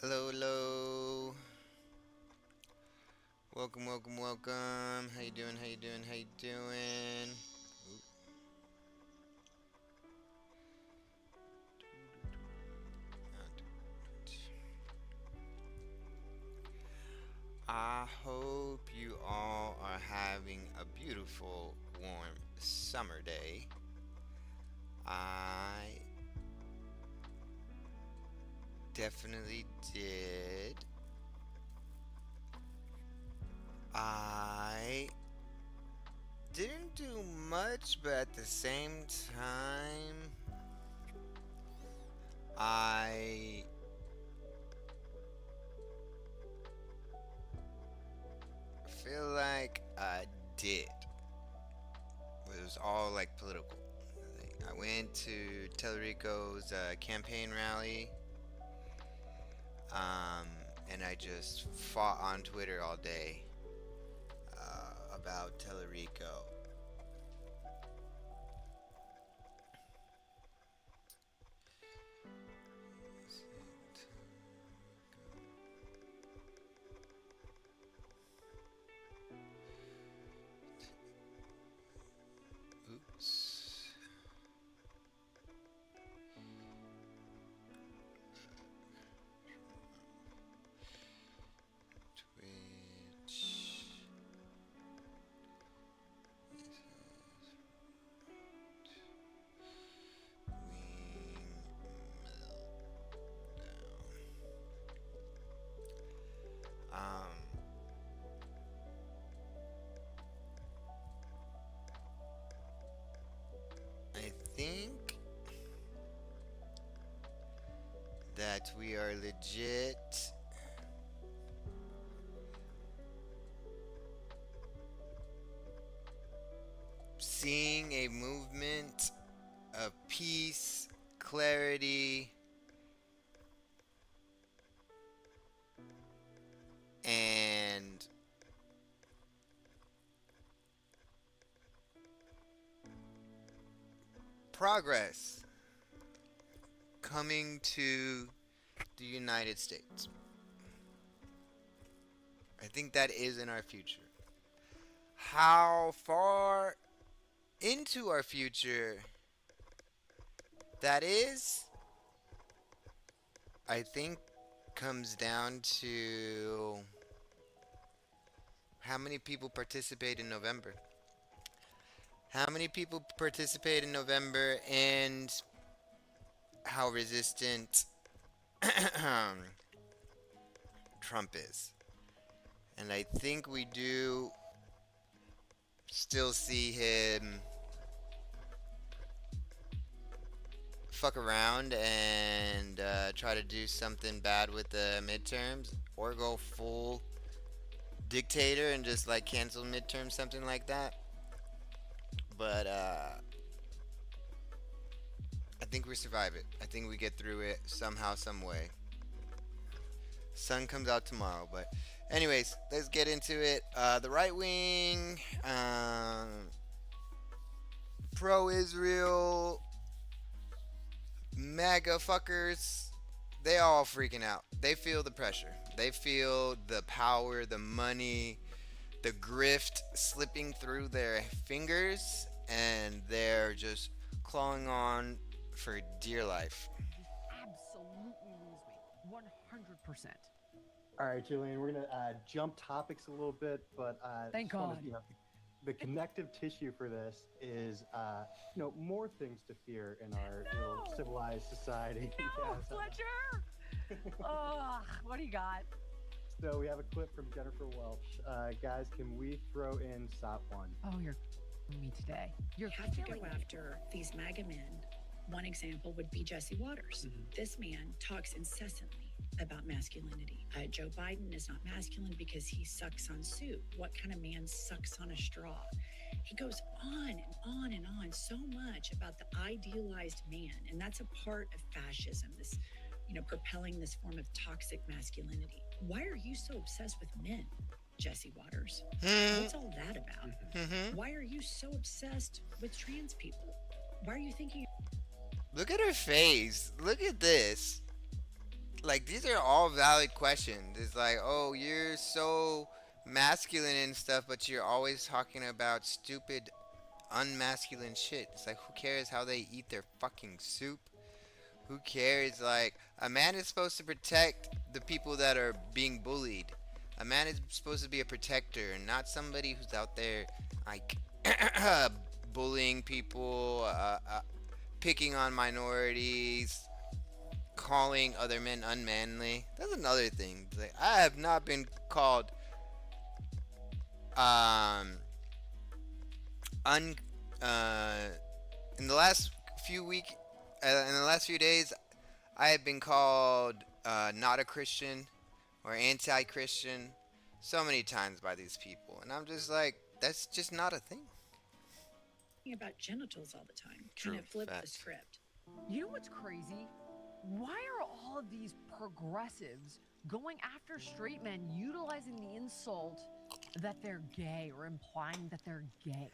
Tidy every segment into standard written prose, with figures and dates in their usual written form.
Hello, hello. Welcome, welcome, welcome. How you doing? How you doing? How you doing? Oop. I hope you all are having a beautiful, warm summer day. I definitely did. I didn't do much, but at the same time, I feel like I did. It was all like political. I went to Telerico's campaign rally, um, and I just fought on Twitter all day about Telerico. Oops. Twitch. Wing meltdown. I think that we are legit seeing a movement of peace, clarity, and progress coming to the United States. I think that is in our future. How far into our future that is, I think, comes down to how many people participate in November. How many people participate in November and how resistant Trump is. And I think we do still see him fuck around and try to do something bad with the midterms or go full dictator and just like cancel midterms, something like that. But I think we survive it. I think we get through it somehow, some way. Sun comes out tomorrow, but anyways, let's get into it. The right wing, pro-Israel, MAGA fuckers, they all freaking out. They feel the pressure. They feel the power, the money, the grift slipping through their fingers, and they're just clawing on for dear life. Absolutely lose me. 100%. All right, Julian, we're gonna jump topics a little bit, but Thank just want to, God. the connective tissue for this is, more things to fear in our No! civilized society. No, Yes, I Fletcher! Ugh, what do you got? So we have a clip from Jennifer Welch. Guys, can we throw in SOP one? Oh, you're me today. You're You have to killing go me. after these MAGA men. One example would be Jesse Waters. This man talks incessantly about masculinity. Joe Biden is not masculine because he sucks on soup. What kind of man sucks on a straw? He goes on and on and on so much about the idealized man, and that's a part of fascism. This, propelling this form of toxic masculinity. Why are you so obsessed with men, Jesse Waters? What's all that about? Why are you so obsessed with trans people? Why are you thinking? Look at her face. Look at this. like these are all valid questions. It's like, oh, you're so masculine and stuff, but you're always talking about stupid, unmasculine shit. It's like, who cares how they eat their fucking soup? Who cares? Like, a man is supposed to protect the people that are being bullied. A man is supposed to be a protector and not somebody who's out there, like, bullying people, picking on minorities, calling other men unmanly. That's another thing. Like, I have not been called um un uh in the last few in the last few days I have been called not a Christian or anti-Christian so many times by these people, and I'm just like, that's just not a thing. About genitals all the time. True. Kind of flip the Facts. script. You know what's crazy? Why are all of these progressives going after straight men utilizing the insult that they're gay or implying that they're gay?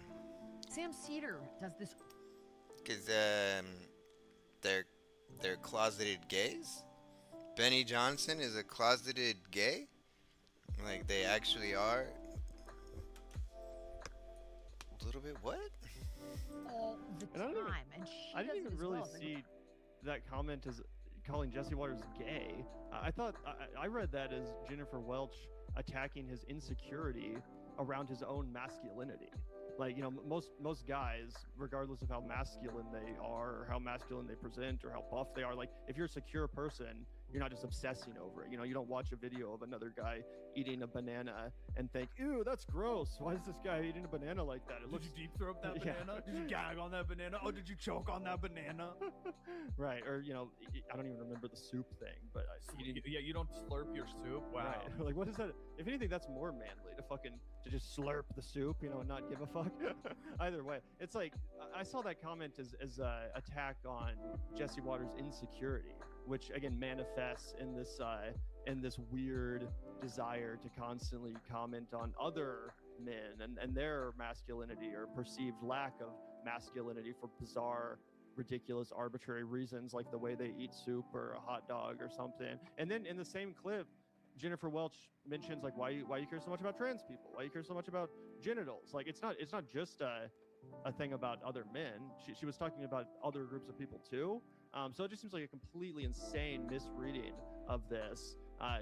Sam Cedar does this. Because they're closeted gays. Benny Johnson is a closeted gay. Like, they actually are. A little bit what? All the And I don't even- time, and she I didn't does it even as really well. They go, see that comment as calling Jesse Waters gay. I thought I read that as Jennifer Welch attacking his insecurity around his own masculinity. Like, you know, most guys, regardless of how masculine they are or how masculine they present or how buff they are, like, if you're a secure person, you're not just obsessing over it. You know, you don't watch a video of another guy eating a banana and think, ew, that's gross. Why is this guy eating a banana like that? It Did looks you deep throat that Yeah. banana? Did you gag on that banana? Oh, did you choke on that banana? right. Or, you know, I don't even remember the soup thing, but Yeah, you don't slurp your soup. Wow. Right. Like, what is that? If anything, that's more manly to just slurp the soup, you know, and not give a fuck. Either way, it's like I saw that comment as a attack on Jesse Waters' insecurity, which again manifests in this weird desire to constantly comment on other men and their masculinity or perceived lack of masculinity for bizarre, ridiculous, arbitrary reasons, like the way they eat soup or a hot dog or something. And then in the same clip, Jennifer Welch mentions, like, why you care so much about trans people, why you care so much about genitals. Like, it's not just a thing about other men. She was talking about other groups of people too. So it just seems like a completely insane misreading of this,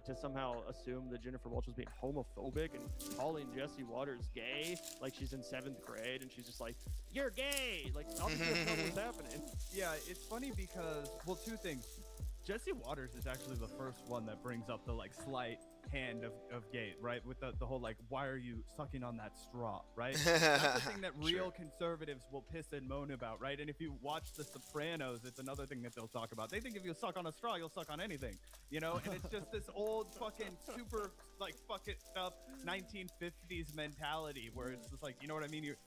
to somehow assume that Jennifer Welch was being homophobic and calling Jesse Waters gay, like she's in 7th grade and she's just like, you're gay. Like, obviously that's not what's happening. Yeah, it's funny because, well, two things. Jesse Waters is actually the first one that brings up the like slight hand of gay, right? With the whole like, why are you sucking on that straw, right? That's the thing that real Sure. conservatives will piss and moan about, right? And if you watch The Sopranos, it's another thing that they'll talk about. They think if you suck on a straw, you'll suck on anything, you know? And it's just this old fucking super like fuck it up 1950s mentality where it's just like, you know what I mean? You're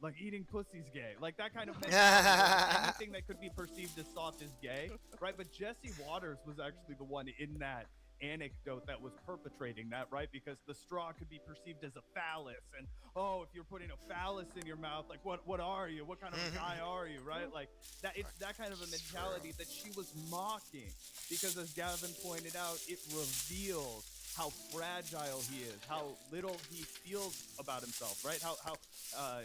like eating pussy's gay, like that kind of mentality. Like anything that could be perceived as soft is gay, right? But Jesse Waters was actually the one in that anecdote that was perpetrating that, right? Because the straw could be perceived as a phallus, and oh, if you're putting a phallus in your mouth, like what are you? What kind of a guy are you, right? Like that, it's that kind of a mentality that she was mocking, because as Gavin pointed out, it reveals how fragile he is, how little he feels about himself, right? How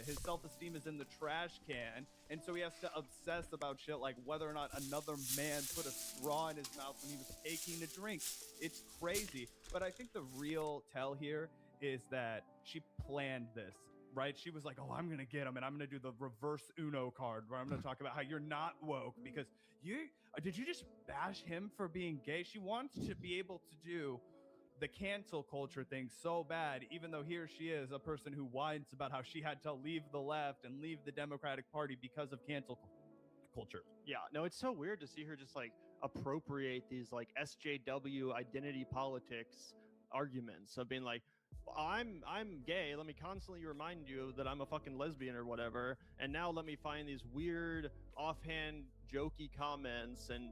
his self-esteem is in the trash can, and so he has to obsess about shit like whether or not another man put a straw in his mouth when he was taking a drink. It's crazy. But I think the real tell here is that she planned this, right? She was like, oh, I'm gonna get him, and I'm gonna do the reverse Uno card where I'm gonna talk about how you're not woke because did you just bash him for being gay? She wants to be able to do the cancel culture thing so bad, even though here she is, a person who whines about how she had to leave the left and leave the Democratic Party because of cancel culture. Yeah, no, it's so weird to see her just like appropriate these like SJW identity politics arguments of being like, I'm gay, let me constantly remind you that I'm a fucking lesbian or whatever, and now let me find these weird offhand jokey comments and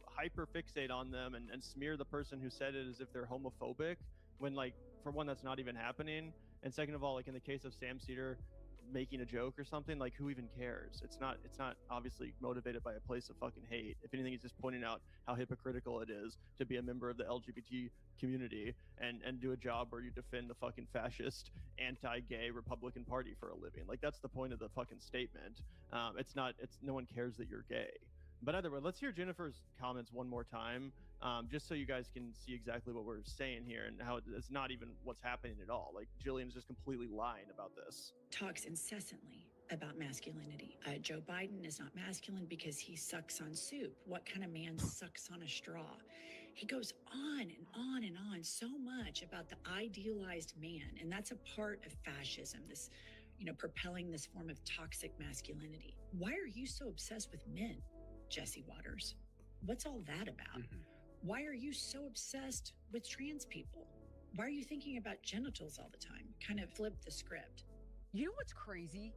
hyper fixate on them and smear the person who said it as if they're homophobic, when, like, for one, that's not even happening, and second of all, like in the case of Sam Cedar, making a joke or something, like who even cares? It's not obviously motivated by a place of fucking hate. If anything, he's just pointing out how hypocritical it is to be a member of the LGBT community and do a job where you defend the fucking fascist anti-gay Republican Party for a living. Like that's the point of the fucking statement. It's not. It's no one cares that you're gay. But either way, let's hear Jennifer's comments one more time, just so you guys can see exactly what we're saying here and how it's not even what's happening at all. Like Jillian's just completely lying about this. Talks incessantly about masculinity. Joe Biden is not masculine because he sucks on soup. What kind of man sucks on a straw? He goes on and on and on so much about the idealized man, and that's a part of fascism. This, propelling this form of toxic masculinity. Why are you so obsessed with men, Jesse Waters? What's all that about? Why are you so obsessed with trans people? Why are you thinking about genitals all the time? Kind of flip the script. You know what's crazy?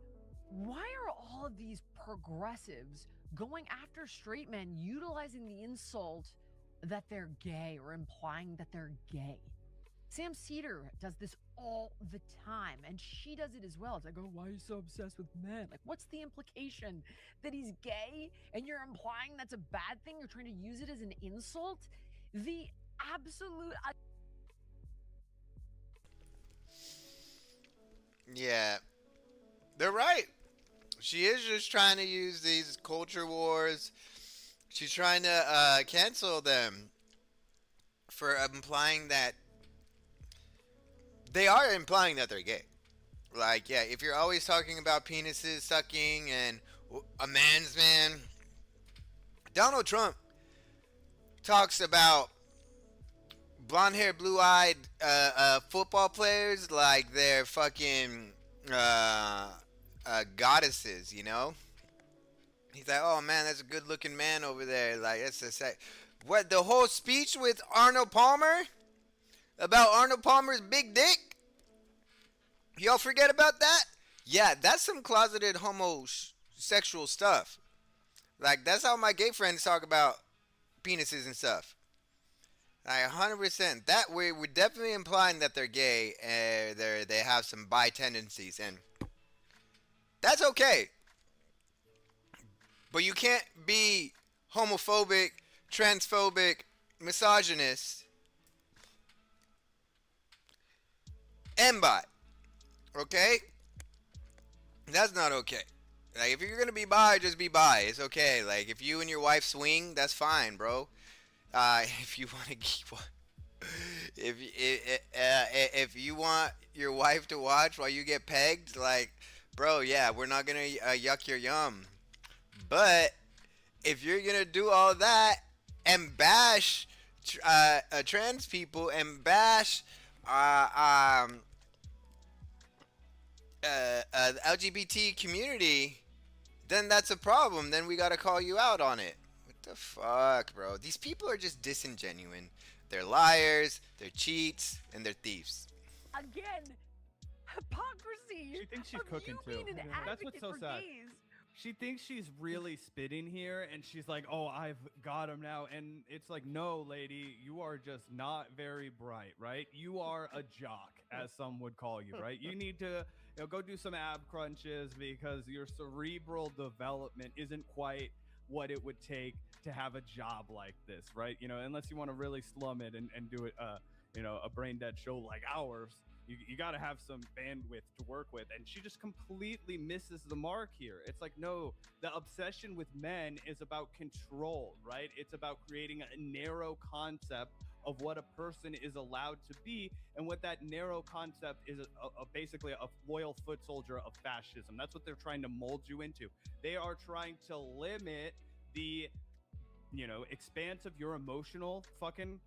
Why are all of these progressives going after straight men, utilizing the insult that they're gay or implying that they're gay? Sam Cedar does this all the time, and she does it as well. It's like, oh, why are you so obsessed with men? Like, what's the implication? That he's gay and you're implying that's a bad thing? You're trying to use it as an insult? The absolute... Yeah, they're right. She is just trying to use these culture wars. She's trying to cancel them for implying that they are implying that they're gay. Like, yeah, if you're always talking about penises sucking and a man's man, Donald Trump talks about blonde hair, blue eyed football players like they're fucking goddesses, you know? He's like, oh man, that's a good looking man over there. Like, that's a sight. What, the whole speech with Arnold Palmer about Arnold Palmer's big dick? Y'all forget about that? Yeah, that's some closeted homosexual stuff. Like, that's how my gay friends talk about penises and stuff. Like 100%. That we're definitely implying that they're gay and they have some bi tendencies, and that's okay. But you can't be homophobic, transphobic, misogynist, and bi. Okay? That's not okay. Like, if you're gonna be bi, just be bi. It's okay. Like, if you and your wife swing, that's fine, bro. If you want to keep, if you want your wife to watch while you get pegged, like, bro, yeah, we're not gonna yuck your yum. But if you're gonna do all that and bash trans people and bash the LGBT community, then that's a problem. Then we gotta call you out on it. What the fuck, bro? These people are just disingenuine. They're liars, they're cheats, and they're thieves. Again, hypocrisy. She thinks she's of cooking you too. being an That's what's advocate so for sad. gays. She thinks she's really spitting here, and she's like, "Oh, I've got him now." And it's like, "No, lady, you are just not very bright, right? You are a jock, as some would call you, right? You need to, go do some ab crunches because your cerebral development isn't quite what it would take to have a job like this, right? Unless you want to really slum it and do it, a brain dead show like ours." You got to have some bandwidth to work with. And she just completely misses the mark here. It's like, no, the obsession with men is about control, right? It's about creating a narrow concept of what a person is allowed to be. And what that narrow concept is basically a loyal foot soldier of fascism. That's what they're trying to mold you into. They are trying to limit the, expanse of your emotional fucking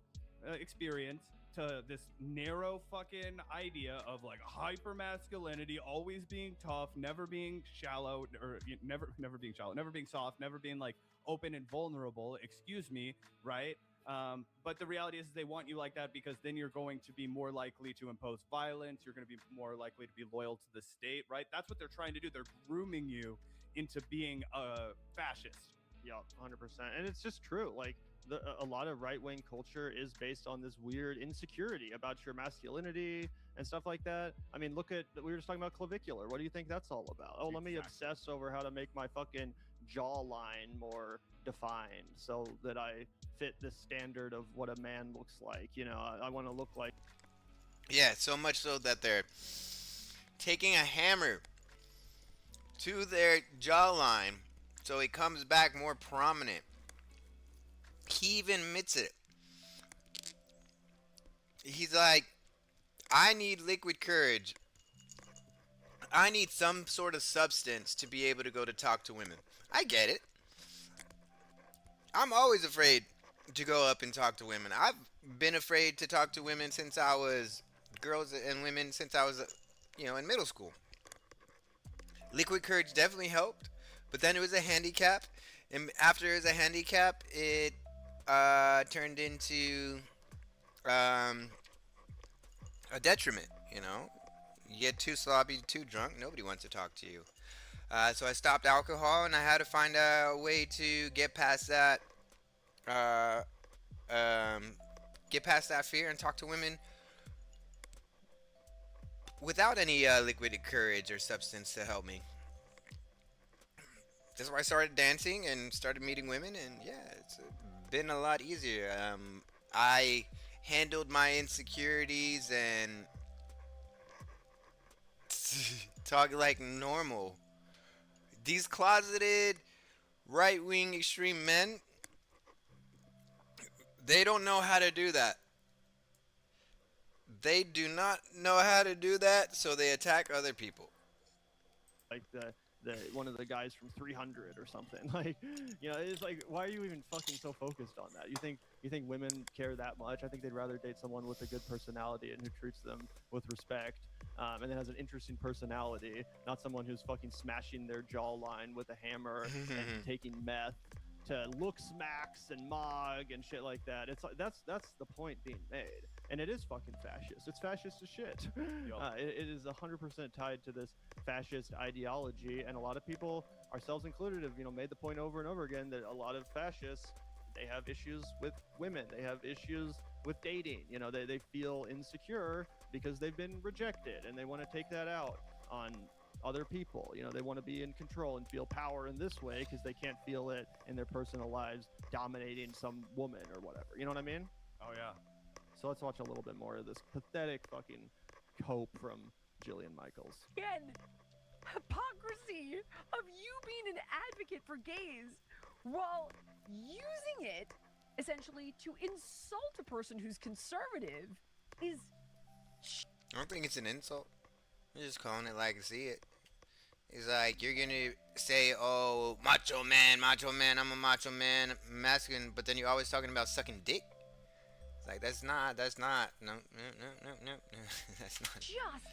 experience to this narrow fucking idea of like hyper masculinity, always being tough, never being shallow, or never being shallow, never being soft, never being like open and vulnerable, excuse me, right? But the reality is they want you like that because then you're going to be more likely to impose violence, you're going to be more likely to be loyal to the state, right? That's what they're trying to do. They're grooming you into being a fascist. Yeah, 100%. And it's just true. Like, a lot of right-wing culture is based on this weird insecurity about your masculinity and stuff like that. I mean, look at, we were just talking about clavicular. What do you think that's all about? Oh, let me Exactly. obsess over how to make my fucking jawline more defined so that I fit the standard of what a man looks like. You know, I want to look like. Yeah, so much so that they're taking a hammer to their jawline so it comes back more prominent. He even admits it. He's like, I need liquid courage. I need some sort of substance to be able to go to talk to women. I get it. I'm always afraid to go up and talk to women. I've been afraid to talk to women since I was girls and women since I was, in middle school. Liquid courage definitely helped, but then it was a handicap, and after it was a handicap, it turned into um, a detriment. You get too sloppy, too drunk, nobody wants to talk to you. So I stopped alcohol, and I had to find a way to get past that, uh, um, fear and talk to women without any liquid courage or substance to help me. That's why I started dancing and started meeting women, and yeah, it's been a lot easier. I handled my insecurities and talk like normal. These closeted right wing extreme men, they don't know how to do that. They do not know how to do that, so they attack other people. The one of the guys from 300 or something. Like, it's like, why are you even fucking so focused on that? You think women care that much? I think they'd rather date someone with a good personality and who treats them with respect, and then has an interesting personality, not someone who's fucking smashing their jawline with a hammer and taking meth to look smacks and mog and shit like that. It's like that's the point being made, and it is fucking fascist. It's fascist as shit. It is 100% tied to this fascist ideology, and a lot of people, ourselves included, have made the point over and over again that a lot of fascists, they have issues with women, they have issues with dating. They feel insecure because they've been rejected, and they want to take that out on other people. They want to be in control and feel power in this way because they can't feel it in their personal lives dominating some woman or whatever. You know what I mean? Oh yeah. So let's watch a little bit more of this pathetic fucking cope from Jillian Michaels. Again, hypocrisy of you being an advocate for gays while using it essentially to insult a person who's conservative is. I don't think it's an insult. I'm just calling it like I see it. It's like you're gonna say, "Oh, macho man, I'm a macho man, masculine," but then you're always talking about sucking dick. It's like that's not. No. That's not. Just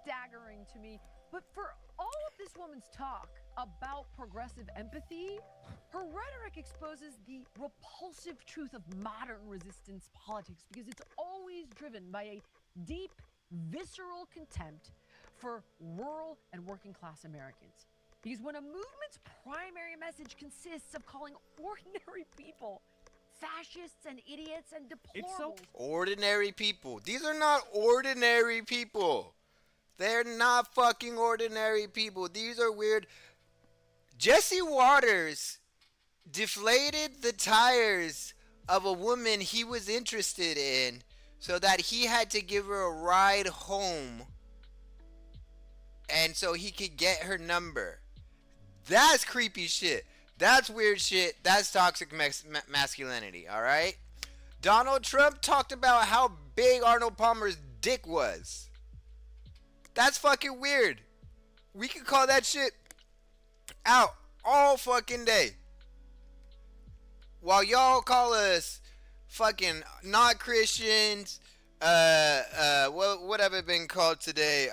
staggering to me. But for all of this woman's talk about progressive empathy, her rhetoric exposes the repulsive truth of modern resistance politics because it's always driven by a deep, visceral contempt for rural and working class Americans. Because when a movement's primary message consists of calling ordinary people fascists and idiots and deplorables. It's so Ordinary people. These are not ordinary people. They're not fucking ordinary people. These are weird. Jesse Waters deflated the tires of a woman he was interested in so that he had to give her a ride home and so he could get her number. That's creepy shit. That's weird shit. That's toxic masculinity, all right? Donald Trump talked about how big Arnold Palmer's dick was. That's fucking weird. We could call that shit out all fucking day. While y'all call us fucking not Christians, what have it been called today?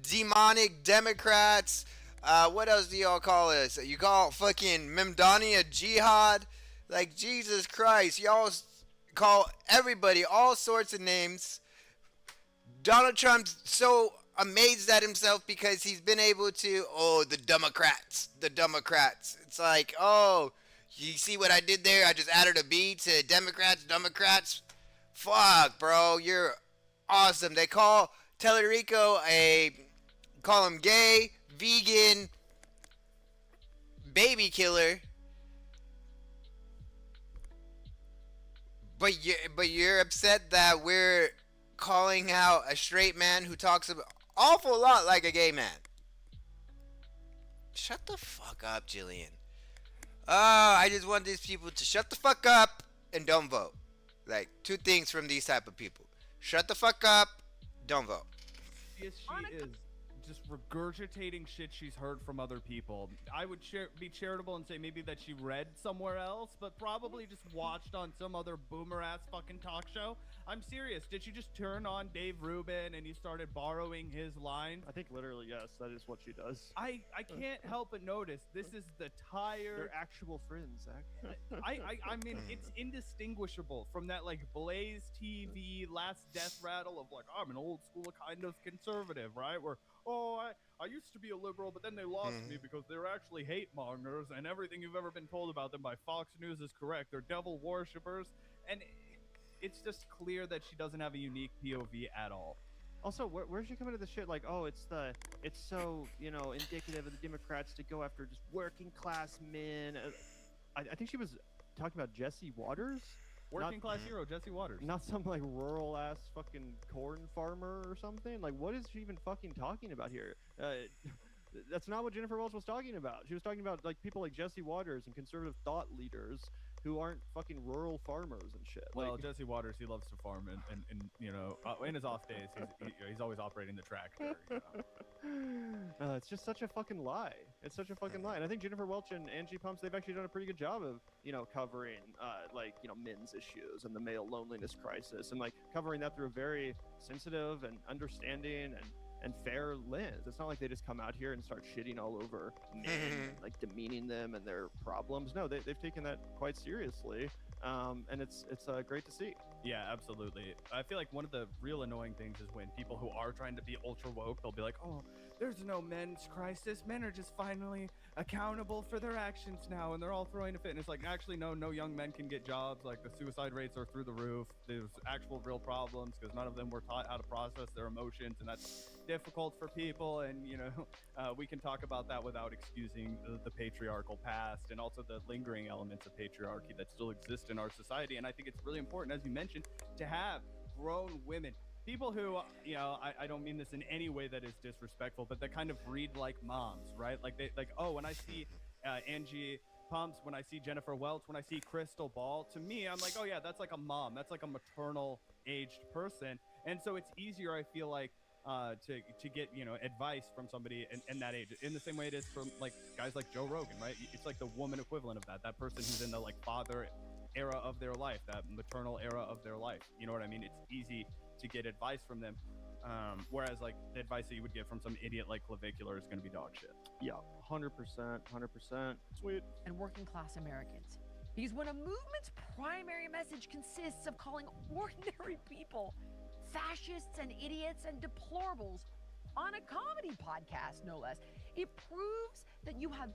Demonic Democrats. What else do y'all call us? You call fucking Memdania Jihad? Like, Jesus Christ. Y'all call everybody all sorts of names. Donald Trump's so amazed at himself because he's been able to, the Democrats. It's like, you see what I did there? I just added a B to Democrats. Fuck, bro. You're awesome. They call Tellerico a call him gay, vegan, baby killer, but you're upset that we're calling out a straight man who talks an awful lot like a gay man. Shut the fuck up, Jillian. Oh, I just want these people to shut the fuck up and don't vote. Like two things from these type of people: shut the fuck up, don't vote. Yes, she is just regurgitating shit she's heard from other people. I would be charitable and say maybe that she read somewhere else, but probably just watched on some other boomer ass fucking talk show. I'm serious. Did she just turn on Dave Rubin and you started borrowing his lines? I think literally yes, that is what she does. I can't help but notice this is the tired. They're actual friends, Zach. I mean it's indistinguishable from that like Blaze TV last death rattle of like I'm an old school kind of conservative, right? Where I used to be a liberal, but then they lost me because they're actually hate mongers, and everything you've ever been told about them by Fox News is correct. They're devil worshippers, and it's just clear that she doesn't have a unique POV at all. Also, where's she coming to the shit like, oh, it's so, indicative of the Democrats to go after just working class men. I think she was talking about Jesse Waters. Working class hero, Jesse Waters. Not some like rural ass fucking corn farmer or something. Like, what is she even fucking talking about here? That's not what Jennifer Welch was talking about. She was talking about like people like Jesse Waters and conservative thought leaders who aren't fucking rural farmers and shit. Well, Jesse Waters, he loves to farm, and in his off days, he's always operating the tractor. It's just such a fucking lie. It's such a fucking lie. And I think Jennifer Welch and Angie Pumps, they've actually done a pretty good job of, covering, men's issues and the male loneliness crisis, and like covering that through a very sensitive and understanding and fair lens. It's not like they just come out here and start shitting all over men, like demeaning them and their problems. No, they've taken that quite seriously, and it's great to see. Yeah, absolutely. I feel like one of the real annoying things is when people who are trying to be ultra woke, they'll be like, oh, there's no men's crisis. Men are just finally accountable for their actions now, and they're all throwing a fit. And it's like, actually, no young men can get jobs. Like, the suicide rates are through the roof. There's actual real problems because none of them were taught how to process their emotions, and that's difficult for people. And, we can talk about that without excusing the patriarchal past and also the lingering elements of patriarchy that still exist in our society. And I think it's really important, as you mentioned, to have grown women, people who, I don't mean this in any way that is disrespectful, but that kind of read like moms, right? Like when I see Angie Pumps, when I see Jennifer Welch, when I see Crystal Ball, to me, I'm like, oh yeah, that's like a mom. That's like a maternal aged person. And so it's easier, I feel like, to get advice from somebody in that age, in the same way it is from like guys like Joe Rogan, right? It's like the woman equivalent of that person who's in the like father era of their life, that maternal era of their life. You know what I mean? It's easy to get advice from them, whereas like the advice that you would get from some idiot like Clavicular is going to be dog shit. Yeah, 100%. Sweet. And working class Americans. Because when a movement's primary message consists of calling ordinary people fascists and idiots and deplorables on a comedy podcast, no less, it proves that you have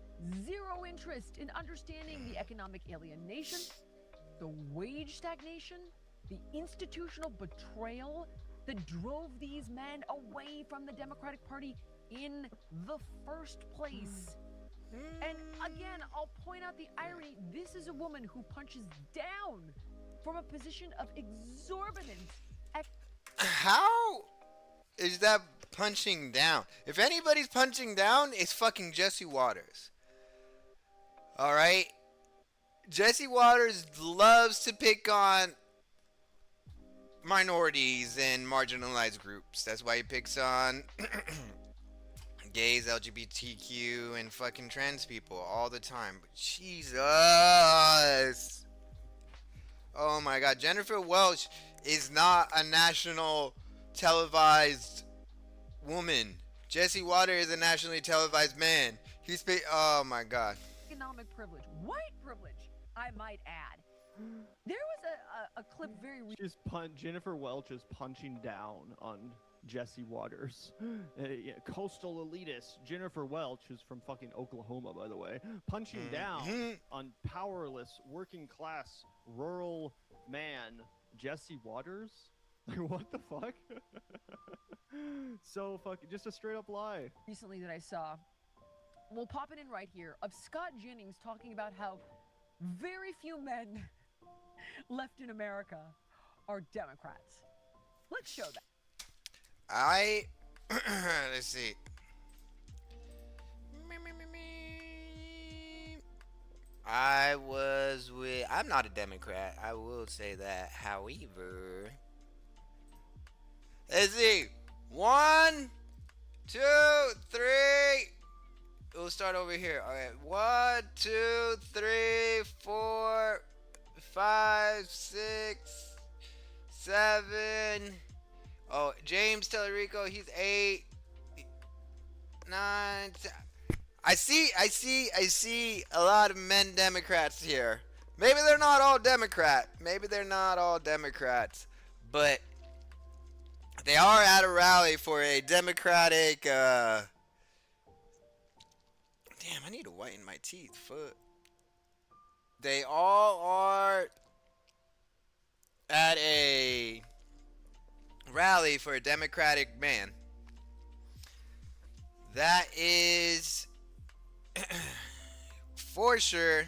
zero interest in understanding the economic alienation, the wage stagnation, the institutional betrayal that drove these men away from the Democratic Party in the first place. And again, I'll point out the irony. This is a woman who punches down from a position of exorbitant. How is that punching down? If anybody's punching down, it's fucking Jesse Waters. All right? Jesse Waters loves to pick on minorities and marginalized groups. That's why he picks on gays, LGBTQ, and fucking trans people all the time. But Jesus. Oh my God. Jennifer Welch is not a national televised woman. Jesse Waters is a nationally televised man. Oh my God. Economic privilege, white privilege, I might add. There was a clip very recently. Jennifer Welch is punching down on Jesse Waters. Coastal elitist Jennifer Welch, who's from fucking Oklahoma, by the way, punching down on powerless working class rural man Jesse Waters. Like, what the fuck? So fucking, just a straight up lie. recently that I saw. We'll pop it in right here of Scott Jennings talking about how very few men left in America are Democrats. Let's show that. I let's see. I'm not a Democrat. I will say that. However, let's see. 1, 2, 3. We'll start over here. All right. 1, 2, 3, 4, 5, 6, 7. Oh, James Tellerico, he's 8, 9. I see a lot of men Democrats here. Maybe they're not all Democrats. But they are at a rally for a Democratic, damn, I need to whiten my teeth. Fuck. They all are at a rally for a Democratic man. That is for sure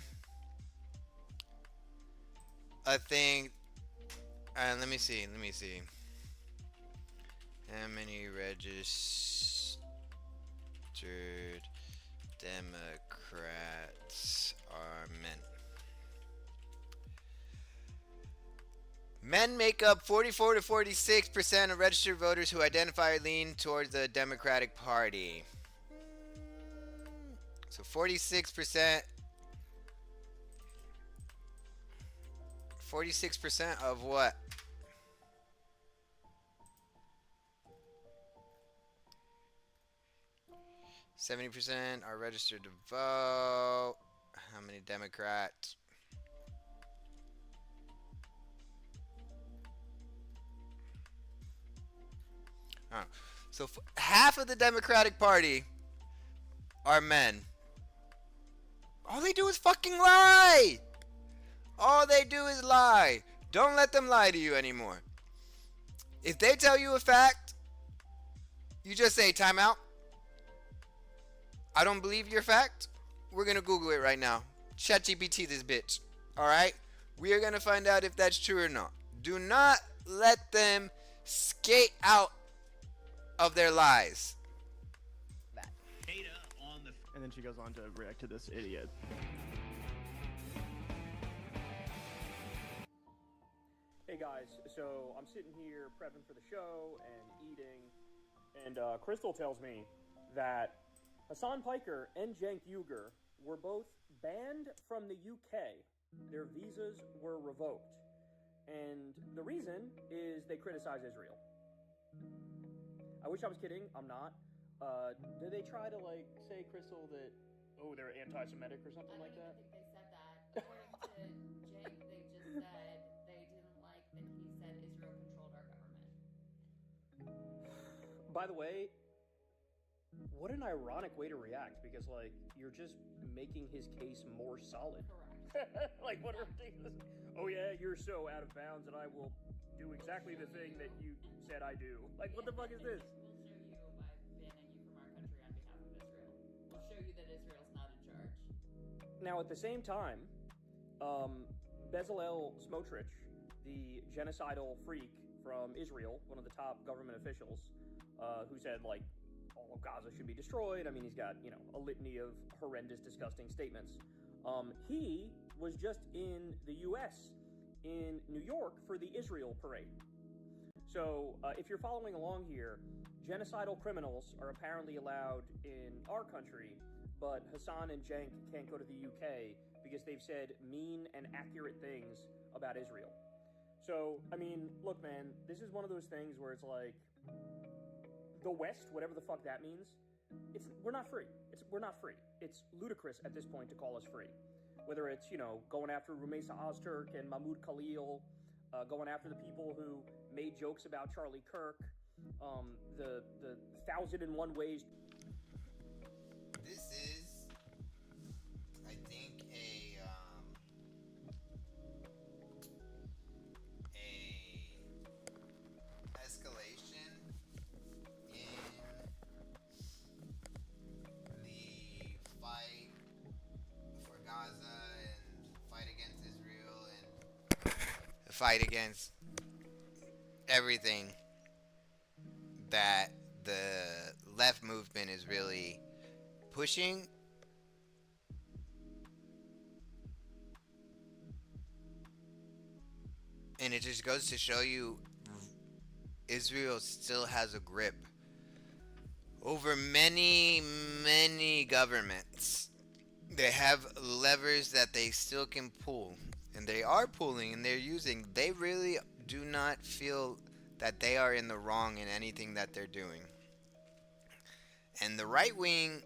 a thing. Let me see. How many registered Democrats are men? Men make up 44 to 46% of registered voters who identify or lean towards the Democratic Party. So 46%. 46% of what? %70 are registered to vote. How many Democrats? Oh. So half of the Democratic Party are men. All they do is fucking lie. All they do is lie. Don't let them lie to you anymore. If they tell you a fact, you just say, time out. I don't believe your fact. We're going to Google it right now. ChatGPT this bitch. Alright? We are going to find out if that's true or not. Do not let them skate out of their lies. And then she goes on to react to this idiot. Hey guys, so I'm sitting here prepping for the show and eating, and Crystal tells me that Hassan Piker and Cenk Uygur were both banned from the UK. Their visas were revoked. And the reason is they criticize Israel. I wish I was kidding, I'm not. Did they try to, like, say, Crystal, that, oh, they're anti-Semitic or something like that? I don't even think they said that. According to Cenk, they just said they didn't like that he said Israel controlled our government. By the way, what an ironic way to react, because, like, you're just making his case more solid. Correct. Like, what a ridiculous... Oh, yeah, you're so out of bounds, and I will do exactly the thing that you said I do. Like, what the fuck is this? We'll show you by banning you from our country on behalf of Israel. We'll show you that Israel's not in charge. Now, at the same time, Bezalel Smotrich, the genocidal freak from Israel, one of the top government officials, who said, like, all of Gaza should be destroyed. I mean, he's got, you know, a litany of horrendous, disgusting statements. He was just in the U.S., in New York, for the Israel parade. So, if you're following along here, genocidal criminals are apparently allowed in our country, but Hassan and Cenk can't go to the UK because they've said mean and accurate things about Israel. So, I mean, look, man, this is one of those things where it's like, the West, whatever the fuck that means, we're not free. We're not free. It's ludicrous at this point to call us free. Whether it's, you know, going after Rumeysa Ozturk and Mahmoud Khalil, going after the people who made jokes about Charlie Kirk, the 1,001 ways. This is, I think, a fight against everything that the left movement is really pushing. And it just goes to show you Israel still has a grip over many, many governments. They have levers that they still can pull. And they are pulling and they're using. They really do not feel that they are in the wrong in anything that they're doing. And the right wing,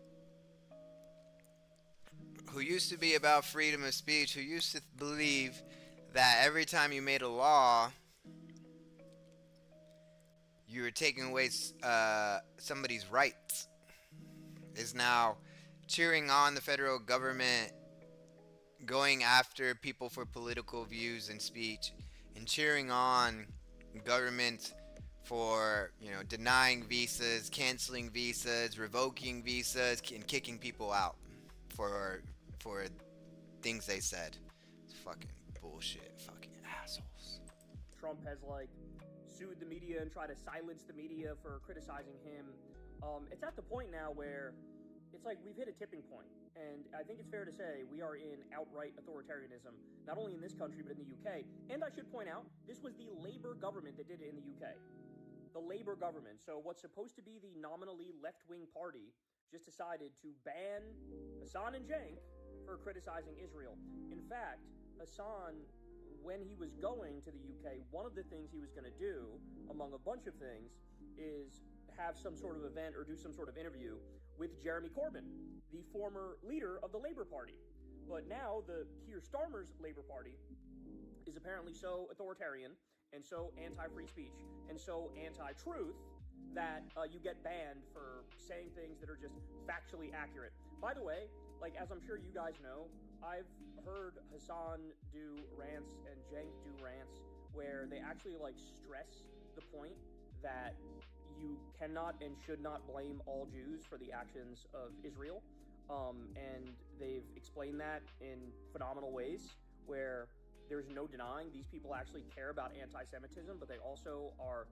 who used to be about freedom of speech, who used to believe that every time you made a law, you were taking away somebody's rights, is now cheering on the federal government going after people for political views and speech, and cheering on government for denying visas, canceling visas, revoking visas, and kicking people out for for things they said. It's fucking bullshit. Fucking assholes. Trump has like sued the media and tried to silence the media for criticizing him. It's at the point now where it's like we've hit a tipping point, and I think it's fair to say we are in outright authoritarianism, not only in this country but in the UK. And I should point out, this was the Labour government that did it in the UK. The Labour government. So what's supposed to be the nominally left-wing party just decided to ban Hassan and Cenk for criticizing Israel. In fact, Hassan, when he was going to the UK, one of the things he was going to do, among a bunch of things, is have some sort of event or do some sort of interview with Jeremy Corbyn, the former leader of the Labour Party. But now the Keir Starmer's Labour Party is apparently so authoritarian and so anti-free speech and so anti-truth that you get banned for saying things that are just factually accurate. By the way, like, as I'm sure you guys know, I've heard Hassan do rants and Cenk do rants where they actually like stress the point that you cannot and should not blame all Jews for the actions of Israel. And they've explained that in phenomenal ways where there's no denying these people actually care about anti-Semitism, but they also are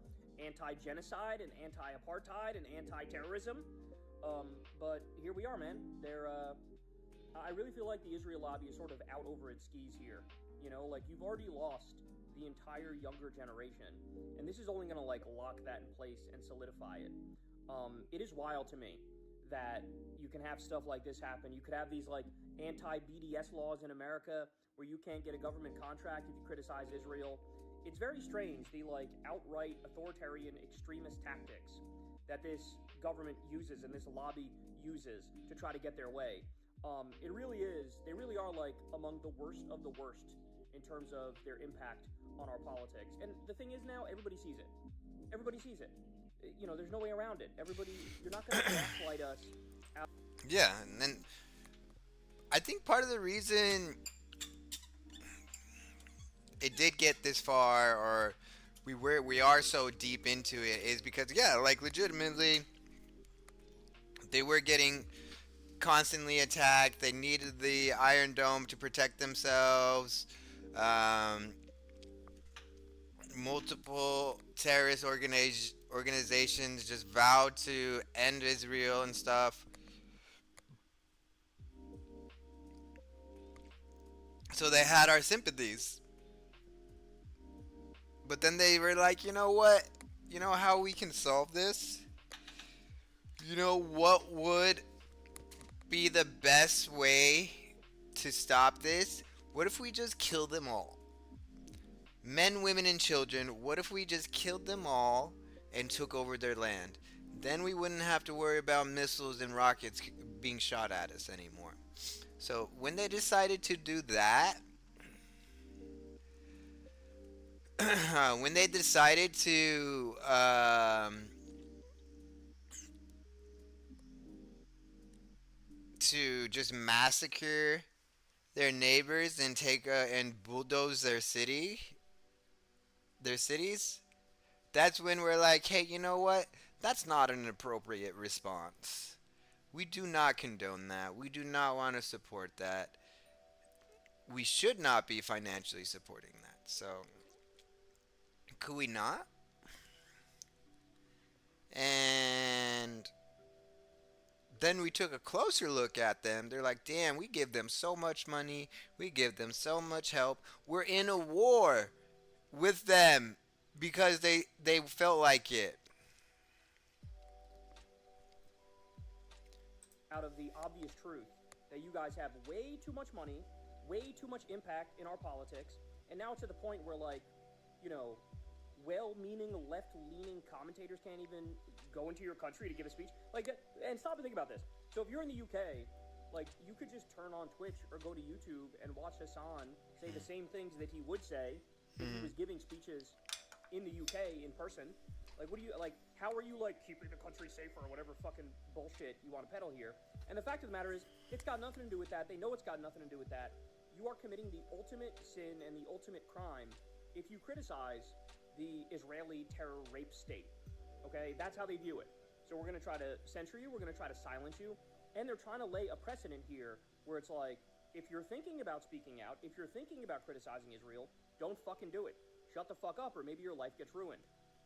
anti-genocide and anti-apartheid and anti-terrorism. But here we are, man. I really feel like the Israel lobby is sort of out over its skis here. Like, you've already lost the entire younger generation, and this is only going to like lock that in place and solidify it. It is wild to me that you can have stuff like this happen. You could have these like anti-BDS laws in America where you can't get a government contract if you criticize Israel. It's very strange, the like outright authoritarian extremist tactics that this government uses and this lobby uses to try to get their way. It really is. They really are like among the worst of the worst in terms of their impact on our politics. And the thing is now, everybody sees it. Everybody sees it. There's no way around it. You're not going to gaslight us out. Yeah, and then I think part of the reason it did get this far, or we are so deep into it, is because like legitimately they were getting constantly attacked. They needed the Iron Dome to protect themselves. Multiple terrorist organizations just vowed to end Israel and stuff. So they had our sympathies. But then they were like, you know what? You know how we can solve this? You know what would be the best way to stop this? What if we just kill them all? Men, women, and children, what if we just killed them all and took over their land? Then we wouldn't have to worry about missiles and rockets being shot at us anymore. So when they decided to do that, when they decided to just massacre their neighbors and and bulldoze their cities, that's when we're like, hey, you know what? That's not an appropriate response. We do not condone that. We do not want to support that. We should not be financially supporting that. So could we not? And then we took a closer look at them. They're like, damn, we give them so much money. We give them so much help. We're in a war with them because they felt like it. Out of the obvious truth that you guys have way too much money, way too much impact in our politics, and now to the point where, like, you know, well-meaning, left-leaning commentators can't even go into your country to give a speech. Like, and stop and think about this. So if you're in the UK, like, you could just turn on Twitch or go to YouTube and watch Hassan say the same things that he would say if he was giving speeches in the UK in person. Like, what do you, like, how are you, like, keeping the country safer or whatever fucking bullshit you want to peddle here? And the fact of the matter is, it's got nothing to do with that. They know it's got nothing to do with that. You are committing the ultimate sin and the ultimate crime if you criticize the Israeli terror rape state. Okay? That's how they view it. So we're going to try to censor you. We're going to try to silence you. And they're trying to lay a precedent here where it's like, if you're thinking about speaking out, if you're thinking about criticizing Israel, don't fucking do it. Shut the fuck up, or maybe your life gets ruined.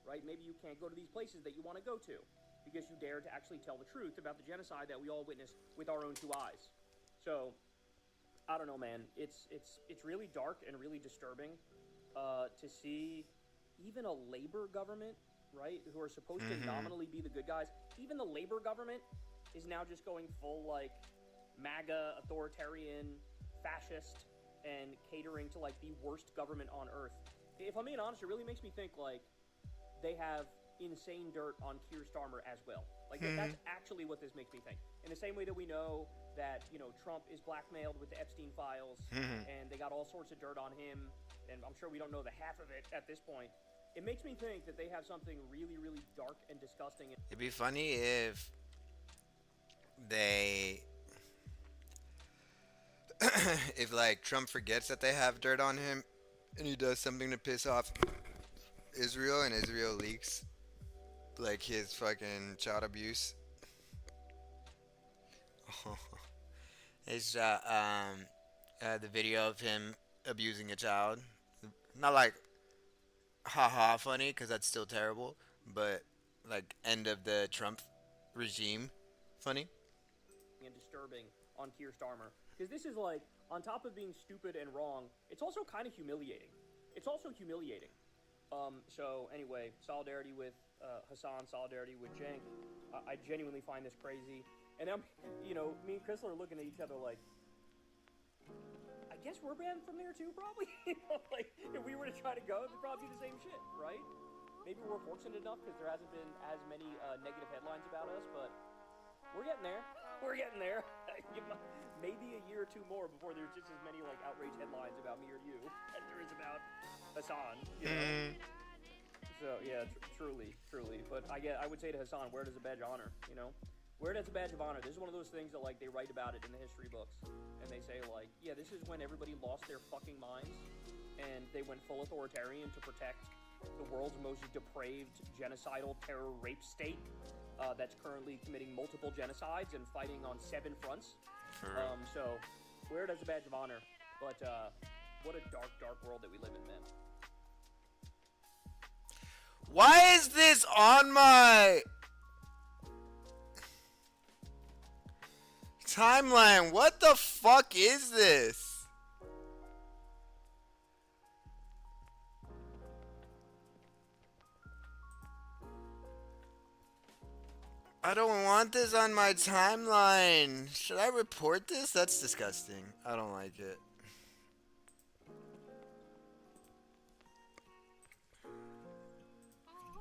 Right? Maybe you can't go to these places that you want to go to because you dare to actually tell the truth about the genocide that we all witnessed with our own two eyes. So, I don't know, man. It's really dark and really disturbing to see even a labor government, right, who are supposed to nominally be the good guys. Even the labor government is now just going full, like, MAGA, authoritarian, fascist, and catering to, like, the worst government on earth. If I'm being honest, it really makes me think, like, they have insane dirt on Keir Starmer as well. Like, that's actually what this makes me think. In the same way that we know that, you know, Trump is blackmailed with the Epstein files, and they got all sorts of dirt on him, and I'm sure we don't know the half of it at this point. It makes me think that they have something really, really dark and disgusting. It'd be funny if they if, like, Trump forgets that they have dirt on him and he does something to piss off Israel and Israel leaks, like, his fucking child abuse. It's the video of him abusing a child. Not like haha funny, because that's still terrible, but like end of the Trump regime funny. And disturbing on Keir Starmer, because this is, like, on top of being stupid and wrong, it's also kind of humiliating. It's also humiliating. So anyway, solidarity with Hassan, solidarity with Cenk. I genuinely find this crazy. And I'm, you know, me and Chrysler are looking at each other like, I guess we're banned from there too, probably. You know, like, if we were to try to go, it'd probably be the same shit, right? Maybe we're fortunate enough because there hasn't been as many negative headlines about us, but we're getting there. We're getting there. Maybe a year or two more before there's just as many, like, outrage headlines about me or you as there is about Hassan, you know? So, yeah, truly. But I would say to Hassan, wear it as a badge of honor, you know? Wear it as a badge of honor. This is one of those things that, like, they write about it in the history books. And they say, like, yeah, this is when everybody lost their fucking minds. And they went full authoritarian to protect the world's most depraved, genocidal, terror rape state that's currently committing multiple genocides and fighting on 7 fronts. So, wear it as a badge of honor. But, what a dark, dark world that we live in, man. Why is this on my timeline? What the fuck is this? I don't want this on my timeline. Should I report this? That's disgusting. I don't like it.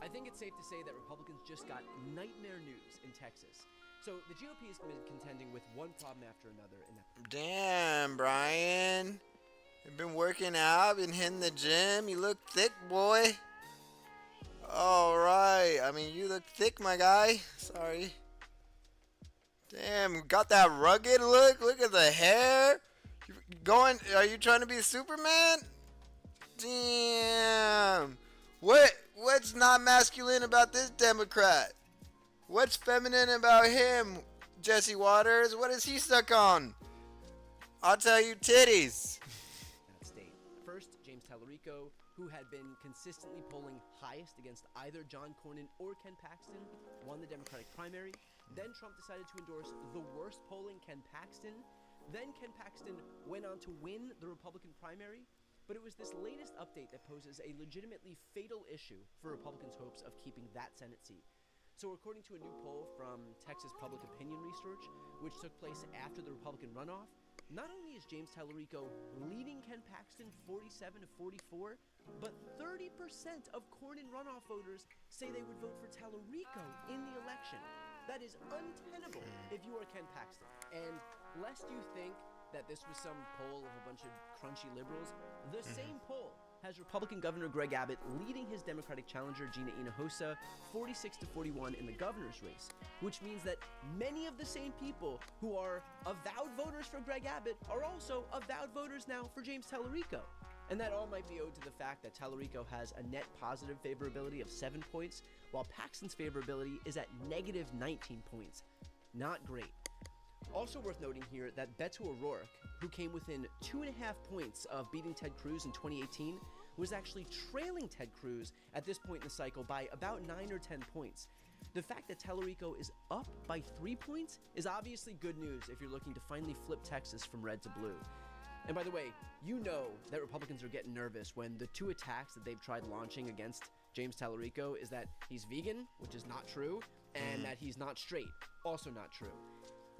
I think it's safe to say that Republicans just got nightmare news in Texas. So the GOP has been contending with one problem after another in that. Damn, Brian. You've been working out, been hitting the gym. You look thick, boy. Alright. I mean, you look thick, my guy. Sorry. Damn, got that rugged look. Look at the hair. Are you trying to be Superman? Damn. What's not masculine about this Democrat? What's feminine about him, Jesse Waters? What is he stuck on? I'll tell you, titties. State. First, James James Tallarico, who had been consistently polling highest against either John Cornyn or Ken Paxton, won the Democratic primary. Then Trump decided to endorse the worst polling Ken Paxton. Then Ken Paxton went on to win the Republican primary. But it was this latest update that poses a legitimately fatal issue for Republicans' hopes of keeping that Senate seat. So according to a new poll from Texas Public Opinion Research, which took place after the Republican runoff, not only is James Tallarico leading Ken Paxton 47 to 44, but 30% of Cornyn runoff voters say they would vote for Tallarico in the election. That is untenable if you are Ken Paxton. And lest you think that this was some poll of a bunch of crunchy liberals, the same poll has Republican Governor Greg Abbott leading his Democratic challenger Gina Hinojosa 46 to 41 in the governor's race, which means that many of the same people who are avowed voters for Greg Abbott are also avowed voters now for James Tallarico. And that all might be owed to the fact that Tallarico has a net positive favorability of 7 points, while Paxton's favorability is at negative 19 points. Not great. Also worth noting here that Beto O'Rourke, who came within 2.5 points of beating Ted Cruz in 2018, was actually trailing Ted Cruz at this point in the cycle by about 9 or 10 points. The fact that Tallarico is up by 3 points is obviously good news if you're looking to finally flip Texas from red to blue. And by the way, you know that Republicans are getting nervous when the 2 attacks that they've tried launching against James Tallarico is that he's vegan, which is not true, and that he's not straight, also not true.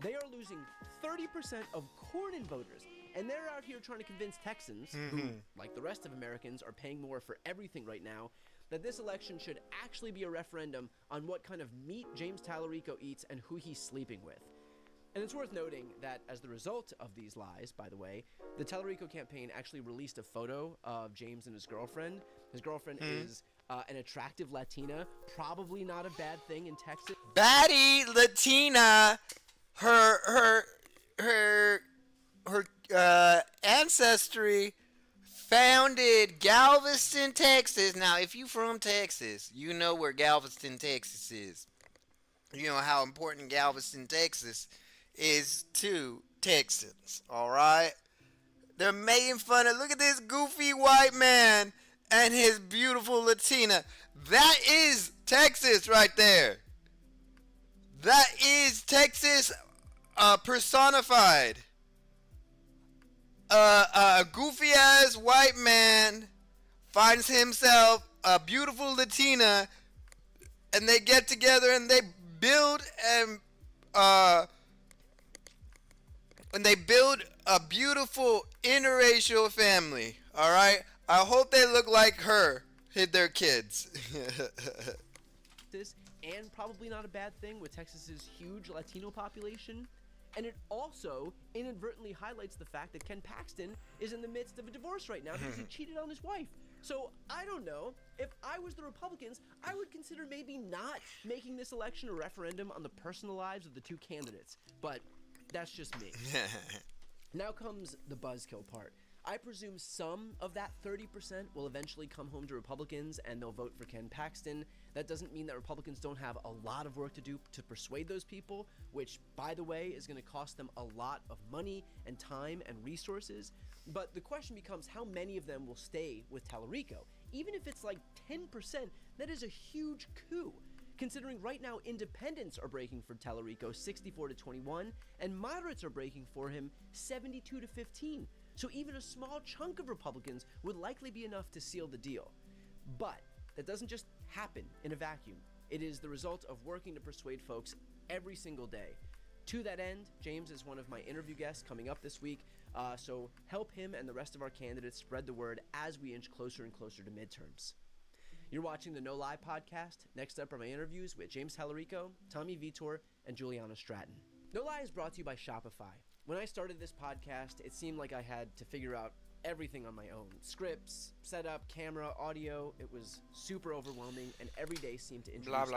They are losing 30% of Cornyn voters, and they're out here trying to convince Texans, who, like the rest of Americans, are paying more for everything right now, that this election should actually be a referendum on what kind of meat James Tallarico eats and who he's sleeping with. And it's worth noting that as the result of these lies, by the way, the Tallarico campaign actually released a photo of James and his girlfriend. His girlfriend is an attractive Latina, probably not a bad thing in Texas. Baddie Latina. Her ancestry founded Galveston, Texas. Now, if you from Texas, you know where Galveston, Texas is. You know how important Galveston, Texas is to Texans, all right? They're making fun of, look at this goofy white man and his beautiful Latina. That is Texas right there. That is Texas personified. A goofy ass white man finds himself a beautiful Latina, and they get together and they build a beautiful interracial family. All right. I hope they look like her. Hid their kids. And probably not a bad thing with Texas's huge Latino population. And it also inadvertently highlights the fact that Ken Paxton is in the midst of a divorce right now because he cheated on his wife. So I don't know. If I was the Republicans, I would consider maybe not making this election a referendum on the personal lives of the 2 candidates. But that's just me. Now comes the buzzkill part. I presume some of that 30% will eventually come home to Republicans and they'll vote for Ken Paxton. That doesn't mean that Republicans don't have a lot of work to do to persuade those people, which, by the way, is going to cost them a lot of money and time and resources. But the question becomes how many of them will stay with Tallarico. Even if it's like 10%, that is a huge coup. Considering right now independents are breaking for Tallarico 64 to 21 and moderates are breaking for him 72 to 15. So even a small chunk of Republicans would likely be enough to seal the deal. But that doesn't just happen in a vacuum. It is the result of working to persuade folks every single day. To that end, James is one of my interview guests coming up this week, so help him and the rest of our candidates spread the word as we inch closer and closer to midterms. You're watching the No Lie podcast. Next up are my interviews with James Tallarico, Tommy Vitor, and Juliana Stratton. No Lie is brought to you by Shopify. When I started this podcast, it seemed like I had to figure out everything on my own. Scripts, setup, camera, audio. It was super overwhelming, and every day seemed to introduce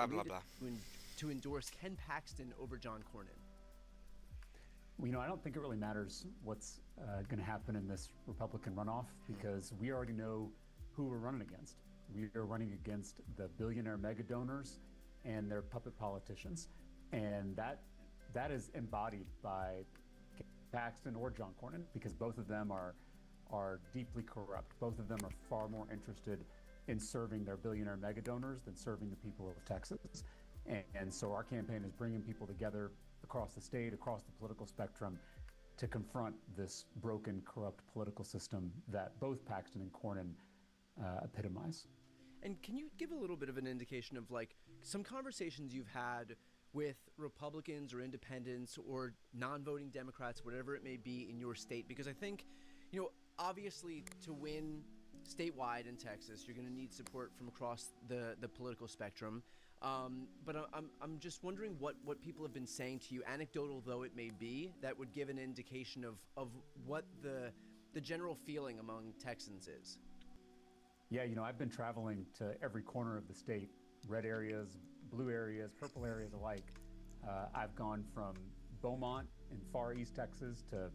to endorse Ken Paxton over John Cornyn. Well, I don't think it really matters what's going to happen in this Republican runoff because we already know who we're running against. We are running against the billionaire mega donors and their puppet politicians. And that is embodied by Paxton or John Cornyn because both of them are are deeply corrupt. Both of them are far more interested in serving their billionaire mega donors than serving the people of Texas. And so our campaign is bringing people together across the state, across the political spectrum, to confront this broken, corrupt political system that both Paxton and Cornyn epitomize. And can you give a little bit of an indication of like some conversations you've had with Republicans or independents or non-voting Democrats, whatever it may be in your state? Because I think, obviously to win statewide in Texas, you're going to need support from across the political spectrum. But I'm just wondering what people have been saying to you, anecdotal though it may be, that would give an indication of what the general feeling among Texans is. Yeah, I've been traveling to every corner of the state, red areas, blue areas, purple areas alike. I've gone from Beaumont in far east Texas to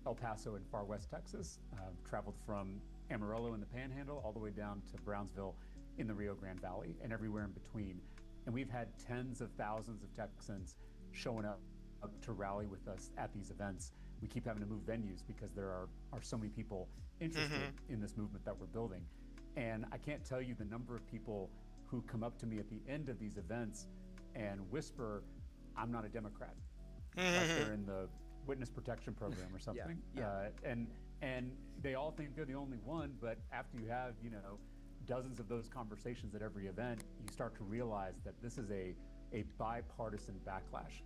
El Paso in far west Texas. I've traveled from Amarillo in the Panhandle all the way down to Brownsville in the Rio Grande Valley and everywhere in between. And we've had tens of thousands of Texans showing up to rally with us at these events. We keep having to move venues because there are so many people interested in this movement that we're building. And I can't tell you the number of people who come up to me at the end of these events and whisper, "I'm not a Democrat." Like they're in the witness protection program or something. And they all think they're the only one, but after you have, dozens of those conversations at every event, you start to realize that this is a bipartisan backlash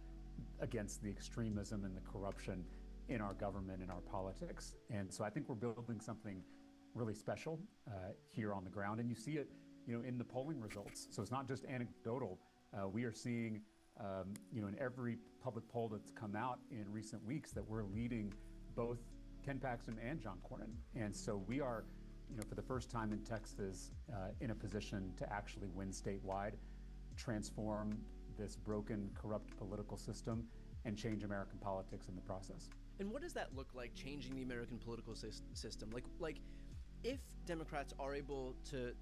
against the extremism and the corruption in our government and our politics. And so I think we're building something really special here on the ground, and you see it, in the polling results. So it's not just anecdotal. We are seeing, in every public poll that's come out in recent weeks, that we're leading both Ken Paxton and John Cornyn. And so we are, for the first time in Texas, in a position to actually win statewide, transform this broken, corrupt political system, and change American politics in the process. And what does that look like, changing the American political system? Like, if Democrats are able to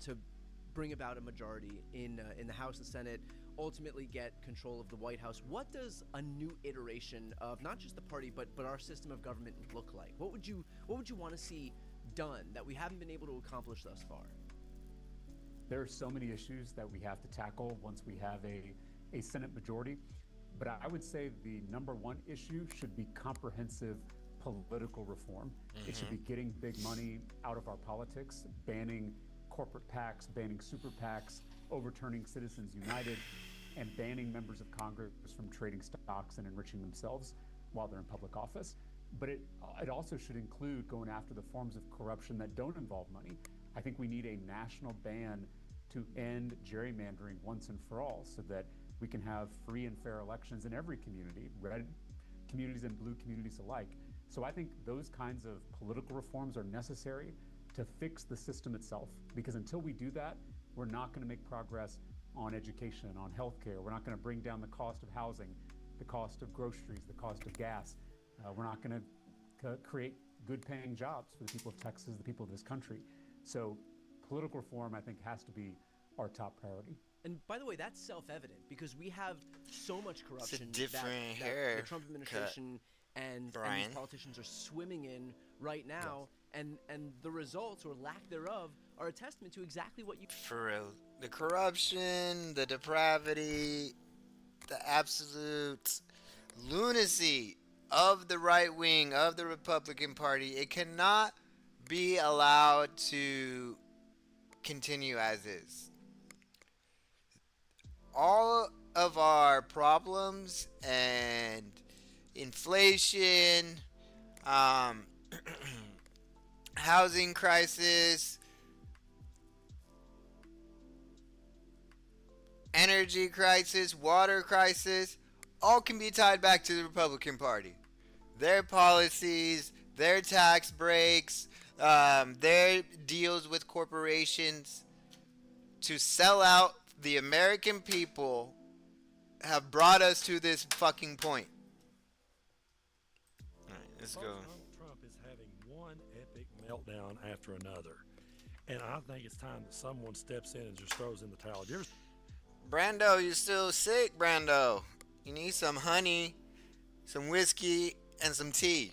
bring about a majority in the House and Senate, ultimately get control of the White House, what does a new iteration of not just the party but our system of government look like? What would you want to see done that we haven't been able to accomplish thus far? There are so many issues that we have to tackle once we have a Senate majority, but I would say the number one issue should be comprehensive political reform. It should be getting big money out of our politics, banning corporate PACs, banning super PACs, overturning Citizens United, and banning members of Congress from trading stocks and enriching themselves while they're in public office. But it also should include going after the forms of corruption that don't involve money. I think we need a national ban to end gerrymandering once and for all, so that we can have free and fair elections in every community, red communities and blue communities alike. So I think those kinds of political reforms are necessary to fix the system itself, because until we do that, we're not going to make progress on education, on healthcare. We're not going to bring down the cost of housing, the cost of groceries, the cost of gas. We're not going to create good paying jobs for the people of Texas, the people of this country. So political reform, I think, has to be our top priority. And by the way, that's self-evident, because we have so much corruption It's a different that hair the Trump administration and these politicians are swimming in right now. Yes. And the results, or lack thereof, are a testament to exactly what you... For real. The corruption, the depravity, the absolute lunacy of the right wing of the Republican Party, it cannot be allowed to continue as is. All of our problems and inflation, housing crisis, energy crisis, water crisis, all can be tied back to the Republican Party. Their policies, their tax breaks, their deals with corporations to sell out the American people have brought us to this fucking point. All right, let's go. Donald Trump is having one epic meltdown after another. And I think it's time that someone steps in and just throws in the towel. Brando, you still sick, Brando? You need some honey, some whiskey, and some tea.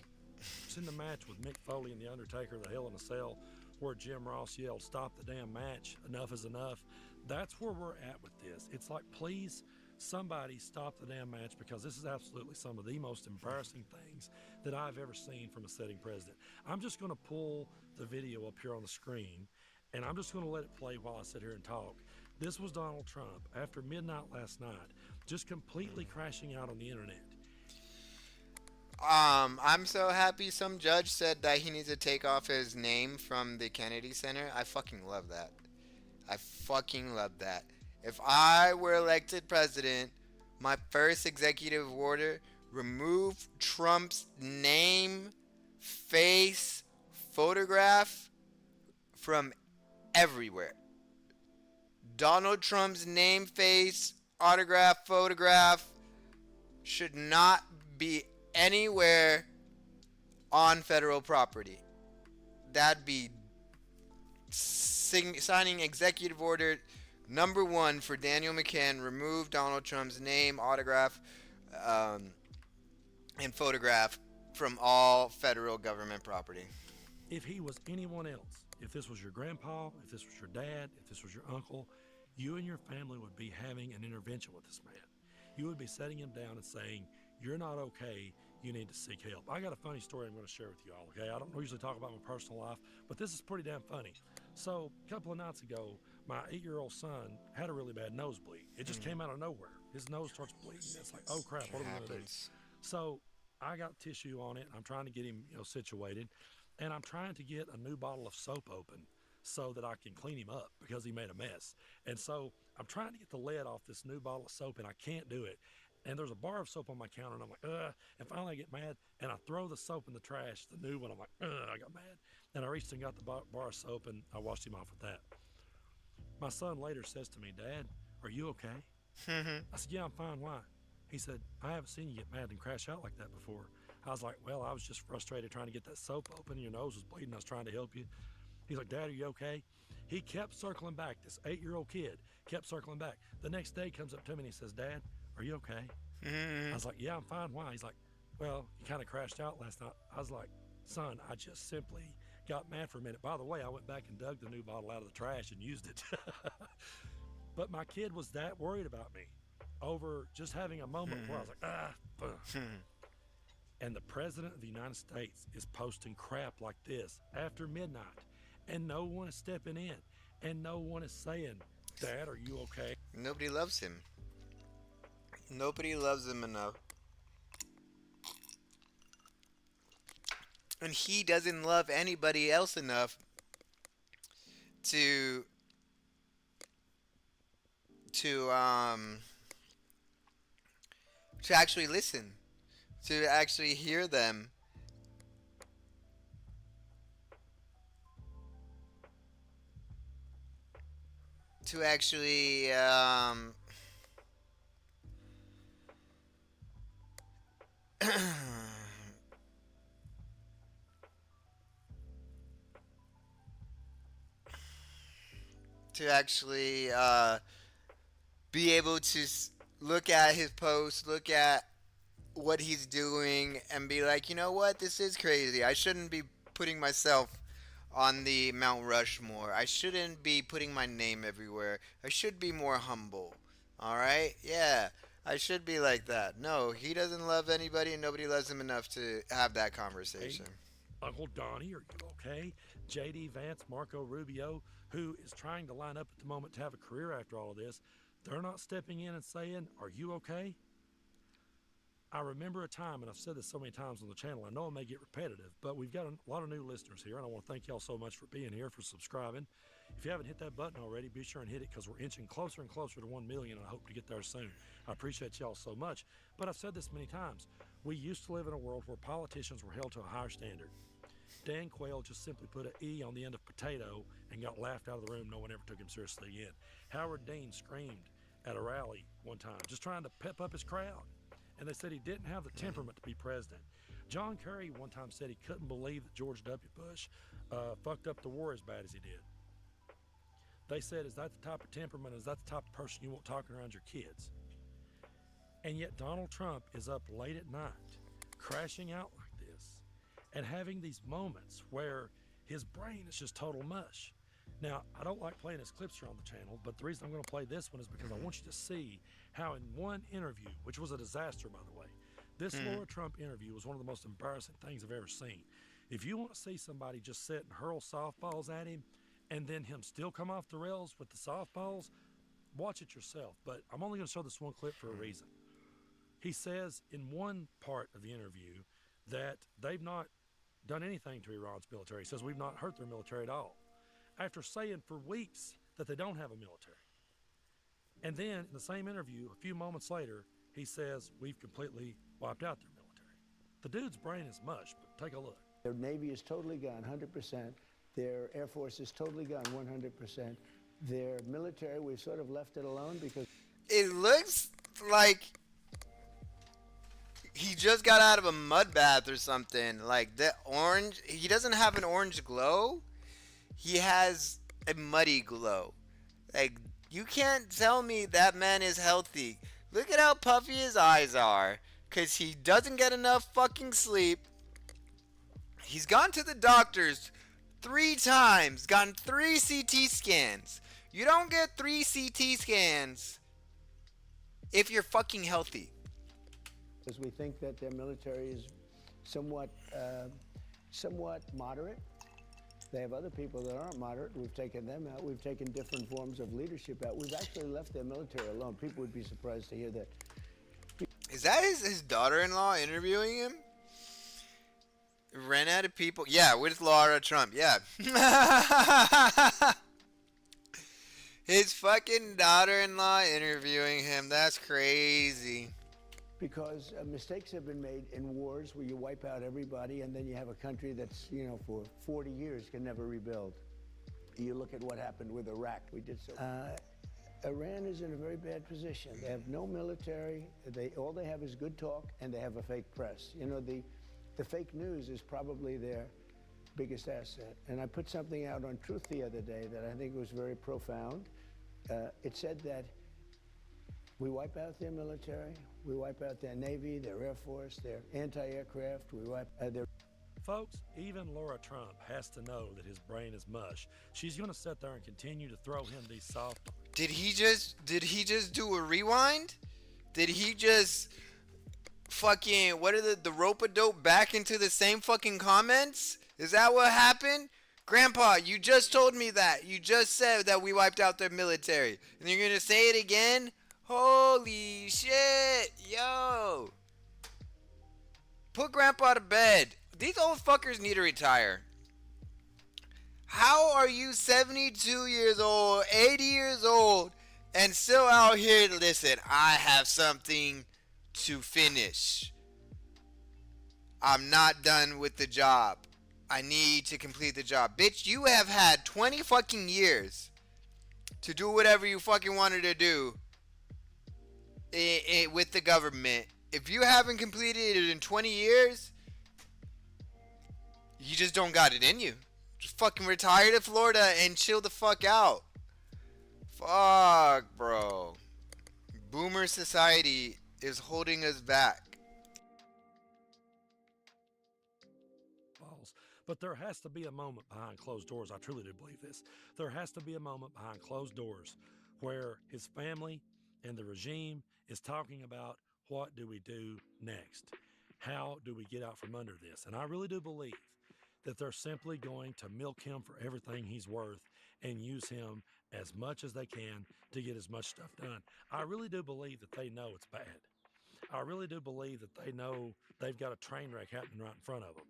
seen the match with Mick Foley and The Undertaker, the Hell in a Cell, where Jim Ross yelled, "Stop the damn match, enough is enough"? That's where we're at with this. It's like, please, somebody stop the damn match, because this is absolutely some of the most embarrassing things that I've ever seen from a sitting president. I'm just going to pull the video up here on the screen, and I'm just going to let it play while I sit here and talk. This was Donald Trump after midnight last night, just completely crashing out on the internet. I'm so happy some judge said that he needs to take off his name from the Kennedy Center. I fucking love that. I fucking love that. If I were elected president, my first executive order, remove Trump's name, face, photograph from everywhere. Donald Trump's name, face, autograph, photograph should not be anywhere on federal property. That'd be signing executive order number 1 for Daniel McCann. Remove Donald Trump's name, autograph, and photograph from all federal government property. If he was anyone else, if this was your grandpa, if this was your dad, if this was your uncle, you and your family would be having an intervention with this man. You would be setting him down and saying, "You're not okay, you need to seek help." I got a funny story I'm going to share with you all, okay? I don't usually talk about my personal life, but this is pretty damn funny. So a couple of nights ago, my 8-year-old son had a really bad nosebleed. It just came out of nowhere. His nose starts bleeding. It's like, oh crap, what are we going to do? So I got tissue on it. I'm trying to get him, situated, and I'm trying to get a new bottle of soap open so that I can clean him up because he made a mess. And so I'm trying to get the lid off this new bottle of soap, and I can't do it. And there's a bar of soap on my counter, and I'm like, ugh. And finally I get mad, and I throw the soap in the trash, the new one. I'm like, ugh, I got mad. And I reached and got the bar of soap, and I washed him off with that. My son later says to me, "Dad, are you okay?" I said, "Yeah, I'm fine. Why?" He said, "I haven't seen you get mad and crash out like that before." I was like, "Well, I was just frustrated trying to get that soap open. Your nose was bleeding. I was trying to help you." He's like, "Dad, are you okay?" He kept circling back. This 8-year-old kid kept circling back. The next day he comes up to me and he says, "Dad, are you okay?" I was like, "Yeah, I'm fine. Why?" He's like, "Well, you kind of crashed out last night." I was like, "Son, I just simply got mad for a minute. By the way, I went back and dug the new bottle out of the trash and used it." But my kid was that worried about me over just having a moment where I was like, and the President of the United States is posting crap like this after midnight, and no one is stepping in, and no one is saying, "Dad, are you okay?" Nobody loves him. Nobody loves him enough. And he doesn't love anybody else enough to actually listen, to actually hear them. To actually to actually be able to look at his posts, look at what he's doing, and be like, you know what, this is crazy. I shouldn't be putting myself on the Mount Rushmore. I shouldn't be putting my name everywhere. I should be more humble. All right? Yeah. I should be like that. No, he doesn't love anybody, and nobody loves him enough to have that conversation. Hey, Uncle Donnie, are you okay? J.D. Vance, Marco Rubio, who is trying to line up at the moment to have a career after all of this, they're not stepping in and saying, "Are you okay?" I remember a time, and I've said this so many times on the channel, I know it may get repetitive, but we've got a lot of new listeners here, and I want to thank y'all so much for being here, for subscribing. If you haven't hit that button already, be sure and hit it, because we're inching closer and closer to 1 million, and I hope to get there soon. I appreciate y'all so much. But I've said this many times. We used to live in a world where politicians were held to a higher standard. Dan Quayle just simply put an E on the end of potato and got laughed out of the room. No one ever took him seriously again. Howard Dean screamed at a rally one time, just trying to pep up his crowd. And they said he didn't have the temperament to be president. John Kerry one time said he couldn't believe that George W. Bush fucked up the war as bad as he did. They said, is that the type of temperament, is that the type of person you want talking around your kids? And yet Donald Trump is up late at night, crashing out like this. and having these moments where his brain is just total mush. Now, I don't like playing his clips here on the channel, but the reason I'm going to play this one is because I want you to see how in one interview, which was a disaster, by the way, this Laura Trump interview was one of the most embarrassing things I've ever seen. If you want to see somebody just sit and hurl softballs at him and then him still come off the rails with the softballs, watch it yourself. But I'm only going to show this one clip for a reason. He says in one part of the interview that they've not done anything to Iran's military. He says we've not hurt their military at all, after saying for weeks that they don't have a military. And then in the same interview, a few moments later, he says we've completely wiped out their military. The dude's brain is mush, but take a look. Their Navy is totally gone, 100%. Their Air Force is totally gone, 100%. Their military, we've sort of left it alone because... It looks like he just got out of a mud bath or something. Like, the orange, he doesn't have an orange glow. He has a muddy glow. Like, you can't tell me that man is healthy. Look at how puffy his eyes are. Because he doesn't get enough fucking sleep. He's gone to the doctors 3 times. Gotten 3 CT scans. You don't get 3 CT scans if you're fucking healthy. Because we think that their military is somewhat moderate. They have other people that aren't moderate. We've taken them out. We've taken different forms of leadership out. We've actually left their military alone. People would be surprised to hear that. Is that his daughter-in-law interviewing him? Ran out of people. Yeah, with Laura Trump. Yeah. His fucking daughter-in-law interviewing him. That's crazy. Because mistakes have been made in wars where you wipe out everybody and then you have a country that's, you know, for 40 years can never rebuild. You look at what happened with Iraq. We did so. Iran is in a very bad position. They have no military. All they have is good talk, and they have a fake press. You know, the fake news is probably their biggest asset. And I put something out on Truth the other day that I think was very profound. It said that we wipe out their military, we wipe out their Navy, their Air Force, their anti-aircraft, we wipe their... Folks, even Laura Trump has to know that his brain is mush. She's going to sit there and continue to throw him these soft... Did he just do a rewind? Did he just fucking, what are the rope-a-dope back into the same fucking comments? Is that what happened? Grandpa, you just told me that. You just said that we wiped out their military. And you're going to say it again? Holy shit, yo. Put Grandpa to bed. These old fuckers need to retire. How are you 72 years old, 80 years old, and still out here to listen? I have something to finish. I'm not done with the job. I need to complete the job. Bitch, you have had 20 fucking years to do whatever you fucking wanted to do with the government. If you haven't completed it in 20 years, you just don't got it in you. Just fucking retire to Florida and chill the fuck out. Fuck, bro. Boomer society is holding us back. But there has to be a moment behind closed doors. I truly do believe this. There has to be a moment behind closed doors where his family and the regime is talking about what do we do next? How do we get out from under this? And I really do believe that they're simply going to milk him for everything he's worth and use him as much as they can to get as much stuff done. I really do believe that they know it's bad. I really do believe that they know they've got a train wreck happening right in front of them.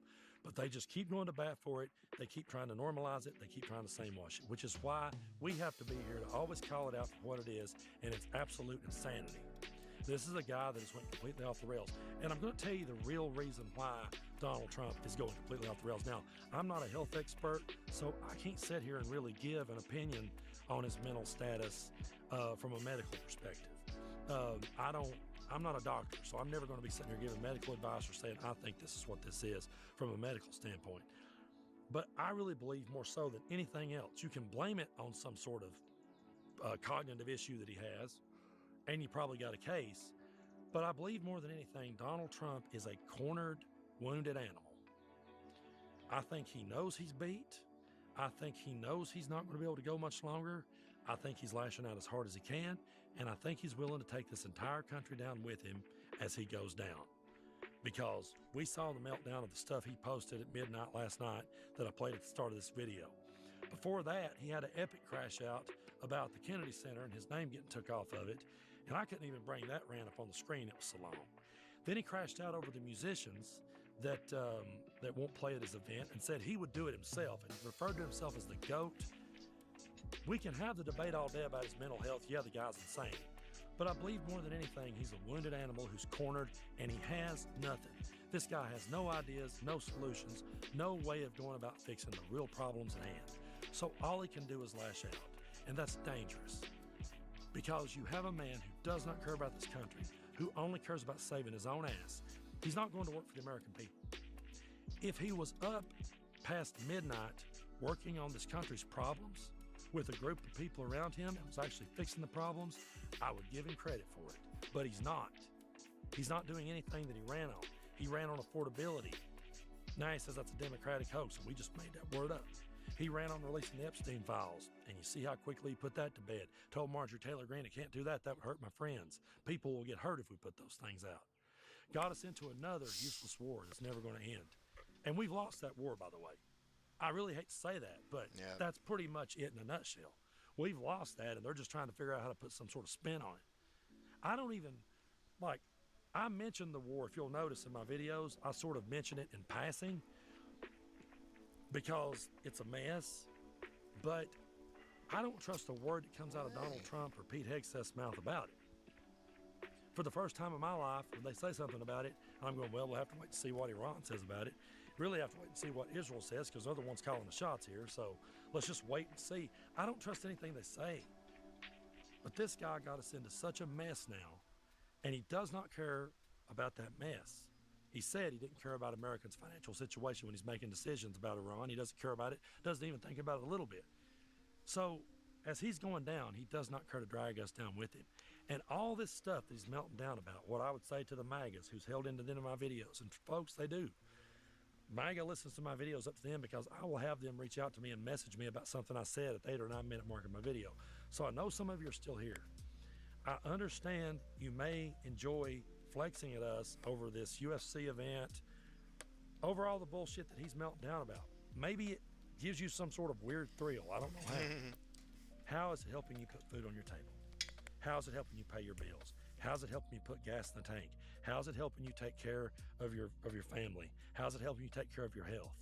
But they just keep going to bat for it. They keep trying to normalize it. They keep trying to same-wash it, which is why we have to be here to always call it out for what it is, and it's absolute insanity. This is a guy that has went completely off the rails. And I'm going to tell you the real reason why Donald Trump is going completely off the rails. Now, I'm not a health expert, so I can't sit here and really give an opinion on his mental status from a medical perspective. I'm not a doctor, so I'm never going to be sitting here giving medical advice or saying, I think this is what this is from a medical standpoint. But I really believe more so than anything else, you can blame it on some sort of cognitive issue that he has, and you probably got a case. But I believe more than anything, Donald Trump is a cornered, wounded animal. I think he knows he's beat. I think he knows he's not going to be able to go much longer. I think he's lashing out as hard as he can, and I think he's willing to take this entire country down with him as he goes down. Because we saw the meltdown of the stuff he posted at midnight last night that I played at the start of this video. Before that, he had an epic crash out about the Kennedy Center and his name getting took off of it, and I couldn't even bring that rant up on the screen, it was so long. Then he crashed out over the musicians that won't play at his event and said he would do it himself and referred to himself as the GOAT. We can have the debate all day about his mental health. Yeah, the guy's insane. But I believe more than anything, he's a wounded animal who's cornered, and he has nothing. This guy has no ideas, no solutions, no way of going about fixing the real problems at hand. So all he can do is lash out, and that's dangerous. Because you have a man who does not care about this country, who only cares about saving his own ass. He's not going to work for the American people. If he was up past midnight working on this country's problems with a group of people around him and was actually fixing the problems, I would give him credit for it. But he's not. He's not doing anything that he ran on. He ran on affordability. Now he says that's a Democratic hoax, and we just made that word up. He ran on releasing the Epstein files, and you see how quickly he put that to bed. Told Marjorie Taylor Greene, I can't do that. That would hurt my friends. People will get hurt if we put those things out. Got us into another useless war that's never going to end. And we've lost that war, by the way. I really hate to say that, but that's pretty much it in a nutshell. We've lost that, and they're just trying to figure out how to put some sort of spin on it. I don't even, I mention the war. If you'll notice in my videos, I sort of mention it in passing because it's a mess, but I don't trust a word that comes out of Donald Trump or Pete Hegseth's mouth about it. For the first time in my life, when they say something about it, I'm going, well, we'll have to wait to see what Iran says about it. Really have to wait and see what Israel says because they're the ones calling the shots here. So let's just wait and see. I don't trust anything they say. But this guy got us into such a mess now, and he does not care about that mess. He said he didn't care about Americans' financial situation when he's making decisions about Iran. He doesn't care about it, doesn't even think about it a little bit. So as he's going down, he does not care to drag us down with him. And all this stuff that he's melting down about, what I would say to the MAGAs who's held into the end of my videos, and folks, they do. MAGA listens to my videos up to the end because I will have them reach out to me and message me about something I said at the 8 or 9 minute mark of my video. So I know some of you are still here. I understand you may enjoy flexing at us over this UFC event, over all the bullshit that he's melting down about. Maybe it gives you some sort of weird thrill. I don't know how. How is it helping you put food on your table? How is it helping you pay your bills? How's it helping you put gas in the tank? How's it helping you take care of your family? How's it helping you take care of your health?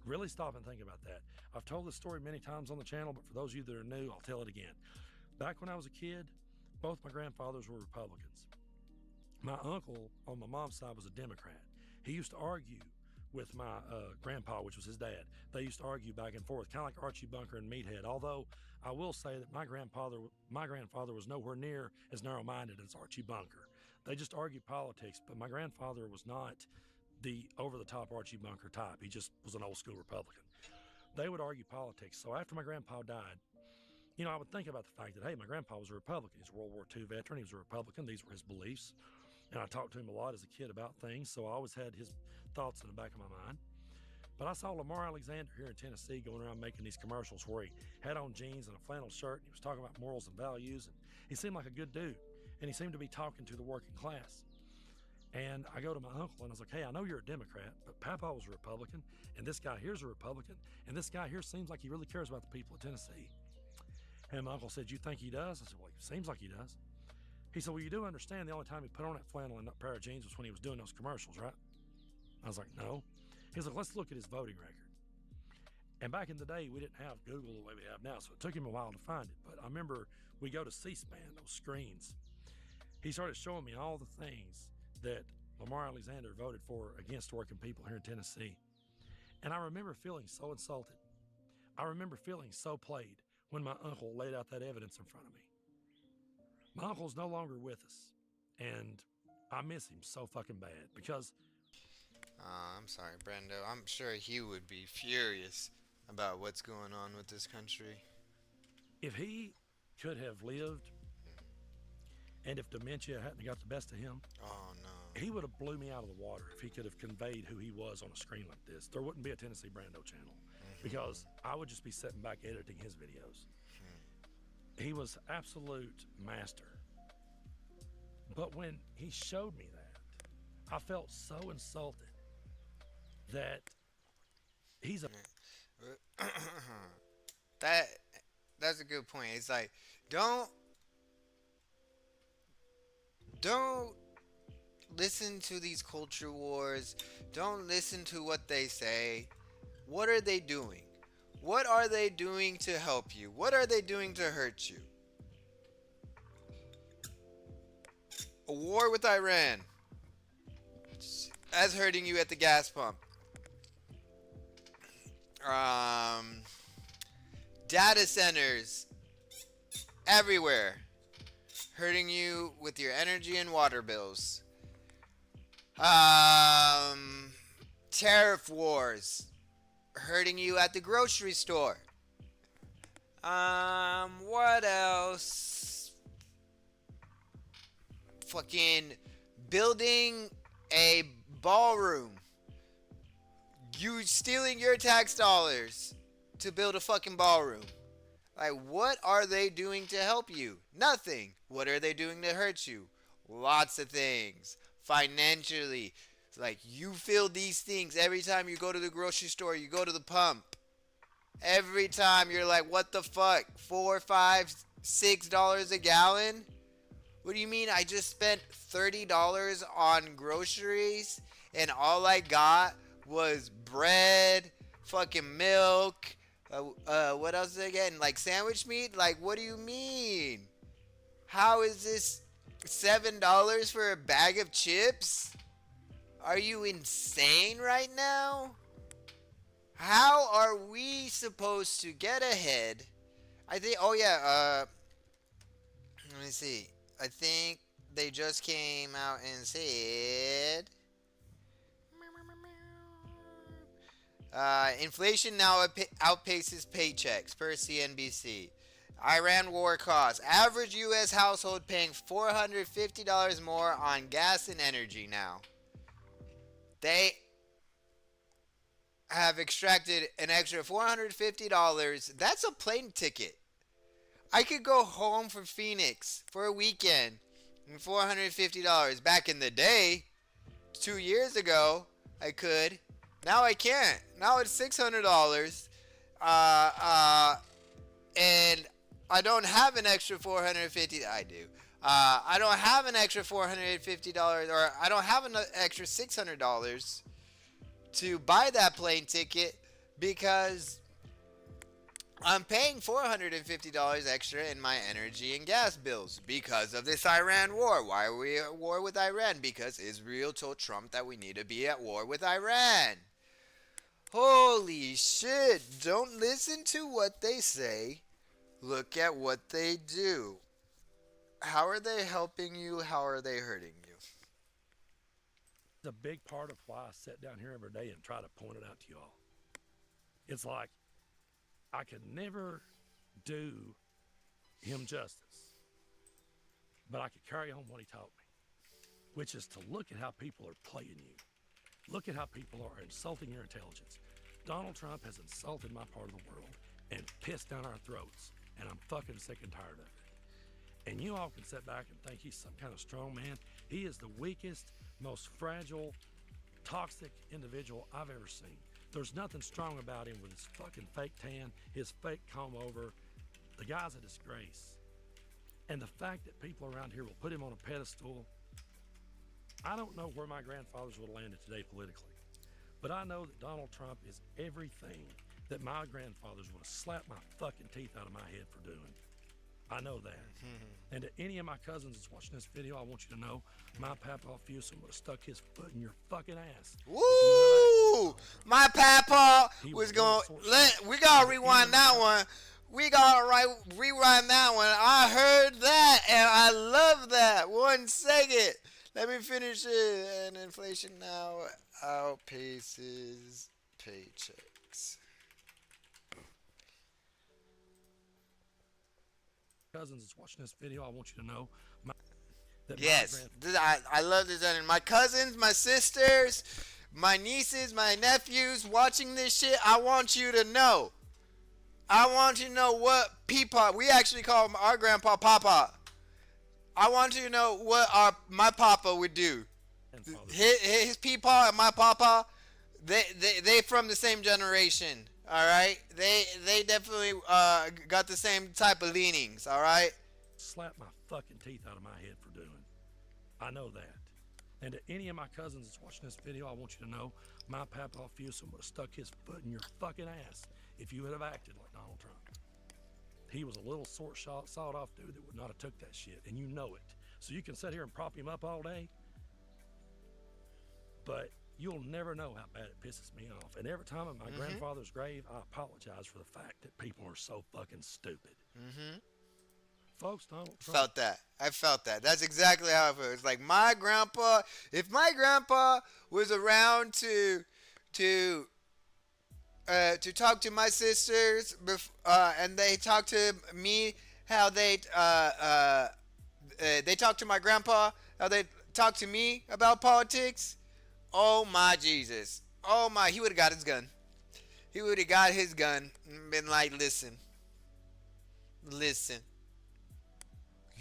Really stop and think about that. I've told this story many times on the channel, but for those of you that are new, I'll tell it again. Back when I was a kid, both my grandfathers were Republicans. My uncle on my mom's side was a Democrat. He used to argue with my grandpa, which was his dad. They used to argue back and forth, kind of like Archie Bunker and Meathead, although I will say that my grandfather was nowhere near as narrow-minded as Archie Bunker. They just argued politics, but my grandfather was not the over-the-top Archie Bunker type. He just was an old-school Republican. They would argue politics. So after my grandpa died, I would think about the fact that, hey, my grandpa was a Republican. He's a World War II veteran. He was a Republican. These were his beliefs. And I talked to him a lot as a kid about things, so I always had his thoughts in the back of my mind. But I saw Lamar Alexander here in Tennessee going around making these commercials where he had on jeans and a flannel shirt, and he was talking about morals and values, and he seemed like a good dude, and he seemed to be talking to the working class. And I go to my uncle, and I was like, hey, I know you're a Democrat, but Papa was a Republican, and this guy here's a Republican, and this guy here seems like he really cares about the people of Tennessee. And my uncle said, you think he does? I said, well, it seems like he does. He said, well, you do understand the only time he put on that flannel and that pair of jeans was when he was doing those commercials, right? I was like, no. He's like, let's look at his voting record. And back in the day, we didn't have Google the way we have now, so it took him a while to find it. But I remember we go to C-SPAN, those screens. He started showing me all the things that Lamar Alexander voted for against working people here in Tennessee. And I remember feeling so insulted. I remember feeling so played when my uncle laid out that evidence in front of me. My uncle's no longer with us, and I miss him so fucking bad because... I'm sorry, Brendo. I'm sure he would be furious about what's going on with this country. If he could have lived, and if dementia hadn't got the best of him... Oh, no. he would have blew me out of the water if he could have conveyed who he was on a screen like this. There wouldn't be a Tennessee Brando channel because I would just be sitting back editing his videos. He was absolute master. But when he showed me that, I felt so insulted that he's a that's a good point. It's like don't listen to these culture wars. Don't listen to what they say. What are they doing? What are they doing to help you? What are they doing to hurt you? A war with Iran. That's hurting you at the gas pump. Data centers everywhere, hurting you with your energy and water bills. Tariff wars, hurting you at the grocery store. What else? Fucking building a ballroom. You stealing your tax dollars to build a fucking ballroom. Like, what are they doing to help you? Nothing. What are they doing to hurt you? Lots of things. Financially. It's like, you feel these things every time you go to the grocery store, you go to the pump. Every time you're like, what the fuck? $4, $5, $6 a gallon? What do you mean I just spent $30 on groceries and all I got was bread, fucking milk, what else again? Like sandwich meat? Like, what do you mean? How is this $7 for a bag of chips? Are you insane right now? How are we supposed to get ahead? I think, oh yeah, let me see. I think they just came out and said inflation now outpaces paychecks per CNBC. Iran war costs. Average U.S. household paying $450 more on gas and energy now. They have extracted an extra $450. That's a plane ticket. I could go home from Phoenix for a weekend and $450. Back in the day, 2 years ago, I could. Now I can't. Now it's $600. And I don't have an extra $450. I do. I don't have an extra $450, or I don't have an extra $600 to buy that plane ticket because I'm paying $450 extra in my energy and gas bills because of this Iran war. Why are we at war with Iran? Because Israel told Trump that we need to be at war with Iran. Holy shit. Don't listen to what they say. Look at what they do. How are they helping you? How are they hurting you? It's a big part of why I sit down here every day and try to point it out to you all. It's like I could never do him justice, but I could carry on what he taught me, which is to look at how people are playing you. Look at how people are insulting your intelligence. Donald Trump has insulted my part of the world and pissed down our throats, and I'm fucking sick and tired of it. And you all can sit back and think he's some kind of strong man. He is the weakest, most fragile, toxic individual I've ever seen. There's nothing strong about him with his fucking fake tan, his fake comb over. The guy's a disgrace. And the fact that people around here will put him on a pedestal, I don't know where my grandfathers would have landed today politically. But I know that Donald Trump is everything that my grandfathers would have slapped my fucking teeth out of my head for doing. I know that. And to any of my cousins that's watching this video, I want you to know my papa Fusen would have stuck his foot in your fucking ass. Woo! My papa was going. We gotta rewind that one. We gotta rewind that one. I heard that and I love that. 1 second. Let me finish it. And inflation now outpaces paychecks. Cousins that's watching this video, I want you to know that Yes, I love this. And my cousins, my sisters, my nieces, my nephews watching this shit, I want you to know. I want you to know what Peapod, we actually call our grandpa Papa. I want you to know what my Papa would do. His Peapod and my Papa, they from the same generation. All right, they definitely got the same type of leanings. All right. Slap my fucking teeth out of my head for doing. I know that. And to any of my cousins that's watching this video, I want you to know my Papa Fuson would have stuck his foot in your fucking ass if you would have acted like Donald Trump. He was a little sawed-off dude that would not have took that shit, and you know it. So you can sit here and prop him up all day, but you'll never know how bad it pisses me off. And every time at my grandfather's grave, I apologize for the fact that people are so fucking stupid. Folks, Donald Trump. I felt that. That's exactly how I felt. It's like my grandpa. If my grandpa was around to talk to my sisters, and they talk to me, how they talk to my grandpa, how they talk to me about politics. Oh my Jesus! Oh my, he would have got his gun. He would have got his gun and been like, listen.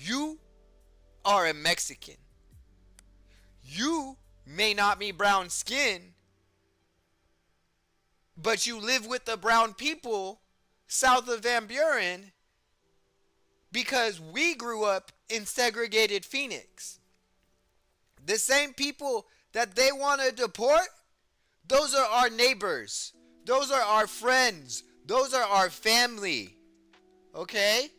You are a Mexican. You may not be brown skin, but you live with the brown people south of Van Buren because we grew up in segregated Phoenix. The same people that they want to deport, those are our neighbors. Those are our friends. Those are our family. Okay?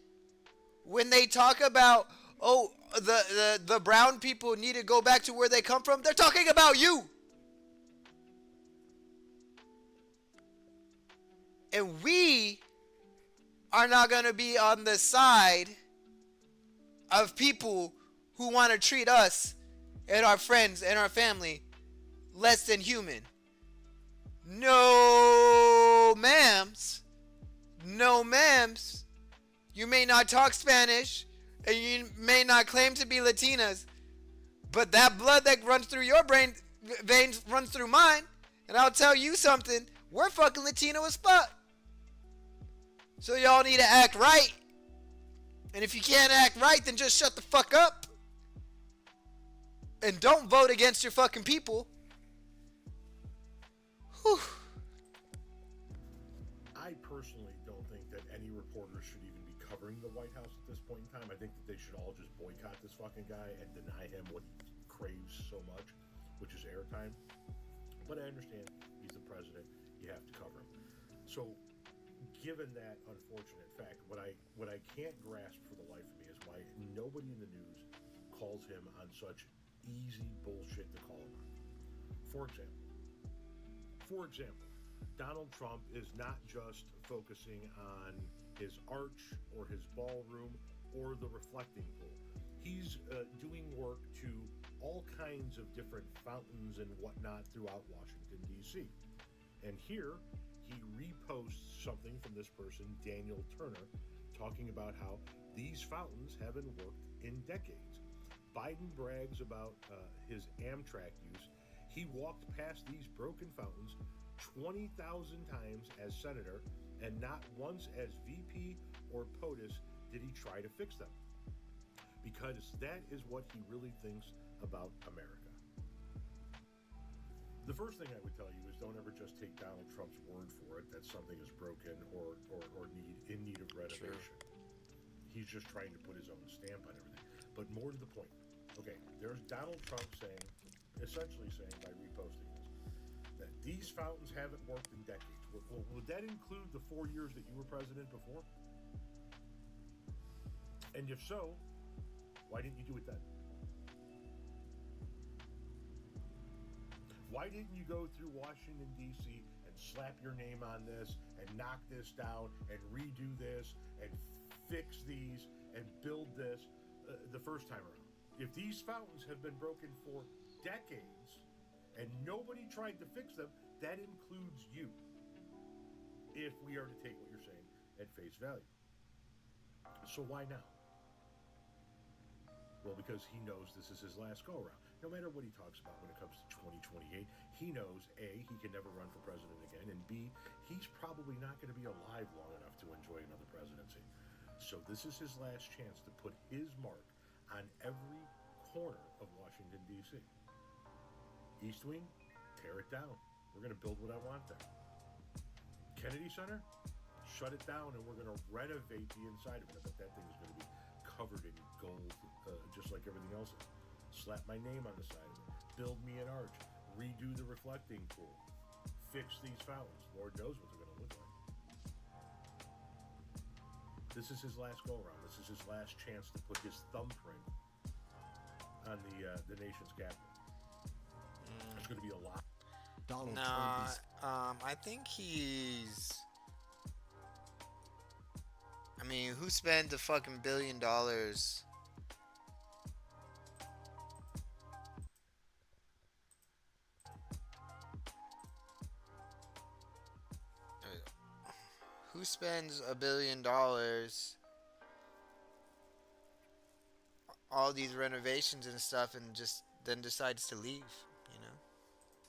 When they talk about, oh, the brown people need to go back to where they come from, they're talking about you. And we are not going to be on the side of people who want to treat us and our friends and our family less than human. No, ma'ams. No, ma'ams. You may not talk Spanish, and you may not claim to be Latinas, but that blood that runs through your brain veins runs through mine, and I'll tell you something, we're fucking Latino as fuck. So y'all need to act right, and if you can't act right, then just shut the fuck up, and don't vote against your fucking people. Whew. I personally don't think that any reporters should even be covering the White House at this point in time. I think that they should all just boycott this fucking guy and deny him what he craves so much, which is airtime. But I understand he's the president. You have to cover him. So, given that unfortunate fact, what I can't grasp for the life of me is why nobody in the news calls him on such easy bullshit to call him on. For example, Donald Trump is not just focusing on his arch or his ballroom or the reflecting pool. He's doing work to all kinds of different fountains and whatnot throughout Washington, D.C. And here he reposts something from this person, Daniel Turner, talking about how these fountains haven't worked in decades. Biden brags about his Amtrak use. He walked past these broken fountains 20,000 times as senator, and not once as VP or POTUS did he try to fix them. Because that is what he really thinks about America. The first thing I would tell you is don't ever just take Donald Trump's word for it that something is broken or in need of renovation. Sure. He's just trying to put his own stamp on everything. But more to the point, okay, there's Donald Trump essentially saying by reposting this, that these fountains haven't worked in decades. Well, would that include the 4 years that you were president before? And if so, why didn't you do it then? Why didn't you go through Washington, D.C. and slap your name on this and knock this down and redo this and fix these and build this the first time around? If these fountains have been broken for decades and nobody tried to fix them, that includes you, if we are to take what you're saying at face value. So why now? Well, because he knows this is his last go around. No matter what he talks about when it comes to 2028, he knows A, he can never run for president again, and B, he's probably not going to be alive long enough to enjoy another presidency. So this is his last chance to put his mark on every corner of Washington, D.C. East Wing, tear it down. We're going to build what I want there. Kennedy Center, shut it down, and we're going to renovate the inside of it. But that thing is going to be covered in gold, just like everything else is. Slap my name on the side of it. Build me an arch. Redo the reflecting pool. Fix these fountains. Lord knows what they're going to look like. This is his last go-around. This is his last chance to put his thumbprint on the nation's capital. There's going to be a lot. Donald Nah, Trump is I think he's. I mean, who spent the fucking $1 billion? Who spends $1 billion? All these renovations and stuff, and just then decides to leave. You know.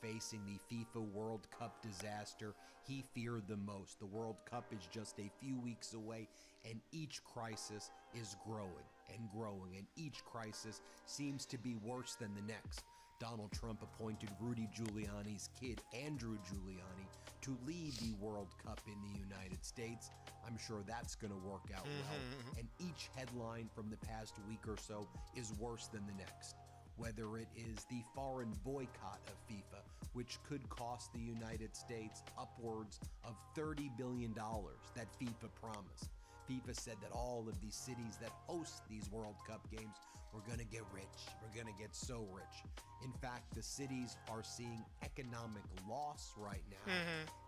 Facing the FIFA World Cup disaster he feared the most. The World Cup is just a few weeks away, and each crisis is growing and growing, and each crisis seems to be worse than the next. Donald Trump appointed Rudy Giuliani's kid, Andrew Giuliani, to lead the World Cup in the United States. I'm sure that's going to work out well. And each headline from the past week or so is worse than the next. Whether it is the foreign boycott of FIFA, which could cost the United States upwards of $30 billion that FIFA promised. FIFA said that all of these cities that host these World Cup games were going to get rich. We're going to get so rich. In fact, the cities are seeing economic loss right now,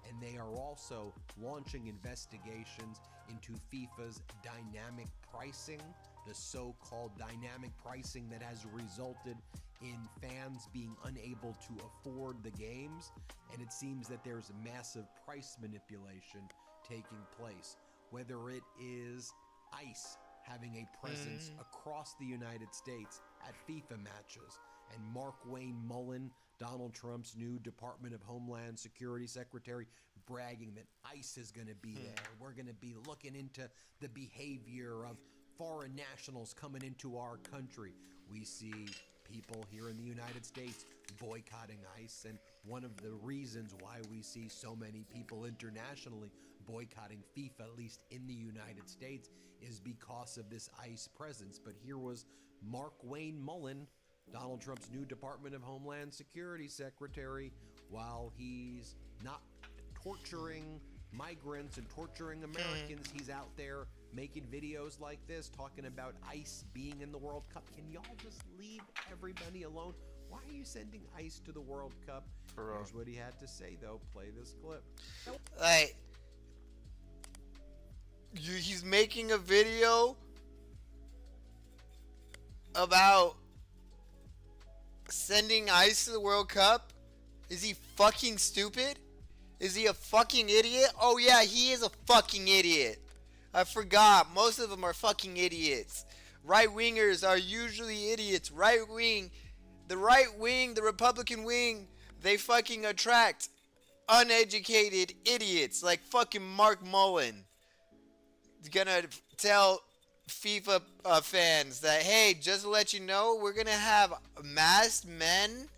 and they are also launching investigations into FIFA's dynamic pricing, the so-called dynamic pricing that has resulted in fans being unable to afford the games, and it seems that there's massive price manipulation taking place. Whether it is ICE having a presence across the United States at FIFA matches, and Mark Wayne Mullen, Donald Trump's new Department of Homeland Security Secretary, bragging that ICE is going to be there. We're going to be looking into the behavior of foreign nationals coming into our country. We see people here in the United States boycotting ICE, and one of the reasons why we see so many people internationally boycotting FIFA, at least in the United States, is because of this ICE presence. But here was Mark Wayne Mullen, Donald Trump's new Department of Homeland Security Secretary, while he's not torturing migrants and torturing Americans, he's out there making videos like this, talking about ICE being in the World Cup. Can y'all just leave everybody alone? Why are you sending ICE to the World Cup? Here's what he had to say, though. Play this clip. Like, he's making a video about sending ICE to the World Cup? Is he fucking stupid? Is he a fucking idiot? Oh yeah, he is a fucking idiot. I forgot. Most of them are fucking idiots. Right-wingers are usually idiots. The right wing, the Republican wing, they fucking attract uneducated idiots like fucking Mark Mullen. He's gonna tell FIFA fans that, hey, just to let you know, we're gonna have masked men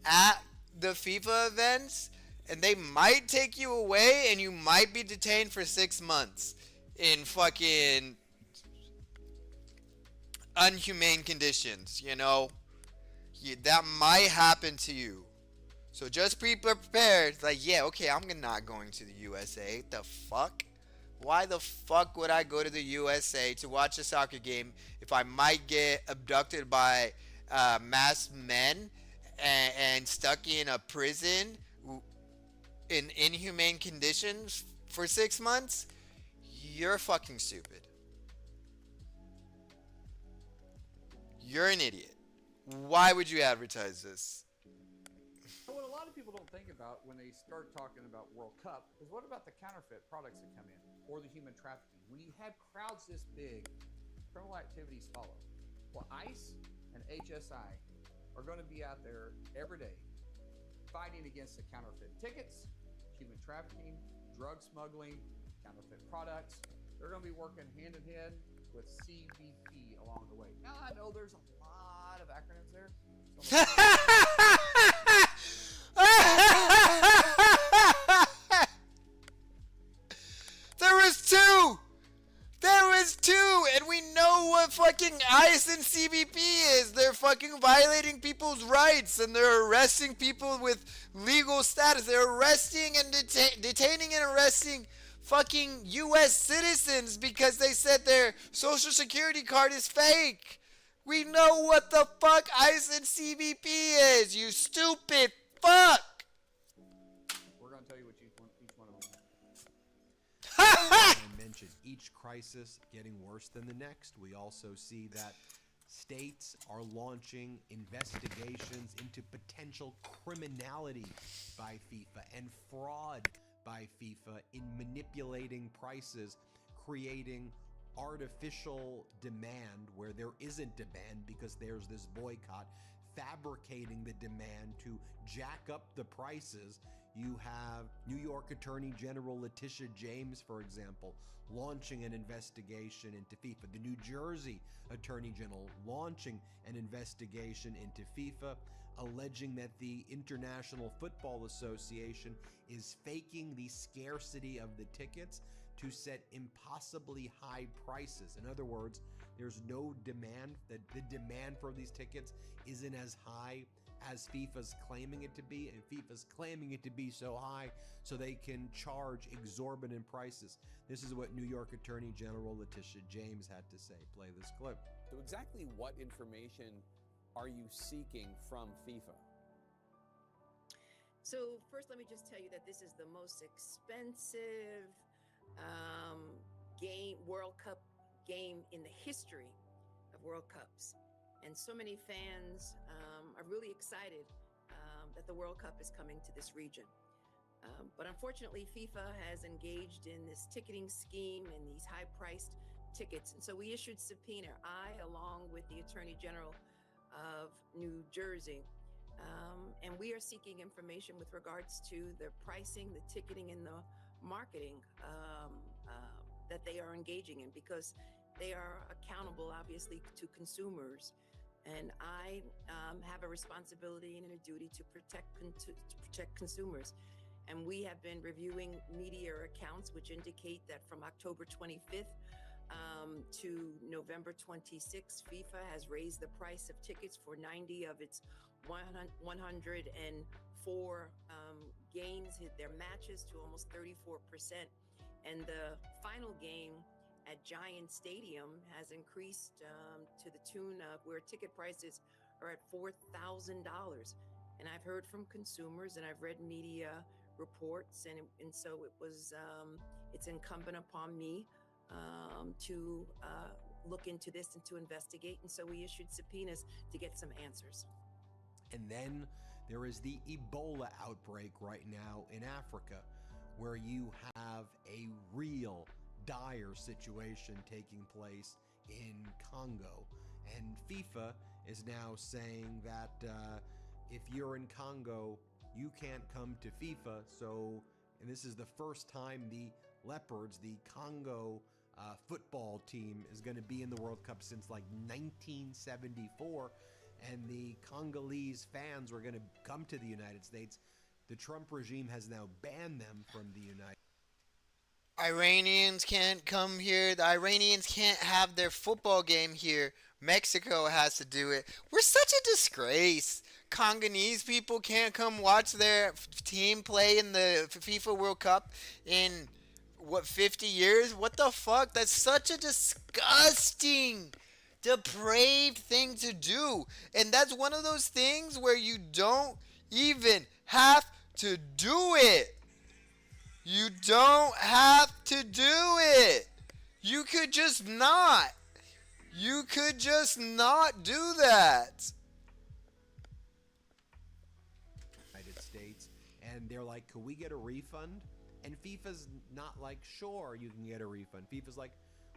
at the FIFA events, and they might take you away, and you might be detained for 6 months in fucking unhumane conditions, you know? That might happen to you. So just be prepared. Like, yeah, okay, I'm not going to the USA. The fuck? Why the fuck would I go to the USA to watch a soccer game if I might get abducted by masked men and stuck in a prison in inhumane conditions for 6 months? You're fucking stupid. You're an idiot. Why would you advertise this? What a lot of people don't think about when they start talking about World Cup is what about the counterfeit products that come in or the human trafficking? When you have crowds this big, criminal activities follow. Well, ICE and HSI are going to be out there every day fighting against the counterfeit tickets, human trafficking, drug smuggling, counterfeit products. They're going to be working hand in hand with CBP along the way. Now, I know there's a lot of acronyms there. There was two! There was two! And we know what fucking ICE and CBP is! They're fucking violating people's rights and they're arresting people with legal status. They're arresting and detaining and arresting fucking US citizens because they said their social security card is fake. We know what the fuck ICE and CBP is, you stupid fuck! We're going to tell you what each one of them is. I mentioned each crisis getting worse than the next. We also see that states are launching investigations into potential criminality by FIFA and fraud by FIFA in manipulating prices, creating artificial demand where there isn't demand because there's this boycott, fabricating the demand to jack up the prices. You have New York Attorney General Letitia James, for example, launching an investigation into FIFA. The New Jersey Attorney General launching an investigation into FIFA, alleging that the International Football Association is faking the scarcity of the tickets to set impossibly high prices. In other words, there's no demand, that the demand for these tickets isn't as high as FIFA's claiming it to be, and FIFA's claiming it to be so high so they can charge exorbitant prices. This is what New York Attorney General Letitia James had to say. Play this clip. So exactly what information are you seeking from FIFA? So first, let me just tell you that this is the most expensive World Cup game in the history of World Cups. And so many fans are really excited that the World Cup is coming to this region. But unfortunately, FIFA has engaged in this ticketing scheme and these high-priced tickets. And so we issued subpoena, along with the Attorney General of New Jersey. And we are seeking information with regards to the pricing, the ticketing, and the marketing that they are engaging in, because they are accountable, obviously, to consumers. And I have a responsibility and a duty to protect consumers. And we have been reviewing media accounts which indicate that from October 25th to November 26th, FIFA has raised the price of tickets for 90 of its 104 games, their matches, to almost 34%. And the final game at Giant Stadium has increased to the tune of where ticket prices are at $4,000. And I've heard from consumers and I've read media reports, and so it's incumbent upon me to look into this and to investigate. And so we issued subpoenas to get some answers. And then there is the Ebola outbreak right now in Africa, where you have a real dire situation taking place in Congo. And FIFA is now saying that if you're in Congo, you can't come to FIFA. So, and this is the first time the Leopards, the Congo football team, is going to be in the World Cup since like 1974. And the Congolese fans were going to come to the United States. The Trump regime has now banned them from the United States. Iranians can't come here. The Iranians can't have their football game here. Mexico has to do it. We're such a disgrace. Congolese people can't come watch their team play in the FIFA World Cup in, 50 years? What the fuck? That's such a disgusting, depraved thing to do. And that's one of those things where you don't even have to do it. You don't have to do it. You could just not. You could just not do that. United States, and they're like, could we get a refund? And FIFA's not like, sure, you can get a refund. FIFA's like,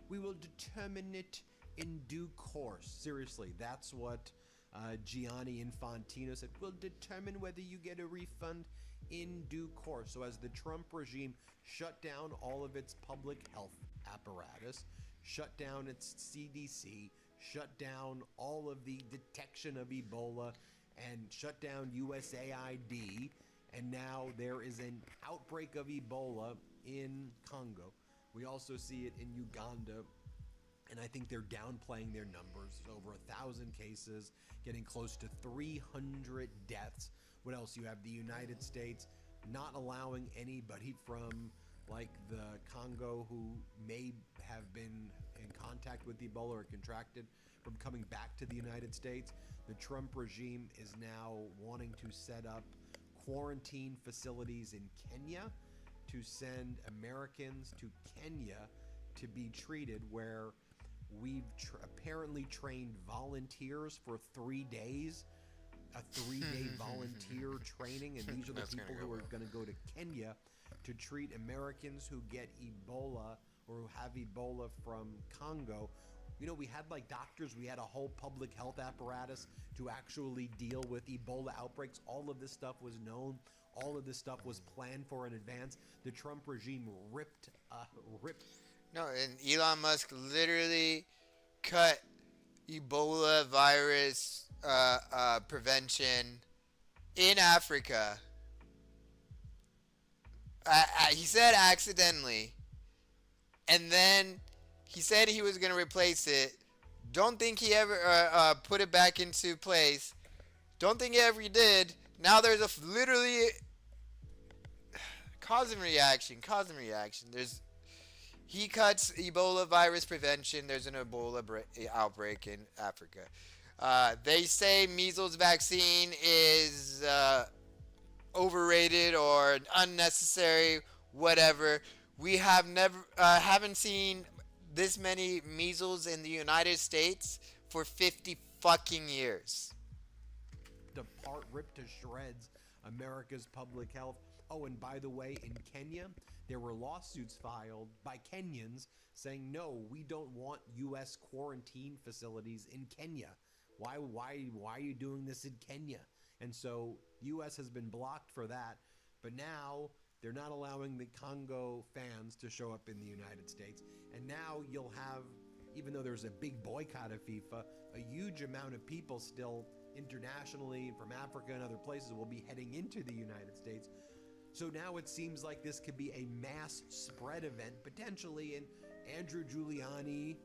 we will determine it in due course. Seriously, that's what Gianni Infantino said. We'll determine whether you get a refund in due course. So as the Trump regime shut down all of its public health apparatus, shut down its CDC, shut down all of the detection of Ebola, and shut down USAID, and now there is an outbreak of Ebola in Congo. We also see it in Uganda, and I think they're downplaying their numbers. Over 1,000 cases, getting close to 300 deaths. What else? You have the United States not allowing anybody from like the Congo who may have been in contact with Ebola or contracted from coming back to the United States. The Trump regime is now wanting to set up quarantine facilities in Kenya to send Americans to Kenya to be treated, where we've apparently trained volunteers for 3 days, a 3-day volunteer training, and these are the That's people gonna go who are well. going to go to Kenya to treat Americans who get Ebola or who have Ebola from Congo. You know, we had like doctors, we had a whole public health apparatus to actually deal with Ebola outbreaks. All of this stuff was known. All of this stuff was planned for in advance. The Trump regime ripped. No, and Elon Musk literally cut Ebola virus prevention in Africa. He said accidentally, and then he said he was going to replace it. Don't think he ever put it back into place. Don't think he ever did. Now there's literally cause and reaction. He cuts Ebola virus prevention. There's an Ebola outbreak in Africa. They say measles vaccine is overrated or unnecessary, whatever. We have haven't seen this many measles in the United States for 50 fucking years. Ripped to shreds America's public health. Oh, and by the way, in Kenya, there were lawsuits filed by Kenyans saying, no, we don't want U.S. quarantine facilities in Kenya. Why are you doing this in Kenya? And so U.S. has been blocked for that. But now they're not allowing the Congo fans to show up in the United States. And now you'll have, even though there's a big boycott of FIFA, a huge amount of people still internationally from Africa and other places will be heading into the United States. So now it seems like this could be a mass spread event, potentially, and Andrew Giuliani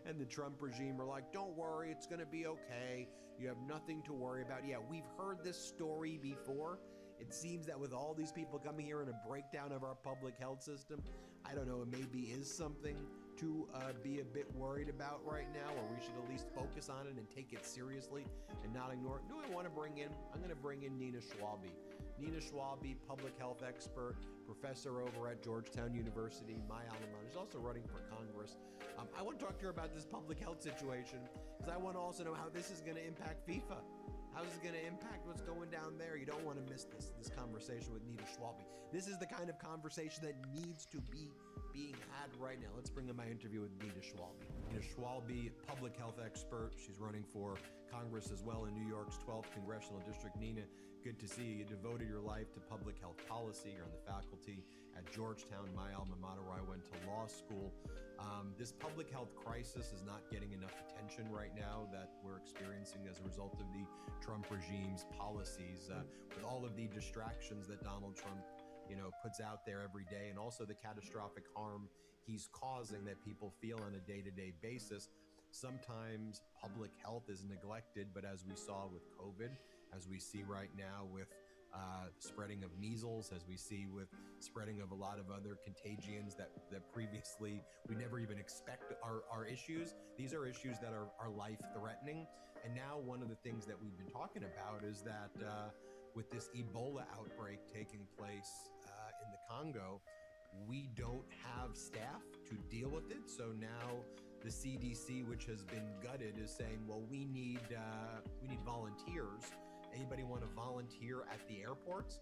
and the Trump regime are like, don't worry, it's going to be okay. You have nothing to worry about. Yeah, we've heard this story before. It seems that with all these people coming here and a breakdown of our public health system, I don't know, it maybe is something to be a bit worried about right now, or we should at least focus on it and take it seriously and not ignore it. I'm going to bring in Nina Schwabe. Nina Schwabe, public health expert, professor over at Georgetown University, my alma mater. She's also running for Congress. I want to talk to her about this public health situation because I want to also know how this is going to impact FIFA. How is it going to impact what's going down there? You don't want to miss this conversation with Nina Schwabe. This is the kind of conversation that needs to be being had right now. Let's bring in my interview with Nina Schwabe. Nina Schwabe, public health expert. She's running for Congress as well in New York's 12th Congressional District. Nina, good to see you. You devoted your life to public health policy. You're on the faculty at Georgetown, my alma mater, where I went to law school. This public health crisis is not getting enough attention right now that we're experiencing as a result of the Trump regime's policies, with all of the distractions that Donald Trump, puts out there every day, and also the catastrophic harm he's causing that people feel on a day-to-day basis. Sometimes public health is neglected, but as we saw with COVID, as we see right now with spreading of measles, as we see with spreading of a lot of other contagions that previously we never even expect are issues. These are issues that are life-threatening. And now one of the things that we've been talking about is that with this Ebola outbreak taking place in the Congo, we don't have staff to deal with it. So now the CDC, which has been gutted, is saying, well, we need volunteers. Anybody want to volunteer at the airports?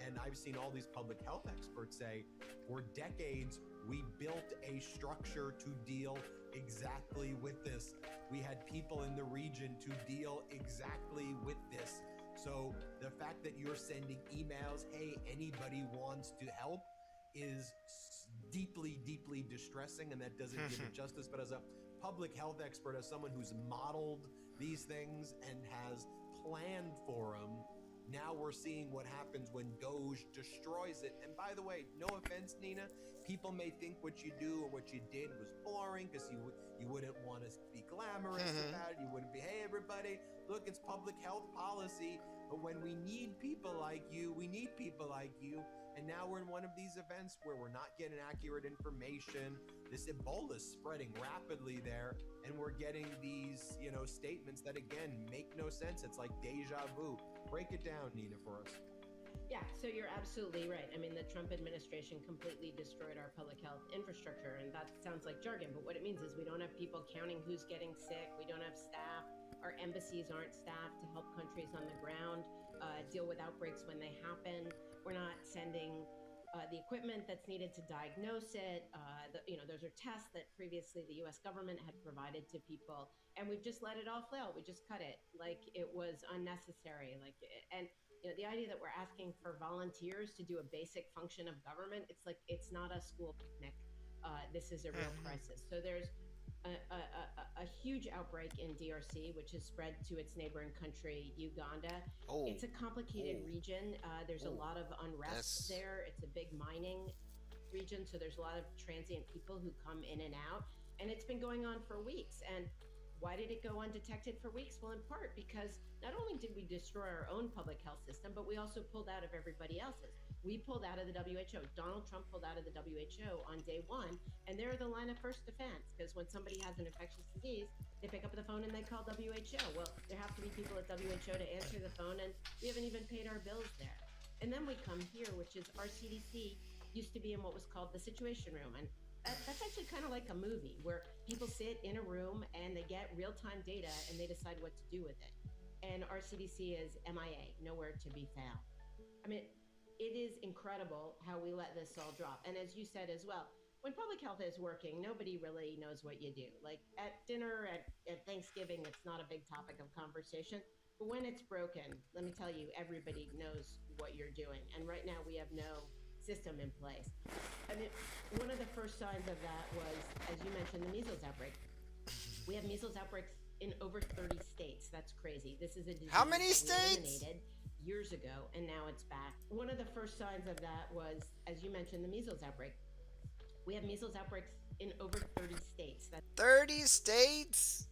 And I've seen all these public health experts say, for decades, We built a structure to deal exactly with this. We had people in the region to deal exactly with this. So the fact that you're sending emails, hey, anybody wants to help, is deeply, deeply distressing, and that doesn't give it justice. But as a public health expert, as someone who's modeled these things and has planned for them, now we're seeing what happens when Doge destroys it. And by the way, no offense, Nina, people may think what you do or what you did was boring because you wouldn't want to be glamorous about it. You wouldn't be, hey, everybody, look, it's public health policy. But when we need people like you, we need people like you. And now we're in one of these events where we're not getting accurate information. This Ebola is spreading rapidly there, and we're getting these, statements that, again, make no sense. It's like deja vu. Break it down, Nina, for us. Yeah, so you're absolutely right. I mean, the Trump administration completely destroyed our public health infrastructure, and that sounds like jargon, but what it means is we don't have people counting who's getting sick. We don't have staff. Our embassies aren't staffed to help countries on the ground deal with outbreaks when they happen. We're not sending the equipment that's needed to diagnose it. Those are tests that previously the U.S. government had provided to people, and we've just let it all flail. We just cut it like it was unnecessary. The idea that we're asking for volunteers to do a basic function of government, it's like it's not a school picnic. This is a real crisis. So there's a huge outbreak in DRC, which has spread to its neighboring country, Uganda. It's a complicated region. There's a lot of unrest there. It's a big mining region, so there's a lot of transient people who come in and out, and it's been going on for weeks. And why did it go undetected for weeks? Well, in part because not only did we destroy our own public health system, but we also pulled out of everybody else's. We pulled out of the WHO. Donald Trump pulled out of the WHO on day one, and they're the line of first defense, because when somebody has an infectious disease, they pick up the phone and they call WHO. Well, there have to be people at WHO to answer the phone, and we haven't even paid our bills there. And then we come here, which is our CDC used to be in what was called the Situation Room, and that's actually kind of like a movie where people sit in a room and they get real-time data and they decide what to do with it. And our CDC is MIA, nowhere to be found. I mean, it is incredible how we let this all drop. And as you said as well, when public health is working, nobody really knows what you do. Like at dinner, at Thanksgiving, it's not a big topic of conversation. But when it's broken, let me tell you, everybody knows what you're doing. And right now we have no system in place. I mean, one of the first signs of that was, as you mentioned, the measles outbreak. We have measles outbreaks in over 30 states. That's crazy. This is a disease How many that we states? eliminated years ago, and now it's back. One of the first signs of that was, as you mentioned, the measles outbreak. We have measles outbreaks in over 30 states. 30 states?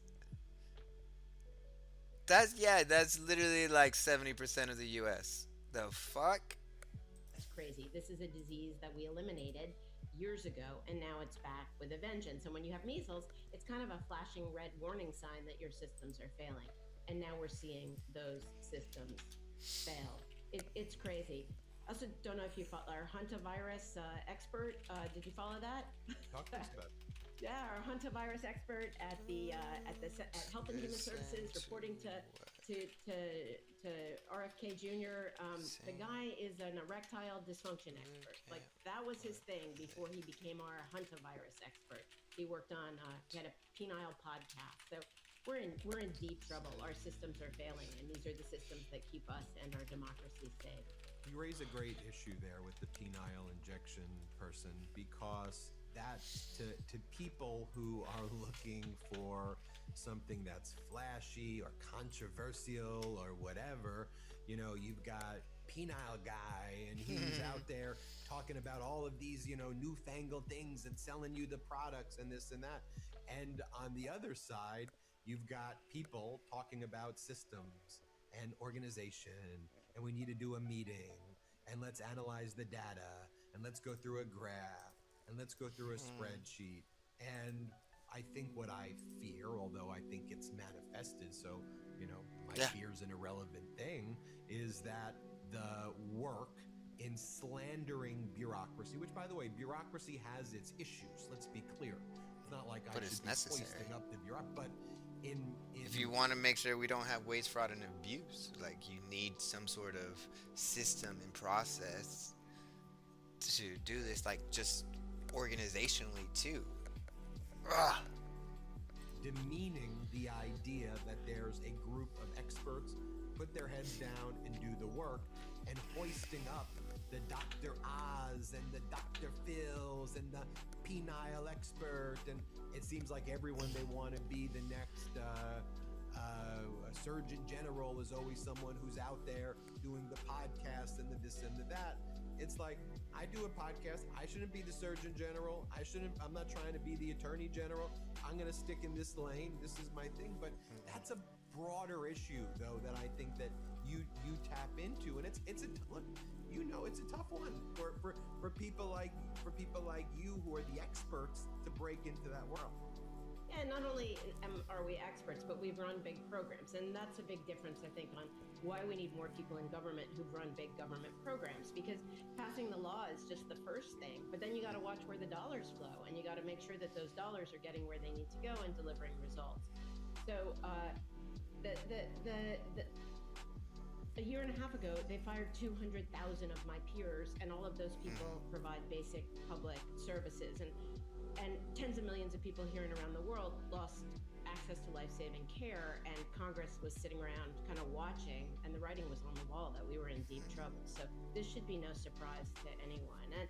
That's literally like 70% of the US. The fuck? That's crazy. This is a disease that we eliminated years ago, and now it's back with a vengeance. And when you have measles, it's kind of a flashing red warning sign that your systems are failing. And now we're seeing those systems fail. It's crazy. I also don't know if you follow our hantavirus expert. Did you follow that? Talk to us about it. Yeah, our hantavirus expert at Health and Human Services reporting to RFK Jr. The guy is an erectile dysfunction expert. Like that was his thing before he became our hantavirus expert. He worked on he had a penile podcast. So we're in deep trouble. Our systems are failing, and these are the systems that keep us and our democracy safe. You raise a great issue there with the penile injection person, because that to people who are looking for something that's flashy or controversial or whatever, you've got penile guy and he's out there talking about all of these, newfangled things and selling you the products and this and that. And on the other side, you've got people talking about systems and organization, and we need to do a meeting, and let's analyze the data, and let's go through a graph, and let's go through a spreadsheet. And I think what I fear, although I think it's manifested, so, my fear's an irrelevant thing, is that the work in slandering bureaucracy, which, by the way, bureaucracy has its issues, let's be clear. It's not like But I it's should be necessary. hoisting up the bureaucracy, but If you want to make sure we don't have waste, fraud, and abuse, like you need some sort of system and process to do this. Like just organizationally too. Ugh. Demeaning the idea that there's a group of experts put their heads down and do the work, and hoisting up the Dr. Oz and the Dr. Phils and the penile expert, and it seems like everyone they want to be the next Surgeon General is always someone who's out there doing the podcast and the this and the that. It's like, I do a podcast. I shouldn't be the Surgeon General. I'm not trying to be the Attorney General. I'm going to stick in this lane. This is my thing. But that's a broader issue, though, that I think that you tap into. And it's look, it's a tough one for people like you who are the experts to break into that world. Yeah, not only are we experts, but we've run big programs. And that's a big difference, I think, on why we need more people in government who've run big government programs. Because passing the law is just the first thing, but then you got to watch where the dollars flow, and you got to make sure that those dollars are getting where they need to go and delivering results. So a year and a half ago, they fired 200,000 of my peers, and all of those people provide basic public services. And tens of millions of people here and around the world lost access to life-saving care, and Congress was sitting around kind of watching, and the writing was on the wall that we were in deep trouble. So this should be no surprise to anyone. And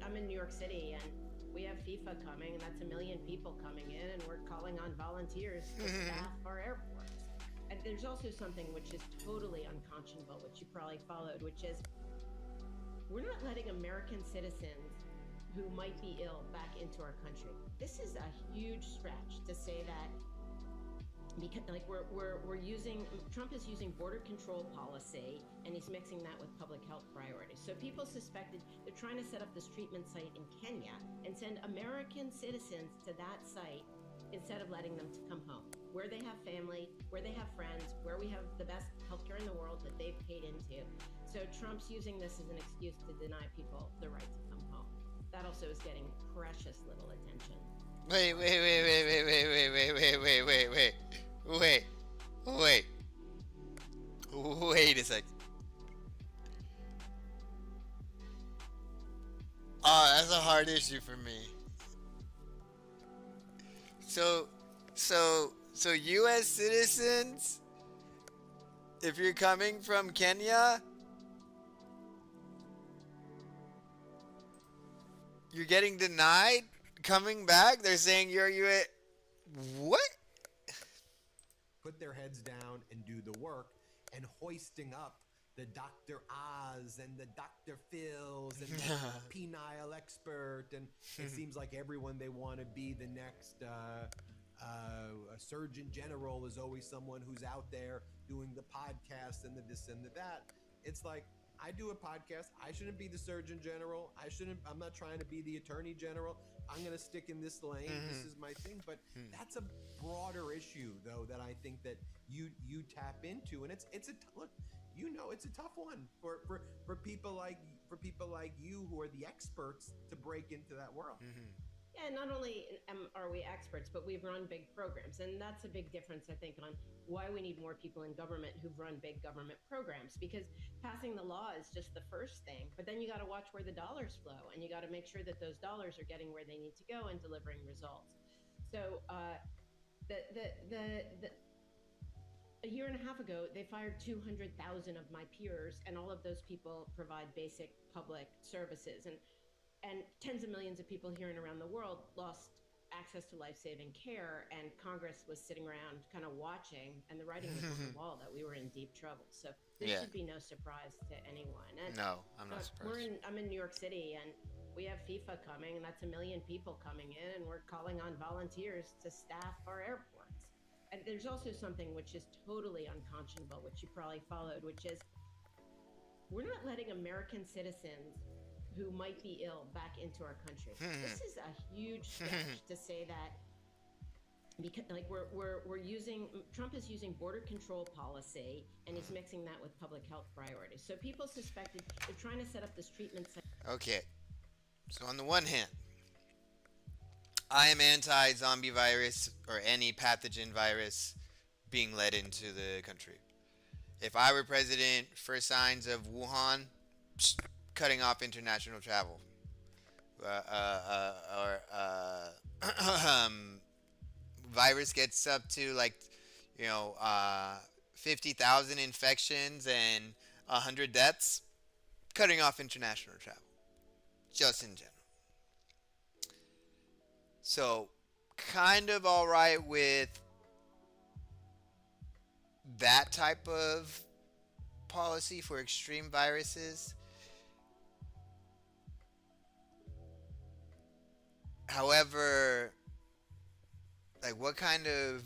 I'm in New York City, and we have FIFA coming, and that's 1 million people coming in, and we're calling on volunteers to staff our airports. And there's also something which is totally unconscionable, which you probably followed, which is we're not letting American citizens who might be ill back into our country. This is a huge stretch to say that, because Trump is using border control policy, and he's mixing that with public health priorities. So people suspected they're trying to set up this treatment site in Kenya and send American citizens to that site instead of letting them to come home, where they have family, where they have friends, where we have the best healthcare in the world that they've paid into. So Trump's using this as an excuse to deny people the right to come home. That also is getting precious little attention. Wait a sec. Oh, that's a hard issue for me. So U.S. citizens, if you're coming from Kenya, you're getting denied coming back. They're saying you're U.S. What? Put their heads down and do the work, and hoisting up the Dr. Oz and the Dr. Phils and the penile expert, and it seems like everyone they want to be the next Surgeon General is always someone who's out there doing the podcast and the this and the that. It's like, I do a podcast. I shouldn't be the Surgeon General. I'm not trying to be the Attorney General. I'm going to stick in this lane. This is my thing. But that's a broader issue, though, that I think that you tap into. And it's a tough one for people like you who are the experts to break into that world. Yeah, not only are we experts, but we've run big programs. And that's a big difference, I think, on why we need more people in government who've run big government programs. Because passing the law is just the first thing, but then you got to watch where the dollars flow, and you got to make sure that those dollars are getting where they need to go and delivering results. So a year and a half ago, they fired 200,000 of my peers, and all of those people provide basic public services. And tens of millions of people here and around the world lost access to life-saving care, and Congress was sitting around kind of watching, and the writing was on the wall that we were in deep trouble. So this should be no surprise to anyone. And no, I'm not surprised. I'm in New York City, and we have FIFA coming, and that's 1 million people coming in, and we're calling on volunteers to staff our airports. And there's also something which is totally unconscionable, which you probably followed, which is we're not letting American citizens who might be ill back into our country. This is a huge stretch to say that, because Trump is using border control policy, and he's mixing that with public health priorities. So people suspected they're trying to set up this treatment center. Okay. So on the one hand, I am anti-zombie virus or any pathogen virus being led into the country. If I were president, first signs of Wuhan, cutting off international travel. virus gets up to like, you know, 50,000 infections and 100 deaths, cutting off international travel, just in general. So, kind of all right with that type of policy for extreme viruses. However, like what kind of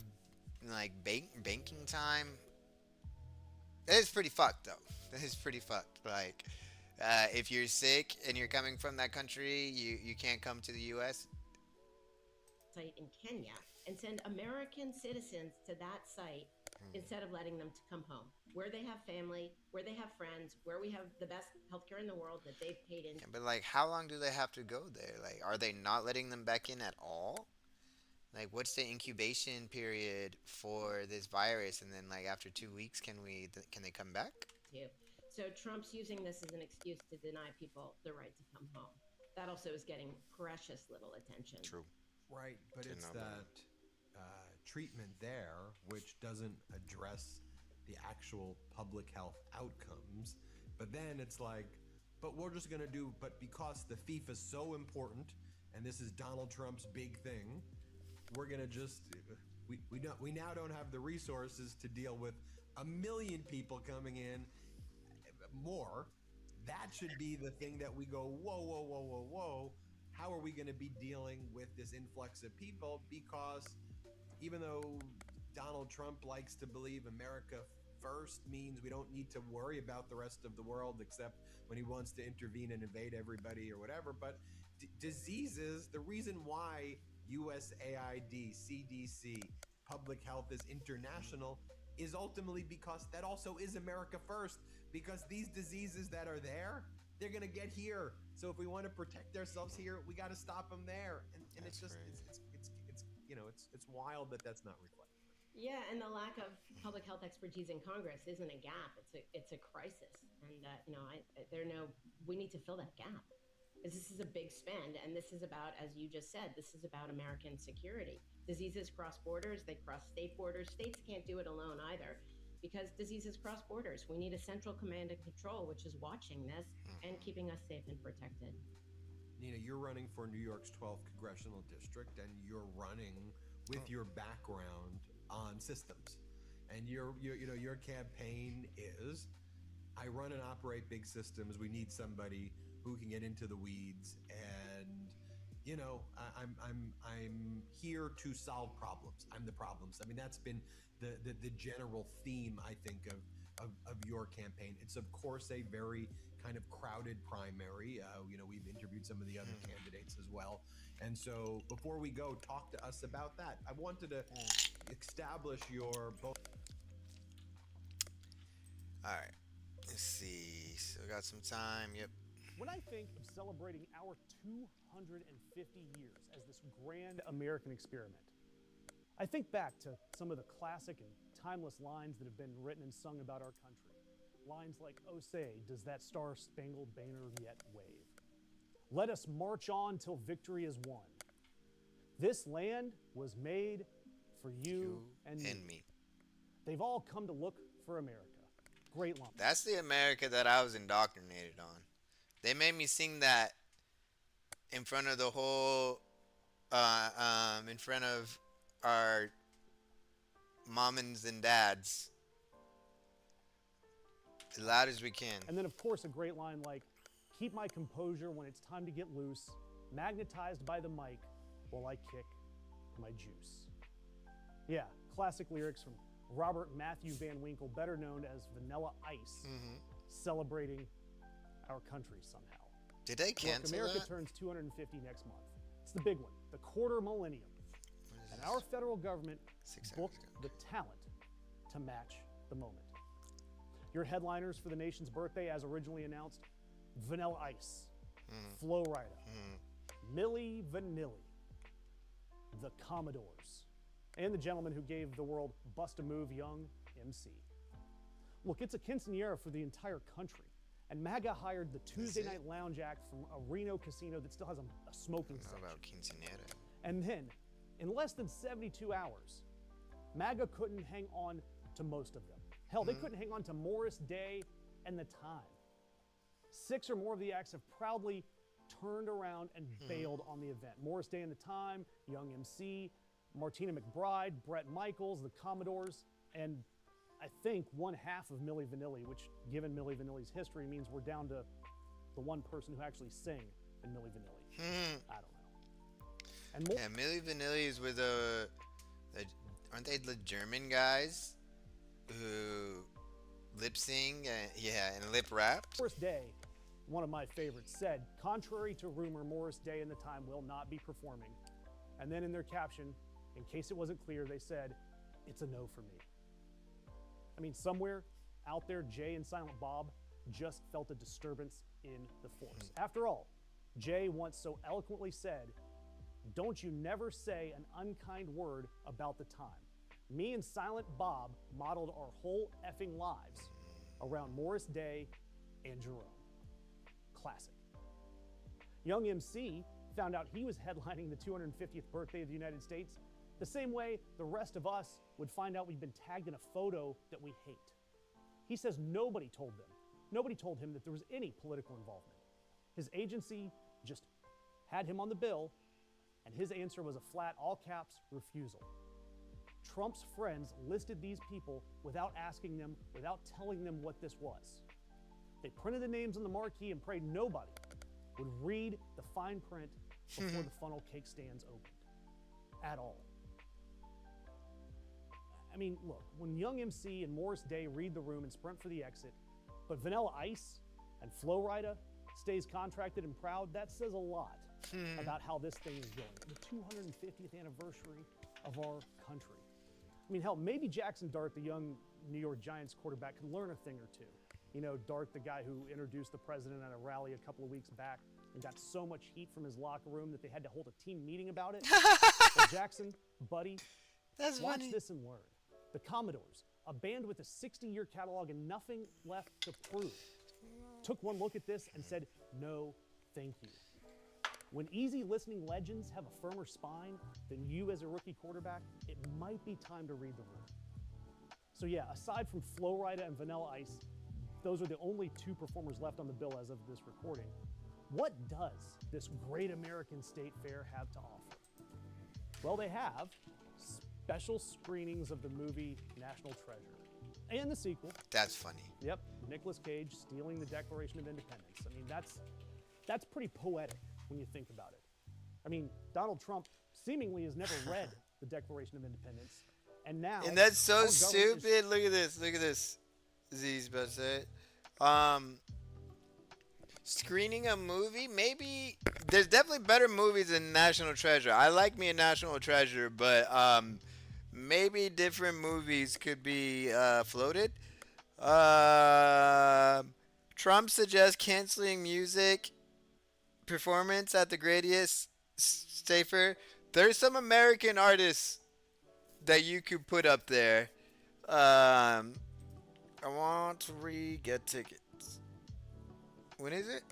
like banking time? That is pretty fucked though. That is pretty fucked. Like, if you're sick and you're coming from that country, you can't come to the U.S. Site in Kenya and send American citizens to that site instead of letting them to come home, where they have family, where they have friends, where we have the best healthcare in the world that they've paid into. But like, how long do they have to go there? Like, are they not letting them back in at all? Like, what's the incubation period for this virus? And then, like, after 2 weeks, can they come back? So Trump's using this as an excuse to deny people the right to come home. That also is getting precious little attention. True. Right, but it's that treatment there which doesn't address the actual public health outcomes. But then it's like, but we're just going to do, but because the FIFA is so important and this is Donald Trump's big thing, we're going to just, we now don't have the resources to deal with 1 million people coming in more. That should be the thing that we go, whoa, whoa, whoa, whoa, whoa. How are we going to be dealing with this influx of people? Because even though Donald Trump likes to believe America first means we don't need to worry about the rest of the world except when he wants to intervene and invade everybody or whatever. But diseases, the reason why USAID, CDC, public health is international is ultimately because that also is America first. Because these diseases that are there, they're going to get here. So if we want to protect ourselves here, we got to stop them there. And it's just, it's you know, it's wild that that's not reflected. Yeah, and the lack of public health expertise in Congress isn't a gap; it's a crisis. And you know, we need to fill that gap. Because this is a big spend, and this is about, as you just said, this is about American security. Diseases cross borders; they cross state borders. States can't do it alone either, because diseases cross borders. We need a central command and control, which is watching this and keeping us safe and protected. Nina, you're running for New York's 12th congressional district, and you're running with your background on systems. And your campaign is, I run and operate big systems. We need somebody who can get into the weeds, and you know, I'm here to solve problems. I'm the problems. I mean, that's been the general theme, I think, of your campaign. It's of course a very kind of crowded primary. You know, we've interviewed some of the other candidates as well. And so before we go, talk to us about that. I wanted to establish your both. All right, let's see. Still got some time. Yep. When I think of celebrating our 250 years as this grand American experiment, I think back to some of the classic and timeless lines that have been written and sung about our country. Lines like, "Oh say, does that star-spangled banner yet wave? Let us march on till victory is won. This land was made for you and me." They've all come to look for America. Great line. That's the America that I was indoctrinated on. They made me sing that in front of the whole, in front of our moms and dads, as loud as we can. And then, of course, a great line like, "Keep my composure when it's time to get loose, magnetized by the mic while I kick my juice." Yeah, classic lyrics from Robert Matthew Van Winkle, better known as Vanilla Ice, celebrating our country somehow. Did they cancel Look, America that? turns 250 next month. It's the big one, the quarter millennium. And our federal government booked the talent to match the moment. Your headliners for the nation's birthday, as originally announced: Vanilla Ice, Flo Rida, Milli Vanilli, the Commodores, and the gentleman who gave the world Bust a Move, Young MC. Look, it's a quinceanera for the entire country. And MAGA hired the Tuesday it? Night Lounge act from a Reno casino that still has a smoking How section. about quinceanera? And then, in less than 72 hours, MAGA couldn't hang on to most of them. Hell, they couldn't hang on to Morris Day and The Time. 6 or more of the acts have proudly turned around and bailed on the event. Morris Day and The Time, Young MC, Martina McBride, Brett Michaels, the Commodores, and I think one half of Milli Vanilli, which, given Milli Vanilli's history, means we're down to the one person who actually sang in Milli Vanilli. I don't know. And more. Yeah, Milli Vanilli is with aren't they the German guys who lip sing? And lip rap. Morris Day, one of my favorites, said, contrary to rumor, Morris Day and The Time will not be performing. And then in their caption, in case it wasn't clear, they said, it's a no for me. I mean, somewhere out there, Jay and Silent Bob just felt a disturbance in the force. After all, Jay once so eloquently said, don't you never say an unkind word about The Time. Me and Silent Bob modeled our whole effing lives around Morris Day and Jerome. Classic. Young MC found out he was headlining the 250th birthday of the United States the same way the rest of us would find out we've been tagged in a photo that we hate. He says nobody told him that there was any political involvement. His agency just had him on the bill, and his answer was a flat, all caps, refusal. Trump's friends listed these people without asking them, without telling them what this was. They printed the names on the marquee and prayed nobody would read the fine print before the funnel cake stands opened. At all. I mean, look, when Young MC and Morris Day read the room and sprint for the exit, but Vanilla Ice and Flo Rida stays contracted and proud, that says a lot about how this thing is going. The 250th anniversary of our country. I mean, hell, maybe Jackson Dart, the young New York Giants quarterback, could learn a thing or two. You know, Dart, the guy who introduced the president at a rally a couple of weeks back and got so much heat from his locker room that they had to hold a team meeting about it. Well, Jackson, buddy, watch this and learn. The Commodores, a band with a 60-year catalog and nothing left to prove, took one look at this and said, no, thank you. When easy listening legends have a firmer spine than you as a rookie quarterback, it might be time to read the room. So yeah, aside from Flo Rida and Vanilla Ice, those are the only 2 performers left on the bill as of this recording. What does this great American state fair have to offer? Well, they have special screenings of the movie National Treasure and the sequel. That's funny. Yep, Nicolas Cage stealing the Declaration of Independence. I mean, that's pretty poetic when you think about it. I mean, Donald Trump seemingly has never read the Declaration of Independence, and now... And that's so stupid. Look at this. Look at this. Z's about to say it. Screening a movie, maybe... There's definitely better movies than National Treasure. I like me a National Treasure, but maybe different movies could be floated. Trump suggests canceling music performance at the Gradius State Fair. There's some American artists that you could put up there. I want to get tickets. When is it?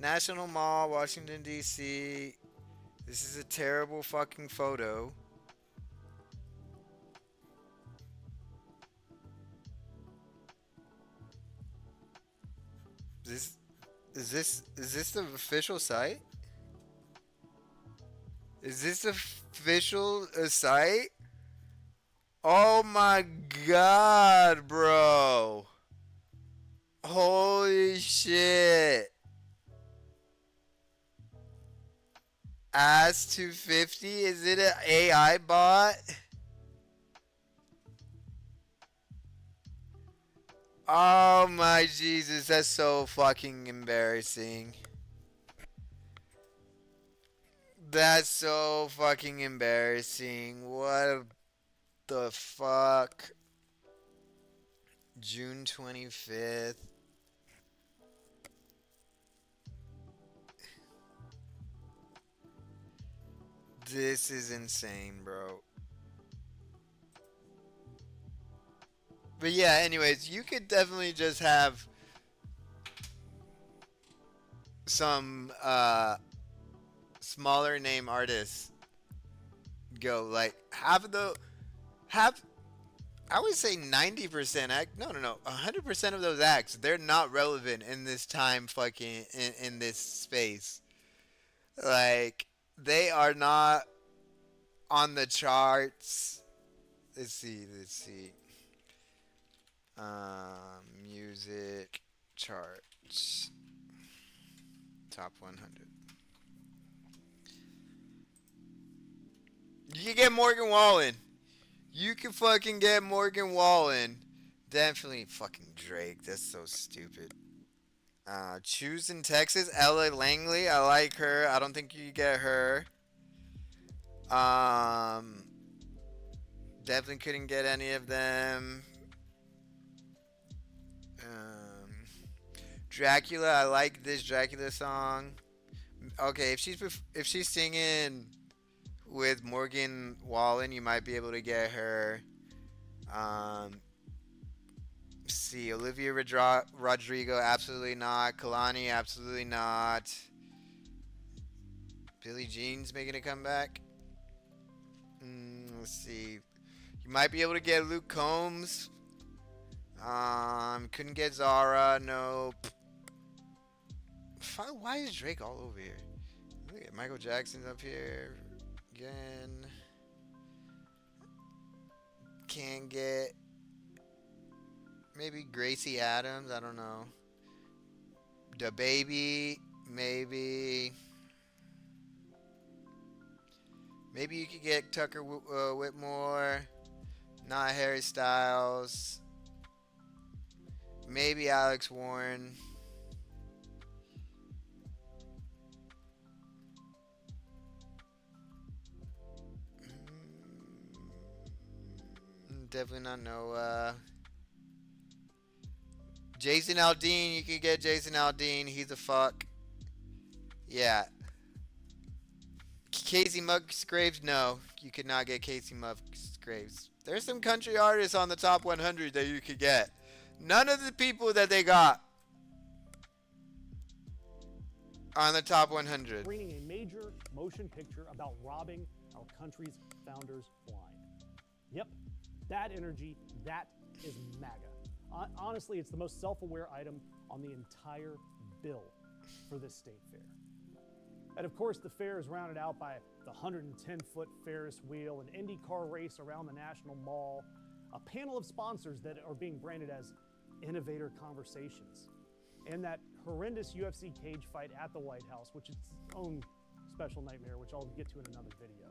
National Mall, Washington, D.C. This is a terrible fucking photo. Is this the official site? Is this the official site? Oh my god, bro. Holy shit. Ass 250? Is it an AI bot? Oh my Jesus, that's so fucking embarrassing. That's so fucking embarrassing. What the fuck? June 25th. This is insane, bro. But yeah, anyways, you could definitely just have some smaller name artists go. Like half of the half, I would say 90% act. No. 100% of those acts, they're not relevant in this time, fucking in this space. Like they are not on the charts. Let's see. Music charts top 100. You can get Morgan Wallen. You can fucking get Morgan Wallen. Definitely fucking Drake. That's so stupid. Choose in Texas. Ella Langley. I like her. I don't think you get her. Definitely couldn't get any of them. Dracula. I like this Dracula song. Okay, if she's singing with Morgan Wallen, you might be able to get her. See, Olivia Rodrigo, absolutely not. Kalani, absolutely not. Billie Jean's making a comeback. Let's see. You might be able to get Luke Combs. Couldn't get Zara. Nope. Why is Drake all over here? Look at Michael Jackson's up here again. Can't get maybe Gracie Adams. I don't know. Da Baby, maybe. Maybe you could get Tucker Whitmore. Not Harry Styles. Maybe Alex Warren. Definitely not Noah. Jason Aldean, you could get Jason Aldean. He's a fuck. Yeah. Casey Musgraves, no. You could not get Casey Musgraves. There's some country artists on the top 100 that you could get. None of the people that they got on the top 100. Screening a major motion picture about robbing our country's founders blind. Yep, that energy, that is MAGA. Honestly, it's the most self-aware item on the entire bill for this state fair. And of course, the fair is rounded out by the 110-foot Ferris wheel, an Indy car race around the National Mall, a panel of sponsors that are being branded as Innovator Conversations, and that horrendous UFC cage fight at the White House, which is its own special nightmare, which I'll get to in another video.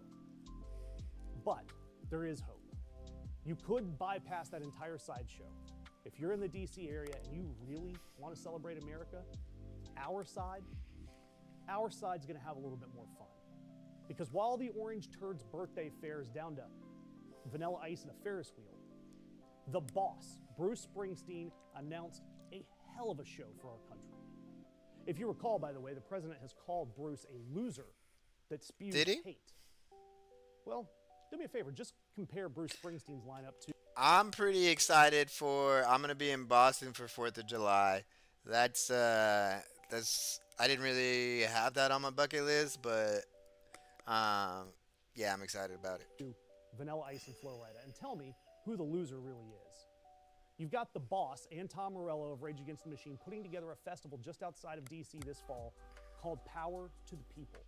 But there is hope. You could bypass that entire sideshow. If you're in the DC area and you really want to celebrate America, our side's gonna have a little bit more fun. Because while the Orange Turd's birthday fair is down to Vanilla Ice and a Ferris wheel, the boss, Bruce Springsteen, announced a hell of a show for our country. If you recall, by the way, the president has called Bruce a loser that spews hate. Well, do me a favor, just compare Bruce Springsteen's lineup to... I'm pretty excited I'm going to be in Boston for 4th of July. That's I didn't really have that on my bucket list, but yeah, I'm excited about it. Vanilla Ice and Flo Rida, and tell me who the loser really is. You've got the boss and Tom Morello of Rage Against the Machine putting together a festival just outside of DC this fall called Power to the People.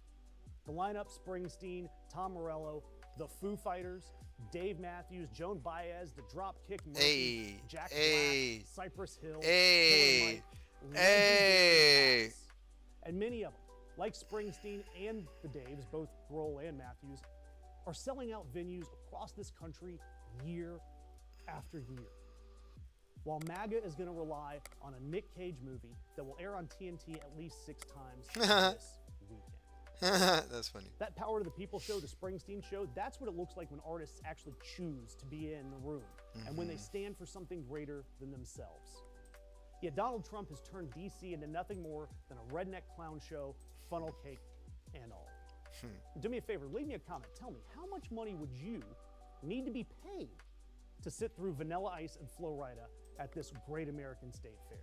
The lineup: Springsteen, Tom Morello, the Foo Fighters, Dave Matthews, Joan Baez, the Dropkick Murphys, Jack Black, Cypress Hill, Killer Mike, and many of them, like Springsteen and the Daves, both Grohl and Matthews, are selling out venues across this country year after year. While MAGA is going to rely on a Nick Cage movie that will air on TNT at least 6 times this weekend. That's funny. That Power to the People show, the Springsteen show, that's what it looks like when artists actually choose to be in the room and when they stand for something greater than themselves. Yet Donald Trump has turned DC into nothing more than a redneck clown show, funnel cake, and all. Do me a favor, leave me a comment. Tell me, how much money would you need to be paid to sit through Vanilla Ice and Flo Rida at this great American state fair.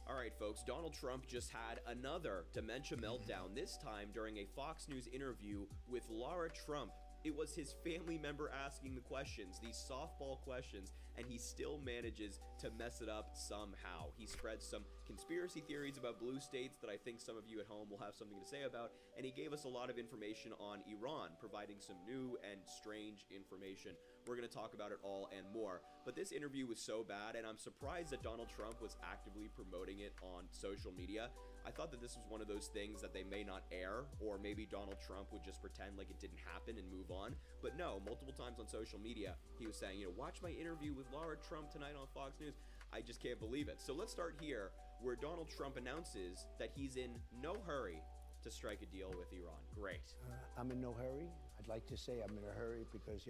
All right, folks, Donald Trump just had another dementia meltdown, this time during a Fox News interview with Lara Trump. It was his family member asking the questions, these softball questions, and he still manages to mess it up somehow. He spreads some conspiracy theories about blue states that I think some of you at home will have something to say about, and he gave us a lot of information on Iran, providing some new and strange information. We're going to talk about it all and more. But this interview was so bad, and I'm surprised that Donald Trump was actively promoting it on social media. I thought that this was one of those things that they may not air, or maybe Donald Trump would just pretend like it didn't happen and move on. But no, multiple times on social media, he was saying, watch my interview with Lara Trump tonight on Fox News. I just can't believe it. So let's start here, where Donald Trump announces that he's in no hurry to strike a deal with Iran. Great. I'm in no hurry. I'd like to say I'm in a hurry because,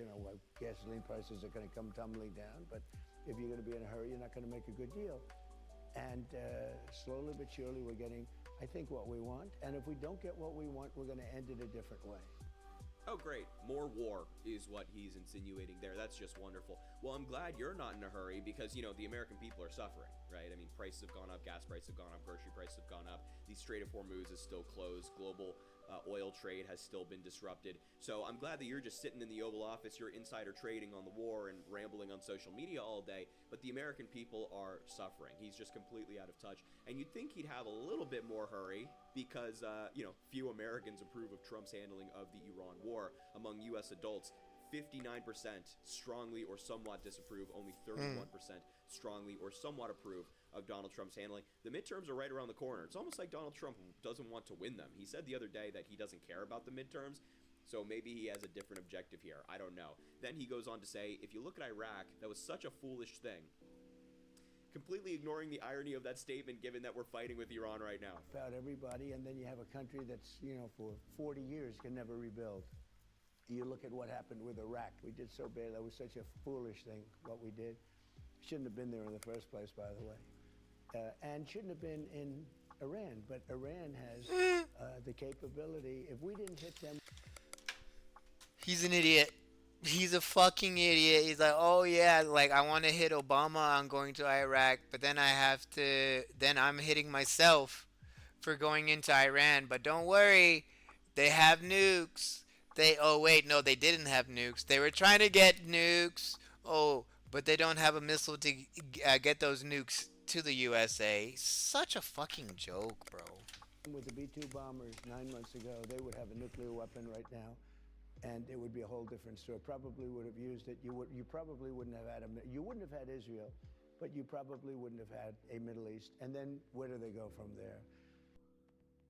gasoline prices are going to come tumbling down. But if you're going to be in a hurry, you're not going to make a good deal. And slowly but surely, we're getting, I think, what we want. And if we don't get what we want, we're going to end it a different way. Oh, great. More war is what he's insinuating there. That's just wonderful. Well, I'm glad you're not in a hurry because, the American people are suffering, right? I mean, prices have gone up, gas prices have gone up, grocery prices have gone up. The Strait of Hormuz is still closed. Global oil trade has still been disrupted. So I'm glad that you're just sitting in the Oval Office, you're insider trading on the war and rambling on social media all day, but the American people are suffering. He's just completely out of touch. And you'd think he'd have a little bit more hurry because, few Americans approve of Trump's handling of the Iran war. Among U.S. adults, 59% strongly or somewhat disapprove, only 31% strongly or somewhat approve of Donald Trump's handling. The midterms are right around the corner. It's almost like Donald Trump doesn't want to win them. He said the other day that he doesn't care about the midterms, so maybe he has a different objective here. I don't know. Then he goes on to say, if you look at Iraq, that was such a foolish thing. Completely ignoring the irony of that statement, given that we're fighting with Iran right now. About everybody, and then you have a country that's, for 40 years can never rebuild. You look at what happened with Iraq. We did so bad. That was such a foolish thing, what we did. Shouldn't have been there in the first place, by the way. And shouldn't have been in Iran. But Iran has the capability. If we didn't hit them... He's an idiot. He's a fucking idiot. He's like, oh yeah, like I want to hit Obama on going to Iraq, but then I'm hitting myself for going into Iran. But don't worry, they have nukes. They didn't have nukes. They were trying to get nukes. Oh, but they don't have a missile to get those nukes to the USA. Such a fucking joke, bro. With the B-2 bombers 9 months ago, they would have a nuclear weapon right now. And it would be a whole different story. Probably would have used it. You probably wouldn't have had you wouldn't have had Israel, but you probably wouldn't have had a Middle East. And then where do they go from there?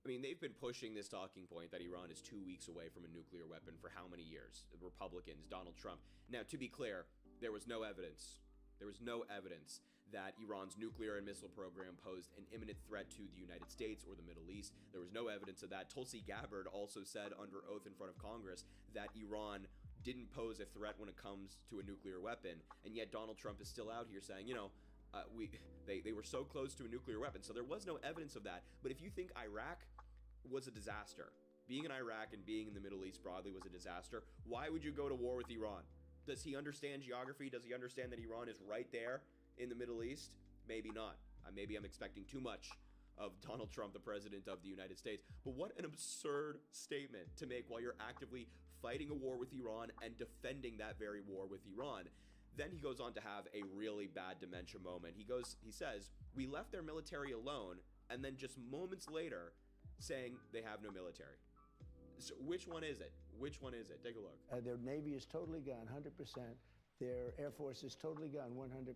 I mean, they've been pushing this talking point that Iran is 2 weeks away from a nuclear weapon for how many years? The Republicans, Donald Trump. Now, to be clear, there was no evidence. There was no evidence that Iran's nuclear and missile program posed an imminent threat to the United States or the Middle East. There was no evidence of that. Tulsi Gabbard also said under oath in front of Congress that Iran didn't pose a threat when it comes to a nuclear weapon, and yet Donald Trump is still out here saying, they were so close to a nuclear weapon. So there was no evidence of that. But if you think Iraq was a disaster, being in Iraq and being in the Middle East broadly was a disaster, why would you go to war with Iran? Does he understand geography? Does he understand that Iran is right there in the Middle East? Maybe not. Maybe I'm expecting too much of Donald Trump, the president of the United States. But what an absurd statement to make while you're actively fighting a war with Iran and defending that very war with Iran. Then he goes on to have a really bad dementia moment. He says, we left their military alone, and then just moments later saying they have no military. So which one is it? Which one is it? Take a look. Their Navy is totally gone, 100%. Their Air Force is totally gone, 100%.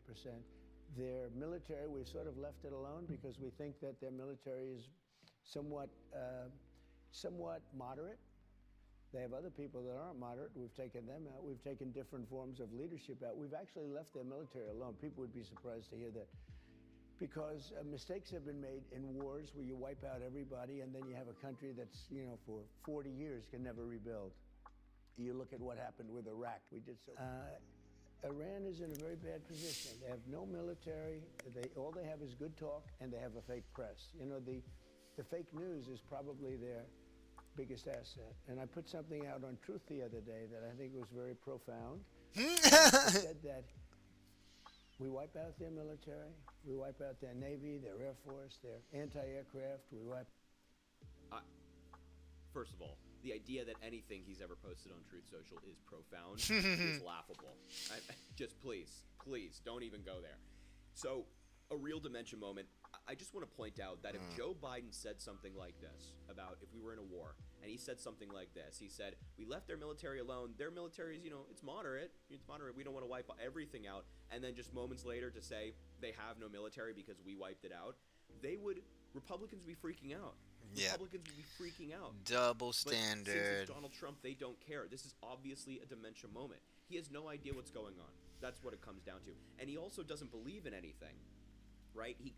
Their military, we've sort of left it alone because we think that their military is somewhat moderate. They have other people that aren't moderate. We've taken them out. We've taken different forms of leadership out. We've actually left their military alone. People would be surprised to hear that. Because mistakes have been made in wars where you wipe out everybody and then you have a country that's, for 40 years can never rebuild. You look at what happened with Iraq. We did so. Iran is in a very bad position. They have no military. All they have is good talk, and they have a fake press. The fake news is probably biggest asset. And I put something out on Truth the other day that I think was very profound. It said that we wipe out their military, we wipe out their Navy, their Air Force, their anti-aircraft, we wipe... First of all, the idea that anything he's ever posted on Truth Social is profound is laughable. Just please, don't even go there. So, a real dementia moment. I just want to point out that if Joe Biden said something like this about if we were in a war, and he said something like this, he said, we left their military alone, their military is, it's moderate, we don't want to wipe everything out, and then just moments later to say they have no military because we wiped it out, Republicans would be freaking out. Yeah. Republicans would be freaking out. Double But since standard. it's Donald Trump, they don't care. This is obviously a dementia moment. He has no idea what's going on. That's what it comes down to. And he also doesn't believe in anything, right? He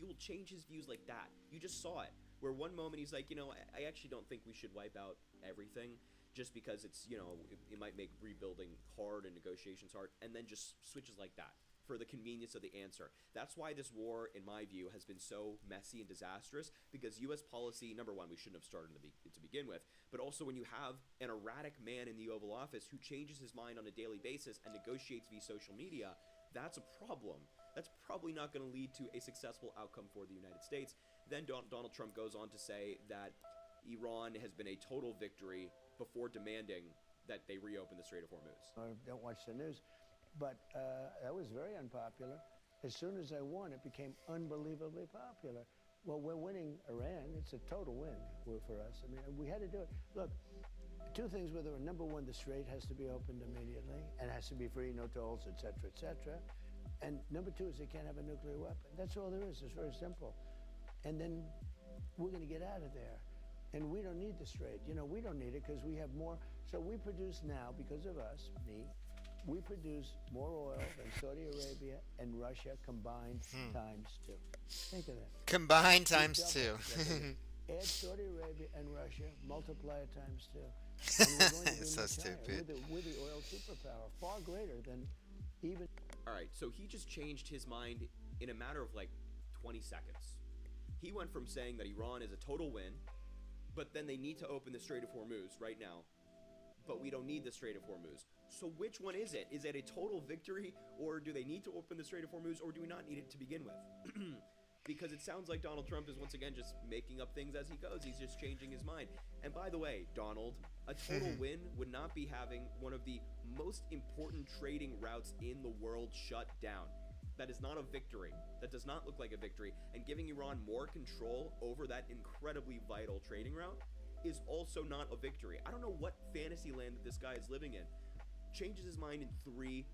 will change his views like that. You just saw it. Where one moment he's like, I actually don't think we should wipe out everything just because it's, it might make rebuilding hard and negotiations hard, and then just switches like that for the convenience of the answer. That's why this war, in my view, has been so messy and disastrous, because U.S. policy, number one, we shouldn't have started to begin with, but also when you have an erratic man in the Oval Office who changes his mind on a daily basis and negotiates via social media, that's a problem. That's probably not going to lead to a successful outcome for the United States. Then Donald Trump goes on to say that Iran has been a total victory before demanding that they reopen the Strait of Hormuz. I don't watch the news, but that was very unpopular. As soon as I won, it became unbelievably popular. Well, we're winning Iran. It's a total win for us. I mean, we had to do it. Look, two things with Iran. Number one, the Strait has to be opened immediately and has to be free, no tolls, et cetera, et cetera. And number two is they can't have a nuclear weapon. That's all there is. It's very simple. And then we're going to get out of there. And we don't need the Strait. We don't need it because we have more. So we produce now, because of us, we produce more oil than Saudi Arabia and Russia combined times two. Think of that. Combined times two. Add Saudi Arabia and Russia, multiply it times two. And we're going to be So much higher. stupid. We're the oil superpower, far greater than even... All right, so he just changed his mind in a matter of like 20 seconds. He went from saying that Iran is a total win, but then they need to open the Strait of Hormuz right now, but we don't need the Strait of Hormuz. So which one is it? Is it a total victory, or do they need to open the Strait of Hormuz, or do we not need it to begin with? Because it sounds like Donald Trump is once again just making up things as he goes. He's just changing his mind. And by the way, Donald, a total win would not be having one of the most important trading routes in the world shut down. That is not a victory. That does not look like a victory. And giving Iran more control over that incredibly vital trading route is also not a victory. I don't know what fantasy land that this guy is living in. Changes his mind in three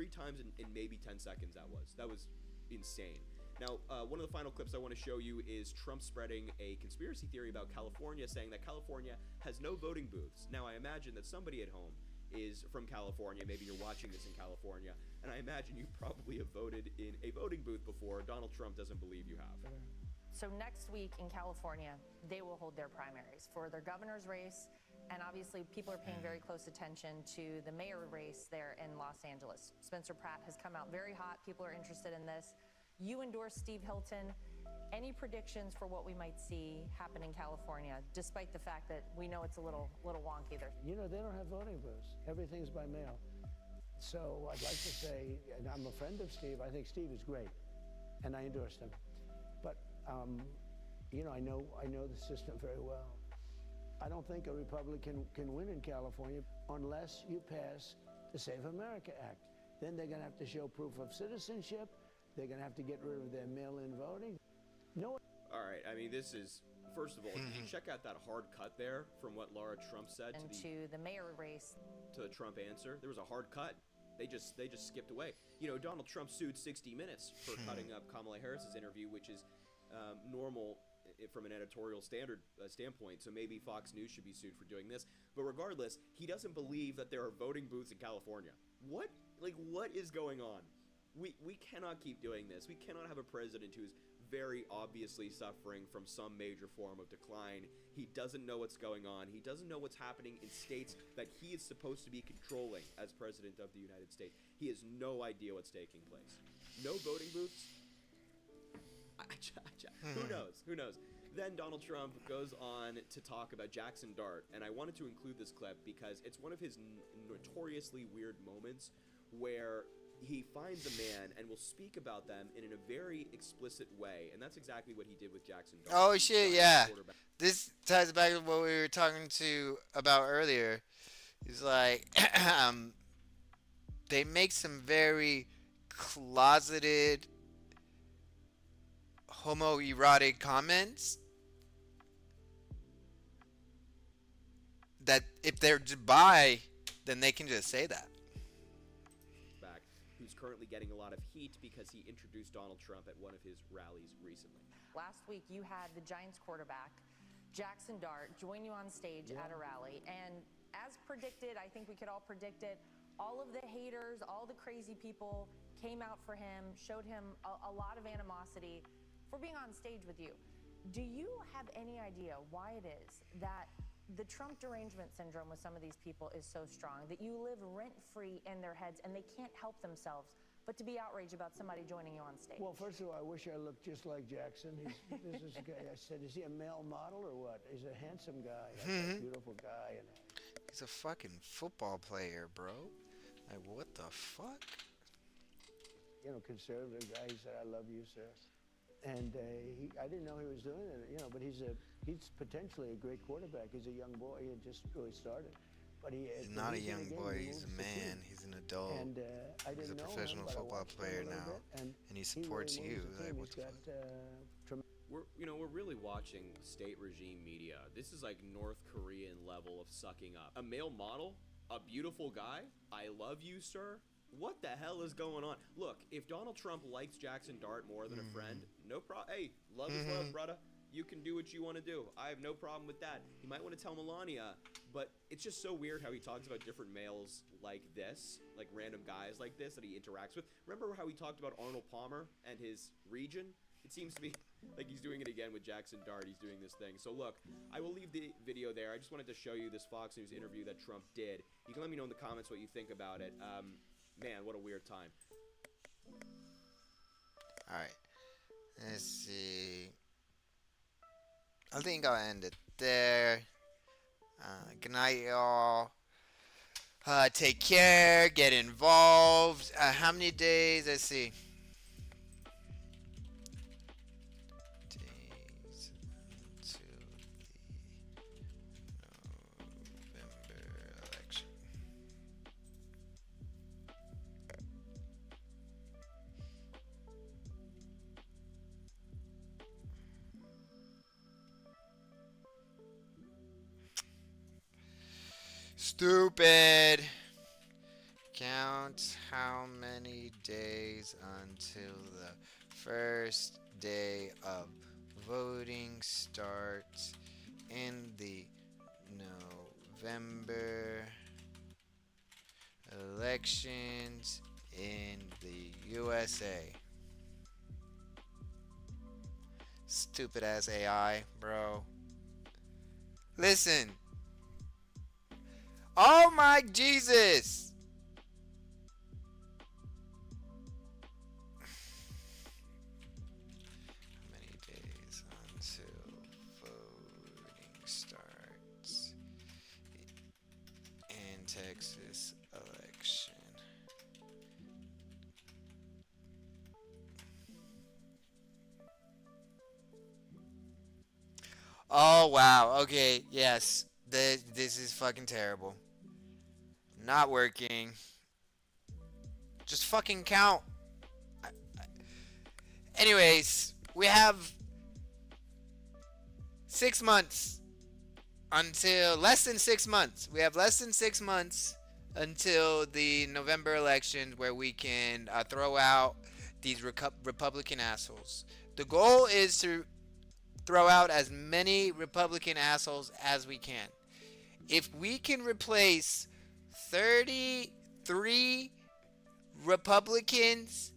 times in maybe 10 seconds. That was insane. Now, one of the final clips I want to show you is Trump spreading a conspiracy theory about California, saying that California has no voting booths. Now, I imagine that somebody at home is from California. Maybe you're watching this in California, and I imagine you probably have voted in a voting booth before. Donald Trump doesn't believe you have. So next week in California, they will hold their primaries for their governor's race, and obviously people are paying very close attention to the mayor race there in Los Angeles. Spencer Pratt has come out very hot. People are interested in this. You endorse Steve Hilton. Any predictions for what we might see happen in California, despite the fact that we know it's a little wonky there? They don't have voting booths. Everything's by mail. So I'd like to say, and I'm a friend of Steve. I think Steve is great, and I endorse him. But I know the system very well. I don't think a Republican can win in California unless you pass the Save America Act. Then they're going to have to show proof of citizenship. They're going to have to get rid of their mail-in voting. No. All right. I mean, this is, first of all, did you check out that hard cut there from what Laura Trump said to the mayor race? To the Trump answer? There was a hard cut. They just skipped away. Donald Trump sued 60 Minutes for cutting up Kamala Harris's interview, which is normal from an editorial standpoint. So maybe Fox News should be sued for doing this. But regardless, he doesn't believe that there are voting booths in California. What? What is going on? We cannot keep doing this. We cannot have a president who's very obviously suffering from some major form of decline. He doesn't know what's going on. He doesn't know what's happening in states that he is supposed to be controlling as president of the United States. He has no idea what's taking place. No voting booths? Who knows? Who knows? Then Donald Trump goes on to talk about Jackson Dart, and I wanted to include this clip because it's one of his notoriously weird moments where he finds a man and will speak about them in a very explicit way, and that's exactly what he did with Jackson Dart. Oh shit, yeah. This ties back to what we were talking to about earlier. He's like, they make some very closeted homoerotic comments that if they're bi, then they can just say that. Back, who's currently getting a lot of heat because he introduced Donald Trump at one of his rallies recently. Last week, you had the Giants quarterback, Jackson Dart, join you on stage at a rally. And as predicted, I think we could all predict it, all of the haters, all the crazy people came out for him, showed him a lot of animosity for being on stage with you. Do you have any idea why it is that the Trump derangement syndrome with some of these people is so strong that you live rent-free in their heads and they can't help themselves but to be outraged about somebody joining you on stage? Well, first of all, I wish I looked just like Jackson. This is a guy, I said, is he a male model or what? He's a handsome guy, a beautiful guy. And He's a fucking football player, bro. Like, what the fuck? you know, conservative guy. He said, "I love you, sir." And I didn't know he was doing it, you know, but he's potentially a great quarterback. He's a young boy. He had just really started. But he's not a young boy. He's a man. He's an adult. And I he's a didn't know professional him, football player now, and he supports you. Like, what the fuck? We're really watching state regime media. This is like North Korean level of sucking up. A male model, a beautiful guy. I love you, sir. What the hell is going on? Look, if Donald Trump likes Jackson Dart more than a friend, no problem. Hey, love is love, brother. You can do what you want to do. I have no problem with that. You might want to tell Melania, but it's just so weird how he talks about different males like this, like random guys like this that he interacts with. Remember how he talked about Arnold Palmer and his region? It seems to be like he's doing it again with Jackson Dart. He's doing this thing. So look, I will leave the video there. I just wanted to show you this Fox News interview that Trump did. You can let me know in the comments what you think about it. Man, what a weird time. All right. Let's see. I think I'll end it there. Good night, y'all. Take care. Get involved. How many days? Let's see. Days until the November election. Stupid. Count how many days until the first day of voting starts in the November elections in the USA. Stupid ass AI, bro. Listen. Oh my Jesus! How many days until voting starts in Texas election? Oh wow, okay, yes. This is fucking terrible. Not working. Just fucking count. Anyways, we have 6 months until less than 6 months. We have less than 6 months until the November elections where we can throw out these Republican assholes. The goal is to throw out as many Republican assholes as we can. If we can replace 33 Republicans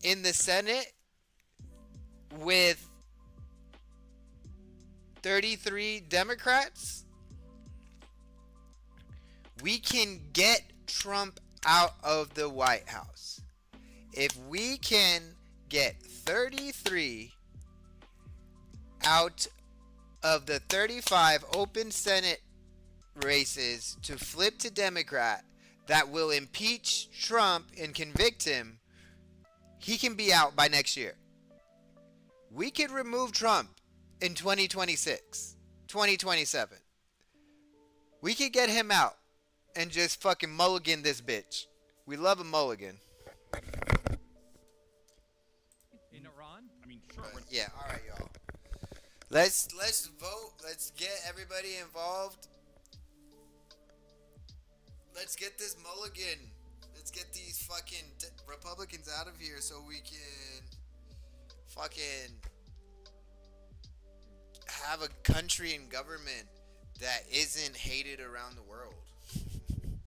in the Senate with 33 Democrats, we can get Trump out of the White House. If we can get 33 out of the 35 open Senate races to flip to Democrat that will impeach Trump and convict him, he can be out by next year. We could remove Trump in 2026, 2027. We could get him out and just fucking mulligan this bitch. We love a mulligan. In Iran? I mean, sure. Yeah, all right, y'all. Let's vote. Let's get everybody involved. Let's get this mulligan. Let's get these fucking Republicans out of here so we can fucking have a country and government that isn't hated around the world.